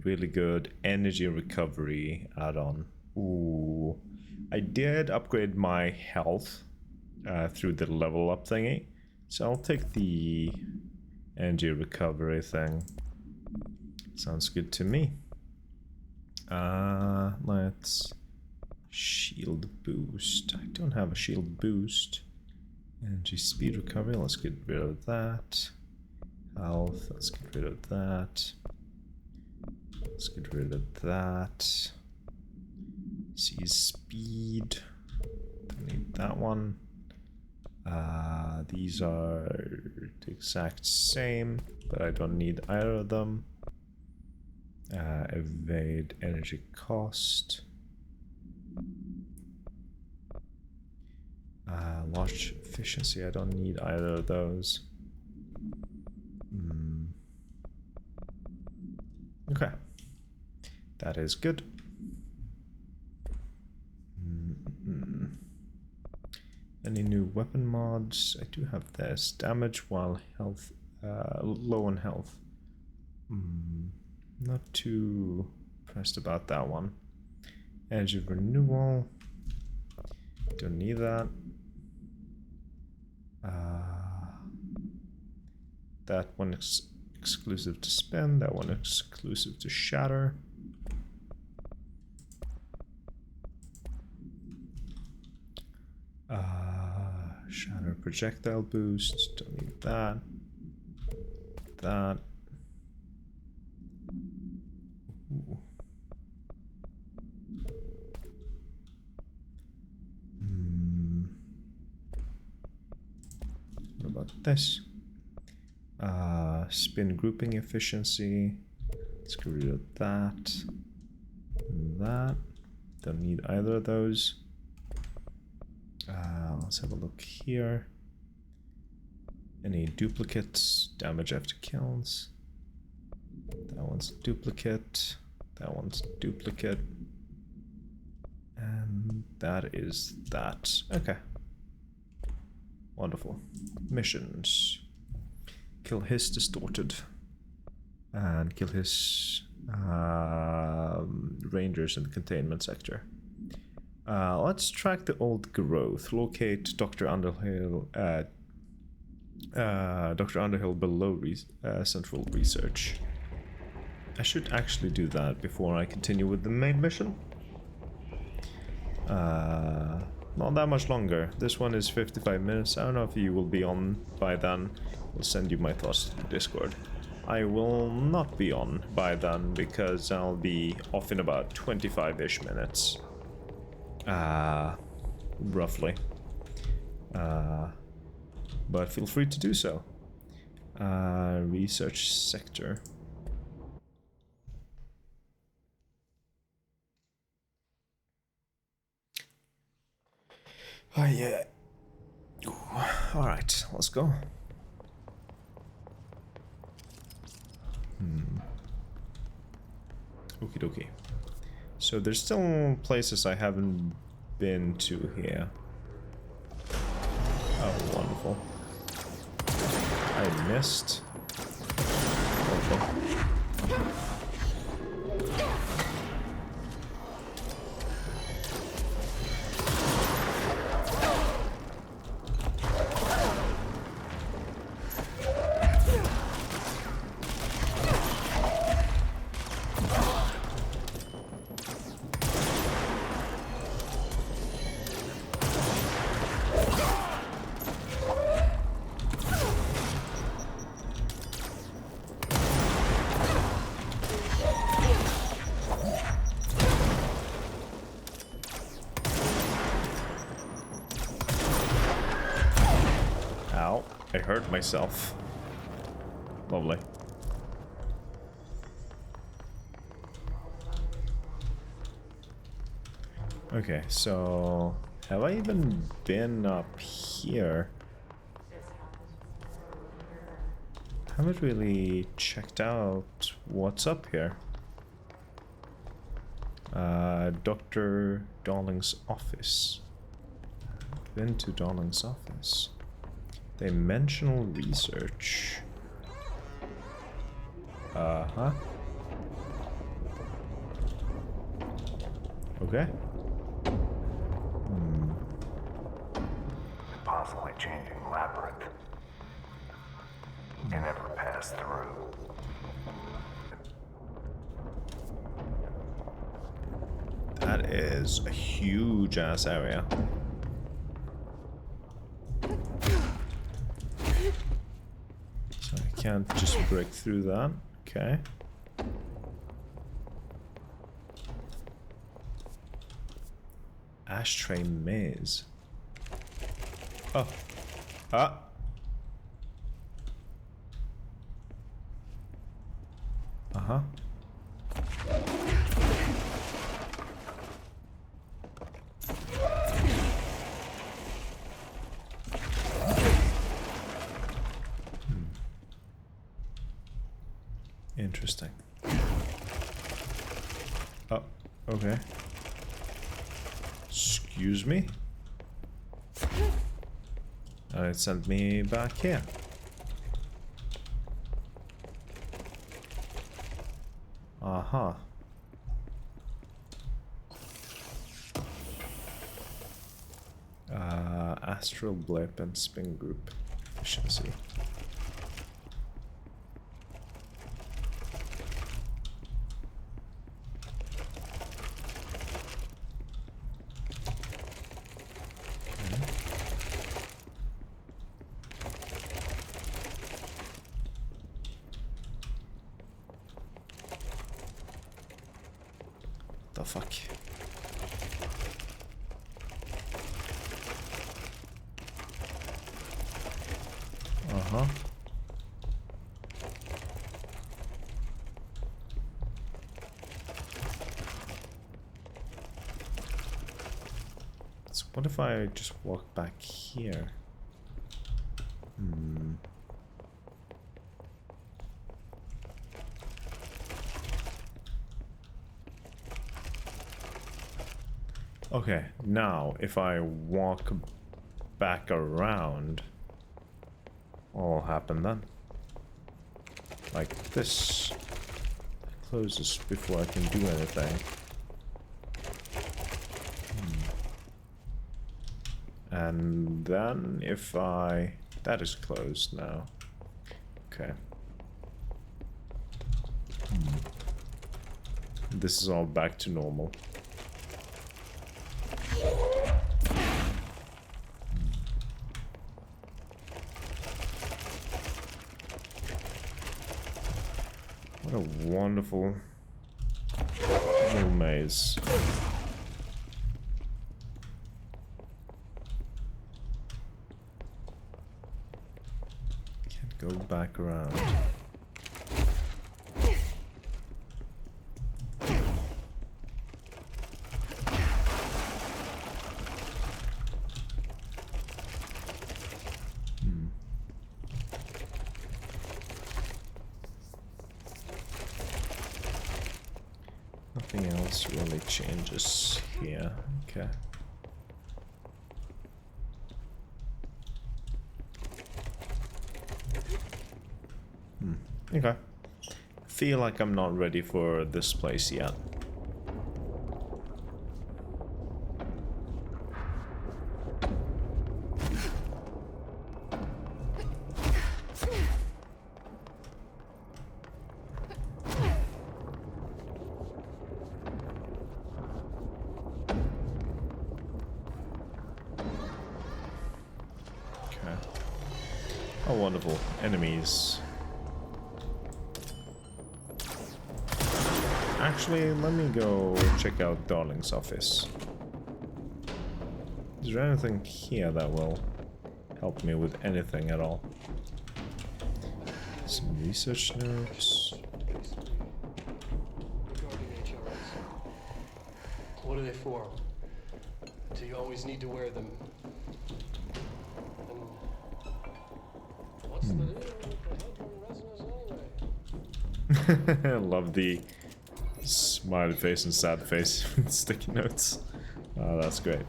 really good energy recovery add-on. Ooh. I did upgrade my health through the level up thingy. So I'll take the energy recovery thing. Sounds good to me. Let's shield boost. I don't have a shield boost. Energy speed recovery, let's get rid of that. Health, let's get rid of that. Let's get rid of that. See speed. Don't need that one. These are the exact same, but I don't need either of them. Evade energy cost. Launch efficiency, I don't need either of those. Okay, that is good. Any new weapon mods? I do have this. Damage while health, low on health. Not too pressed about that one. Energy renewal. Don't need that. That one is exclusive to spin. That one exclusive to shatter. Shatter projectile boost, don't need that. That. Ooh. What about this? Spin grouping efficiency. Let's get rid of that. That. Don't need either of those. Let's have a look here. Any duplicates? Damage after kills. That one's duplicate. That one's duplicate. And that is that. Okay. Wonderful. Missions. Kill his distorted. And kill his rangers in the containment sector. Let's track the old growth. Locate Dr. Underhill. Dr. Underhill below Central Research. I should actually do that before I continue with the main mission. Not that much longer. This one is 55 minutes. I don't know if you will be on by then. I'll send you my thoughts to the Discord. I will not be on by then because I'll be off in about 25-ish minutes. Roughly. But feel free to do so. Research sector. Oh yeah. Alright, let's go. Okie dokie. So there's still places I haven't been to here. Oh, wonderful. I missed. Okay. I hurt myself. Lovely. Okay, so have I even been up here? haven't really checked out what's up here. Dr. Darling's office. Been to Darling's office. Dimensional research. Uh-huh. Okay. Constantly changing labyrinth. You never pass through. That is a huge ass area. So I can't just break through that. Okay. Ashtray maze. Oh. Ah. Uh-huh. Interesting. Oh, okay. Excuse me? It sent me back here. Aha. Astral blip and spin group efficiency. The fuck? Uh-huh. So what if I just walk back here? Okay, now if I walk back around, what will happen then? Like this. Closes before I can do anything. And then if I... That is closed now. Okay. This is all back to normal. What a wonderful little maze. Can't go back around. Nothing else really changes here. Okay. Okay. Feel like I'm not ready for this place yet. Oh, wonderful. Enemies. Actually, let me go check out Darling's office. Is there anything here that will help me with anything at all? Some research notes. Regarding HRS. What are they for? Do you always need to wear them? What's the deal with the Hadron Resonance I love the smiley face and sad face with sticky notes. Oh, that's great.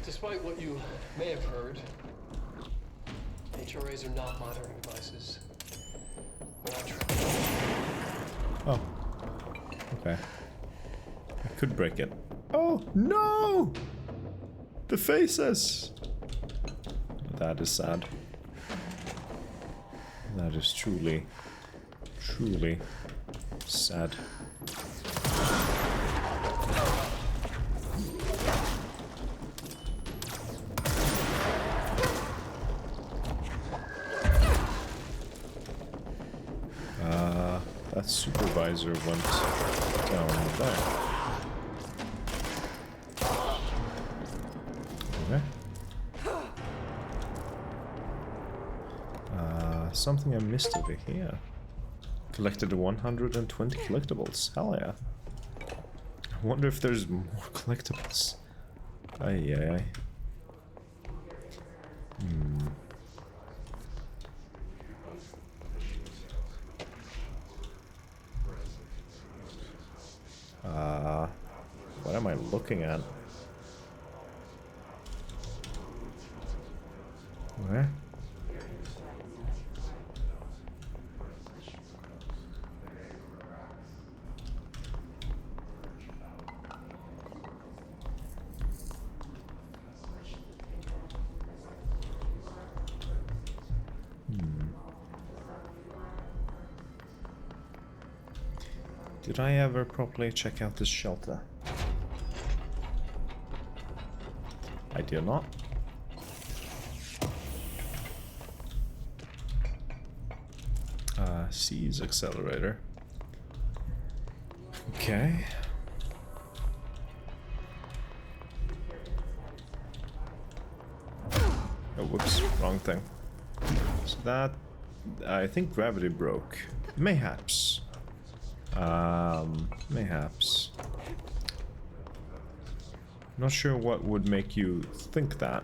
Despite what you may have heard, HRAs are not monitoring devices. We're not trying. Oh. Okay. I could break it. Oh, no! The faces! That is sad. That is truly, truly sad. That supervisor went down there. Okay. Something I missed over here. Collected 120 collectibles. Hell yeah. I wonder if there's more collectibles. Ay. What am I looking at? Where? Did I ever properly check out this shelter? I did not. Seize accelerator. Okay. Oh, whoops, wrong thing. So that, I think gravity broke. Mayhaps. Mayhaps. Not sure what would make you think that.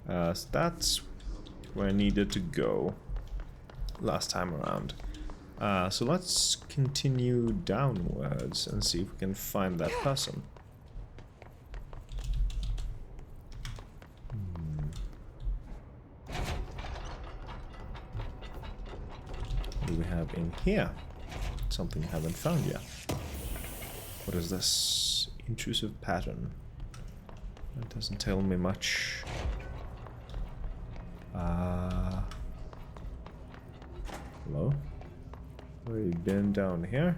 So that's where I needed to go last time around. So let's continue downwards and see if we can find that person. What do we have in here? Something I haven't found yet. What is this? Intrusive pattern. That doesn't tell me much. Hello? Have we been down here?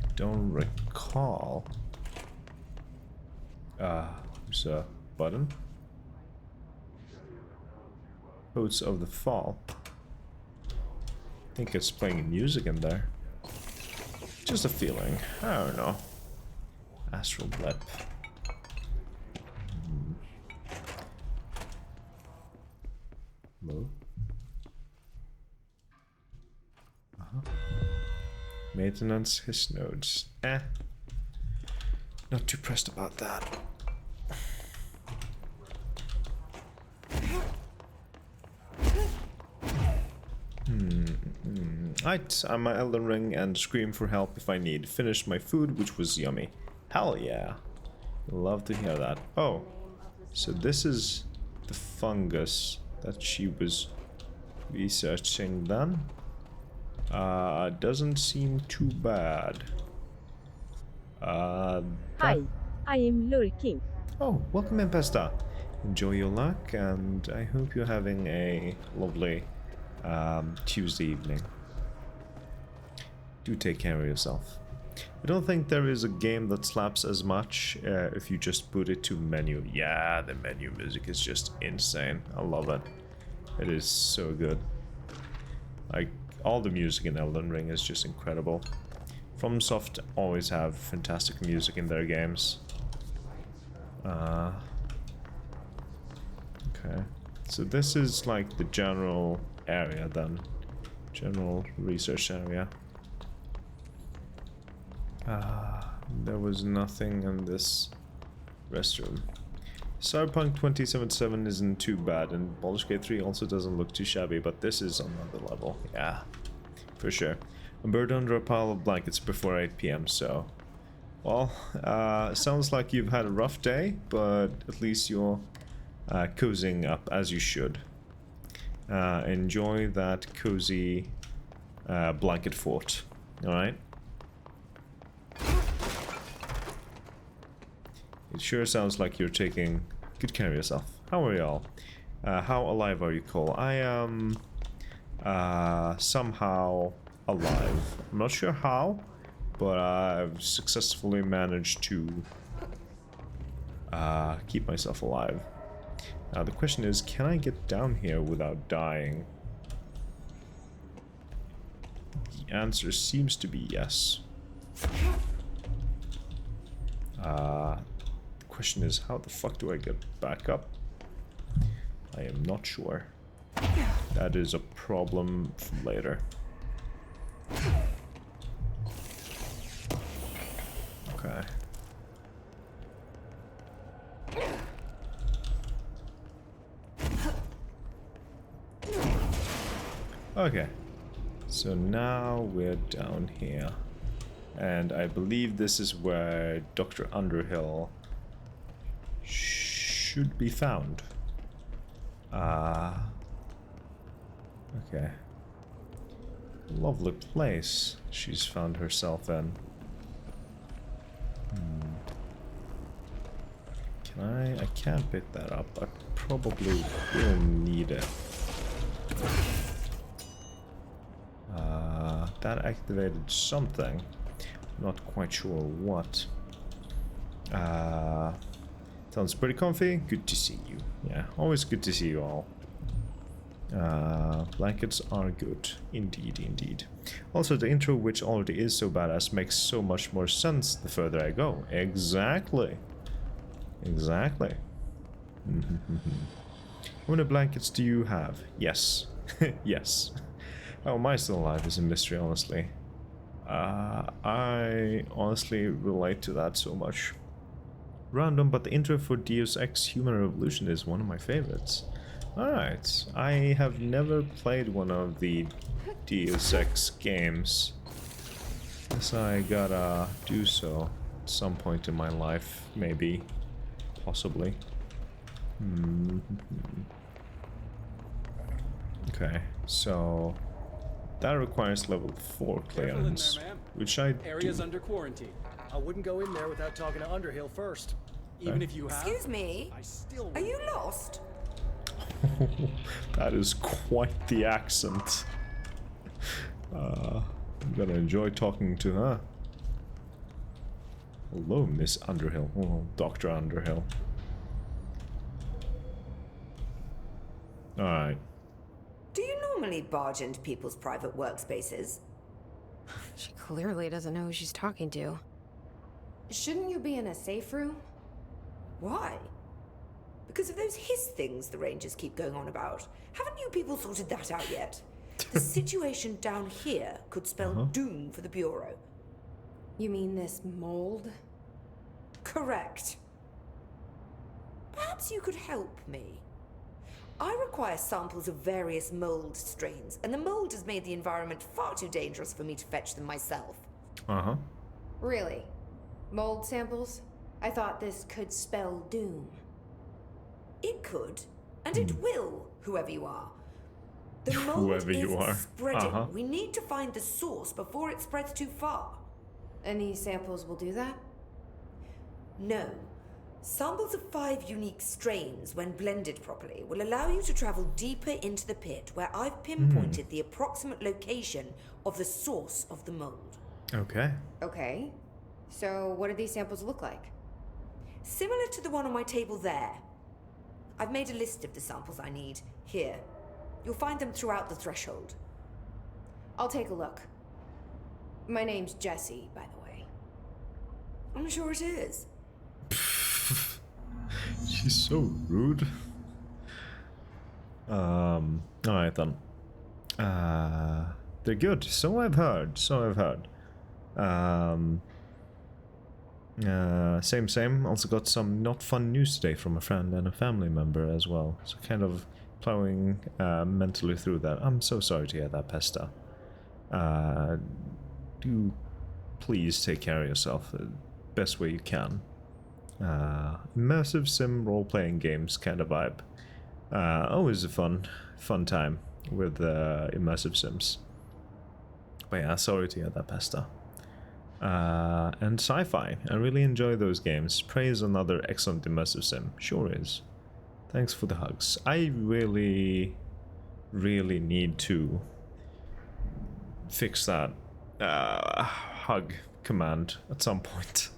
I don't recall. There's a button. Codes of the Fall. I think it's playing music in there. Just a feeling. I don't know. Astral blip. Hello? Maintenance his nodes. Not too pressed about that. Right, I'm my Elden Ring and scream for help if I need. Finished my food, which was yummy. Hell yeah. Love to hear that. Oh, so this is the fungus that she was researching then. Doesn't seem too bad. Hi, I am lurking. Oh, welcome in, Pesta. Enjoy your luck, and I hope you're having a lovely Tuesday evening. Do take care of yourself. I don't think there is a game that slaps as much if you just put it to menu. Yeah, the menu music is just insane. I love it. It is so good. Like, all the music in Elden Ring is just incredible. FromSoft always have fantastic music in their games. Okay. So this is like the general area then. General research area. There was nothing in this restroom. Cyberpunk 2077 isn't too bad, and Baldur's Gate 3 also doesn't look too shabby, but this is another level. Yeah, for sure. I'm buried under a pile of blankets before 8 PM, so... Well, sounds like you've had a rough day, but at least you're cozying up as you should. Enjoy that cozy blanket fort, alright? It sure sounds like you're taking good care of yourself. How are y'all? How alive are you, Cole? I am somehow alive. I'm not sure how, but I've successfully managed to keep myself alive. Now the question is, can I get down here without dying? The answer seems to be yes. The question is, how the fuck do I get back up? I am not sure. That is a problem for later. Okay. Okay. So now we're down here. And I believe this is where Dr. Underhill should be found. Okay. Lovely place she's found herself in. Can I can't pick that up. I probably will need it. That activated something. Not quite sure what. Sounds pretty comfy. Good to see you. Yeah, always good to see you all. Blankets are good. Indeed, indeed. Also, the intro, which already is so badass, makes so much more sense the further I go. Exactly. Exactly. How many blankets do you have? Yes. Yes. How am I still alive is a mystery, honestly. I honestly relate to that so much. Random, but the intro for Deus Ex Human Revolution is one of my favorites. Alright, I have never played one of the Deus Ex games. Guess I gotta do so at some point in my life, maybe. Possibly. Okay, so that requires level 4 clearance, which I Area's do. under quarantine. I wouldn't go in there without talking to Underhill first. Even if you have. Excuse me? Are you lost? That is quite the accent. I'm gonna enjoy talking to her. Hello, Miss Underhill. Oh, Dr. Underhill. Alright. Do you normally barge into people's private workspaces? She clearly doesn't know who she's talking to. Shouldn't you be in a safe room? Why? Because of those hiss things the Rangers keep going on about. Haven't you people sorted that out yet? The situation down here could spell doom for the Bureau. You mean this mold? Correct. Perhaps you could help me. I require samples of various mold strains, and the mold has made the environment far too dangerous for me to fetch them myself. Really? Mold samples? I thought this could spell doom. It could, and it will, whoever you are. The mold Whoever you are. spreading. We need to find the source before it spreads too far. Any samples will do that? No. Samples of 5 unique strains, when blended properly, will allow you to travel deeper into the pit, where I've pinpointed the approximate location of the source of the mold. Okay. Okay. So what do these samples look like? Similar to the one on my table there. I've made a list of the samples I need. Here. You'll find them throughout the threshold. I'll take a look. My name's Jessie, by the way. I'm sure it is. She's so rude. Alright then. They're good. So I've heard. Same. Also got some not fun news today from a friend and a family member as well. So kind of plowing mentally through that. I'm so sorry to hear that, Pesta. Do please take care of yourself the best way you can. Immersive sim role-playing games kind of vibe. Always a fun time with immersive sims. But yeah, sorry to hear that, Pesta. And sci-fi. I really enjoy those games. Prey is another excellent immersive sim. Sure is. Thanks for the hugs. I really need to fix that hug command at some point.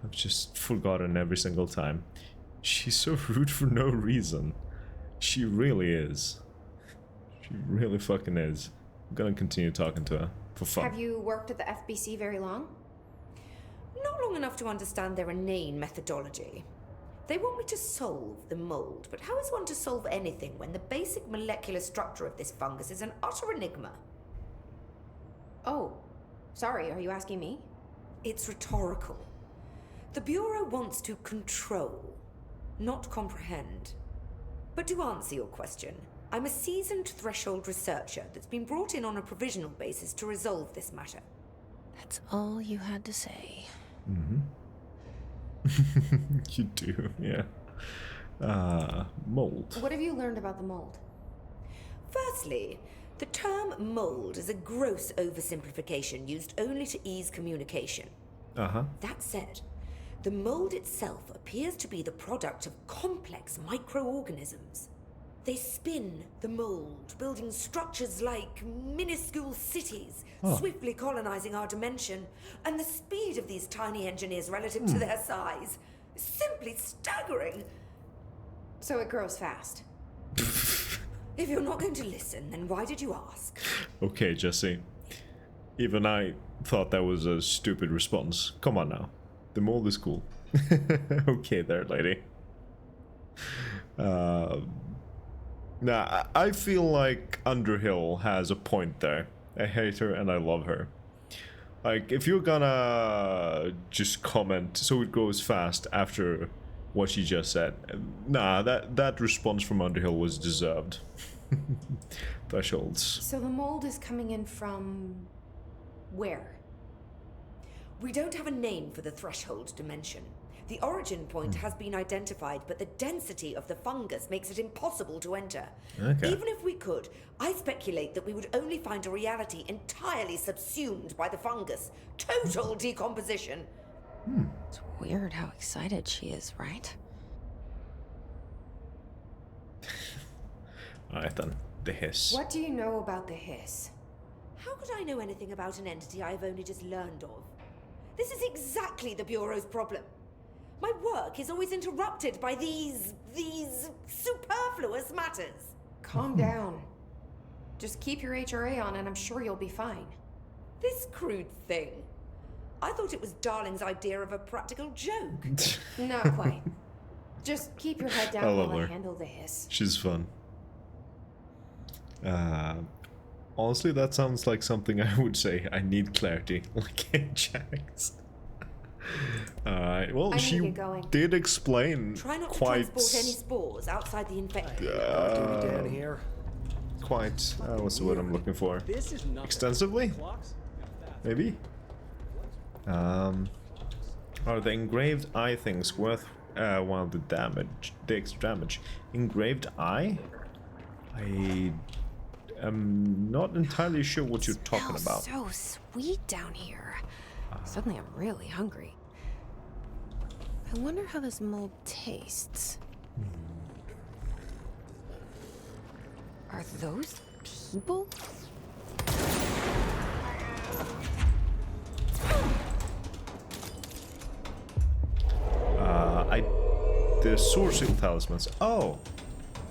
I've just forgotten every single time. She's so rude for no reason. She really is. She really fucking is. I'm gonna continue talking to her for fun. Have you worked at the FBC very long? Not long enough to understand their inane methodology. They want me to solve the mold, but how is one to solve anything when the basic molecular structure of this fungus is an utter enigma? Oh, sorry, are you asking me? It's rhetorical. The Bureau wants to control, not comprehend. But to answer your question, I'm a seasoned threshold researcher that's been brought in on a provisional basis to resolve this matter. That's all you had to say. Mm-hmm. You do, yeah. Mold. What have you learned about the mold? Firstly, the term mold is a gross oversimplification used only to ease communication. That said, the mold itself appears to be the product of complex microorganisms. They spin the mold, building structures like minuscule cities, swiftly colonizing our dimension, and the speed of these tiny engineers relative to their size is simply staggering. So it grows fast. If you're not going to listen, then why did you ask? Okay, Jesse. Even I thought that was a stupid response. Come on now. The mold is cool. Okay there, lady. Nah, I feel like Underhill has a point there. I hate her and I love her. Like, if you're gonna just comment so it goes fast after what she just said, nah, that response from Underhill was deserved. Thresholds. So the mold is coming in from where? We don't have a name for the threshold dimension. The origin point has been identified, but the density of the fungus makes it impossible to enter. Okay. Even if we could, I speculate that we would only find a reality entirely subsumed by the fungus. Total decomposition. It's weird how excited she is, right? Alright then, the hiss. What do you know about the hiss? How could I know anything about an entity I've only just learned of? This is exactly the Bureau's problem. My work is always interrupted by these superfluous matters. Calm down. Just keep your HRA on and I'm sure you'll be fine. This crude thing. I thought it was Darling's idea of a practical joke. Not quite. Just keep your head down while I her. handle the hiss. She's fun. Honestly, that sounds like something I would say. I need clarity, like Ajax. Alright, well, she did explain Try not to quite... transport any spores outside the infected. down here. Quite, what's the word I'm looking for? Extensively? Maybe? Are the engraved eye things worth while the extra damage? Engraved eye? I am not entirely sure what you're talking about. So sweet down here. Suddenly I'm really hungry. I wonder how this mold tastes. Are those people? The Soar Seal talismans. Oh!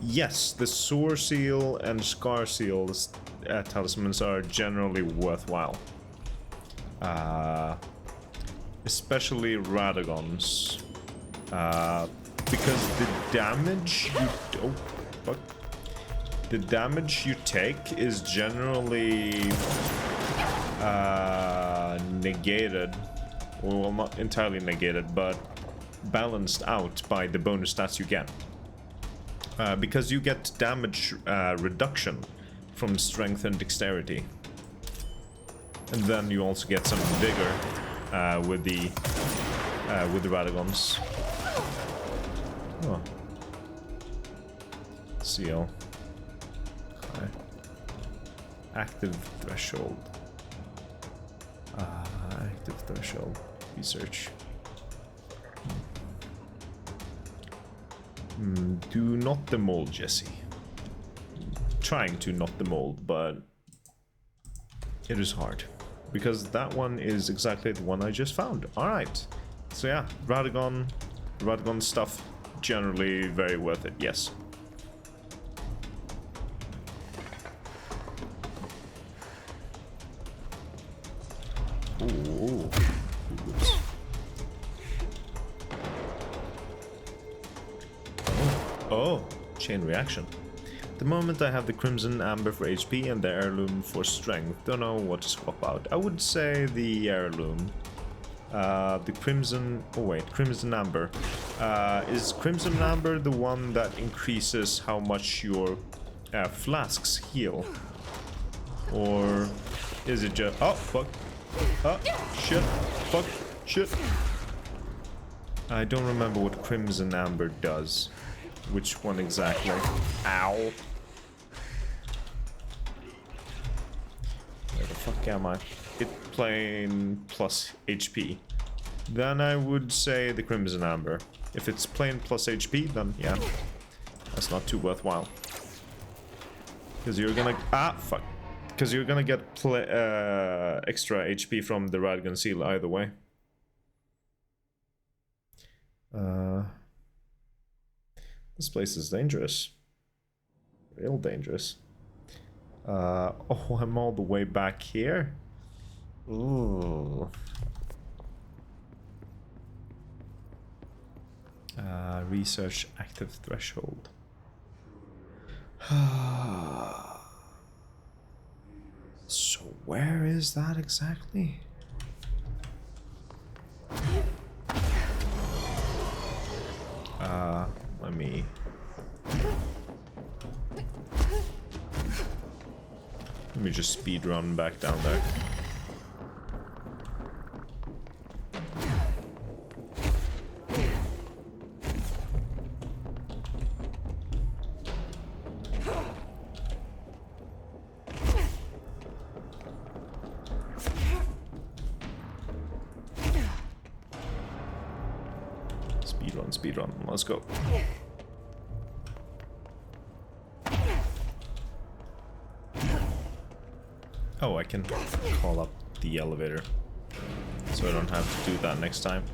Yes, the Soar Seal and Scar Seals talismans are generally worthwhile. Especially Radagons. Because the damage you... Oh, fuck. The damage you take is generally negated well, not entirely negated, but balanced out by the bonus stats you get. Because you get damage reduction from strength and dexterity. And then you also get some vigor with the Radagons. Oh. Seal. Okay. Active threshold. Active threshold. Research. Do not the mold, Jesse. Trying to not the mold, but it is hard. Because that one is exactly the one I just found. Alright. So yeah, Radagon stuff, generally very worth it, yes. Ooh. Oops. Oh, chain reaction. The moment I have the Crimson Amber for HP and the Heirloom for Strength, don't know what to swap out. I would say the Heirloom. The Crimson... oh wait, Crimson Amber. Is Crimson Amber the one that increases how much your flasks heal? Or is it just... oh, fuck. Shit. Fuck. Shit. I don't remember what Crimson Amber does. Which one exactly? Ow. Where the fuck am I? It plain plus HP. Then I would say the Crimson Amber. If it's plain plus HP, then yeah. That's not too worthwhile. Because you're gonna... ah, fuck. Because you're gonna get extra HP from the Radagon Seal either way. This place is dangerous. Real dangerous. Oh, I'm all the way back here? Ooh. Research active threshold. So where is that exactly? Let me... let me just speed run back down there. Speed run, let's go. Oh, I can call up the elevator, so I don't have to do that next time.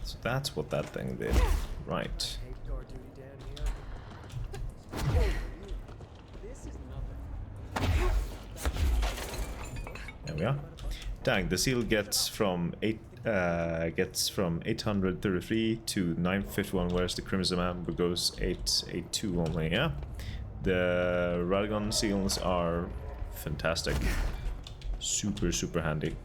So that's what that thing did, right? There we are. Dang, the seal gets from 833 to 951, whereas the Crimson Amber goes 882 only. Yeah, the Radagon seals are fantastic, super handy.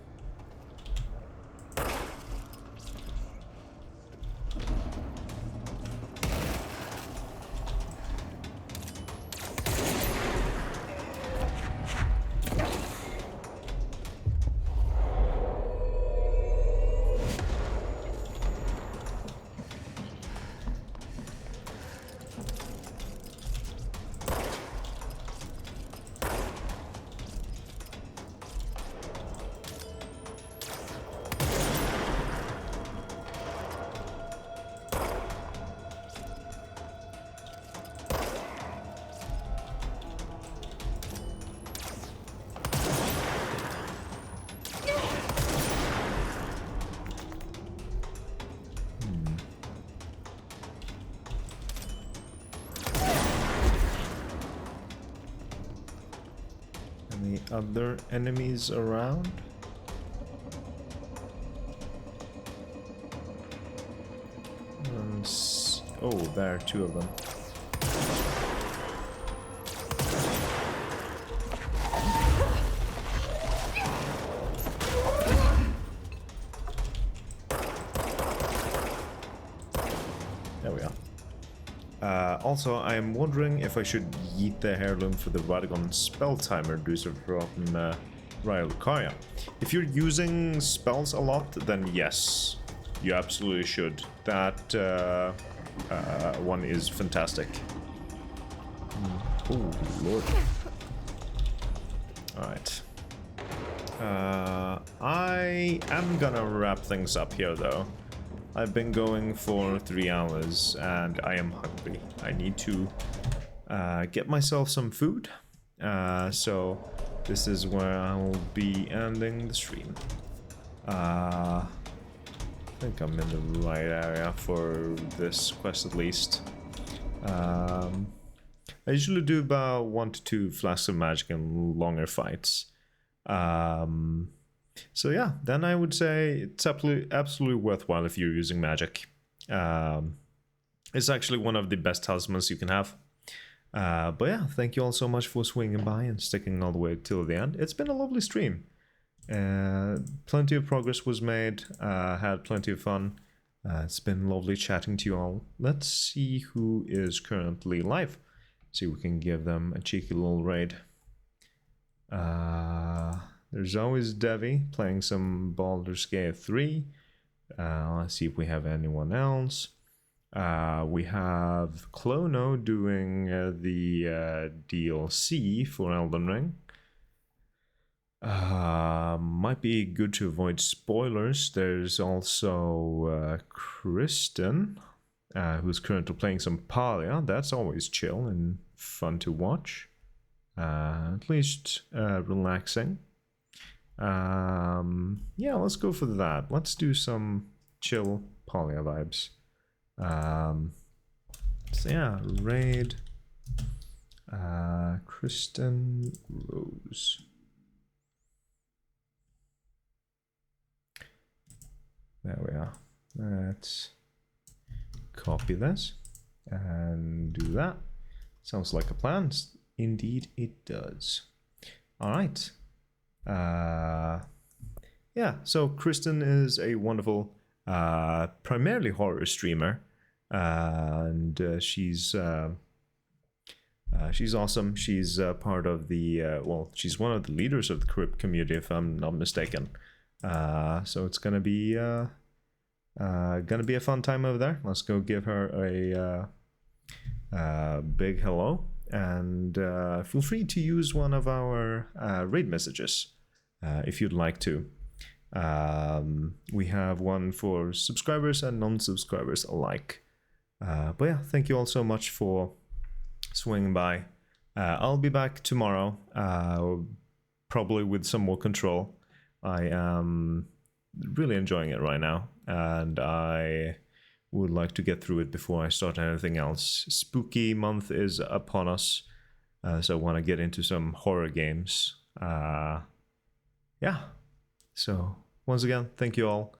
Other enemies around? Oh, there are two of them. Also, I am wondering if I should yeet the heirloom for the Radagon spell timer reducer from Raya Lucaria. If you're using spells a lot, then yes, you absolutely should. That one is fantastic. Oh, Lord. Alright. I am gonna wrap things up here, though. I've been going for 3 hours, and I am hungry. I need to get myself some food. So this is where I will be ending the stream. I think I'm in the right area for this quest at least. I usually do about 1 to 2 flasks of magic and longer fights. So yeah, then I would say it's absolutely worthwhile if you're using magic. It's actually one of the best talismans you can have. But yeah, thank you all so much for swinging by and sticking all the way till the end. It's been a lovely stream. Plenty of progress was made, had plenty of fun. It's been lovely chatting to you all. Let's see who is currently live. See if we can give them a cheeky little raid. There's always Devi playing some Baldur's Gate 3. Let's see if we have anyone else. We have Clono doing the DLC for Elden Ring. Might be good to avoid spoilers. There's also Kristen, who's currently playing some Palia. That's always chill and fun to watch. At least relaxing. Yeah, let's go for that. Let's do some chill Palia vibes. So yeah, raid Kristen Rose. There we are. Let's copy this and do that. Sounds like a plan. Indeed it does. All right. Yeah, so Kristen is a wonderful primarily horror streamer, and she's awesome. She's part of the well, she's one of the leaders of the Crypt community, if I'm not mistaken. So it's gonna be a fun time over there. Let's go give her a big hello, and feel free to use one of our raid messages if you'd like to. We have one for subscribers and non-subscribers alike. But yeah, thank you all so much for swinging by. I'll be back tomorrow, probably with some more control. I am really enjoying it right now, and I would like to get through it before I start anything else. Spooky month is upon us, so I want to get into some horror games. Yeah, so once again, thank you all.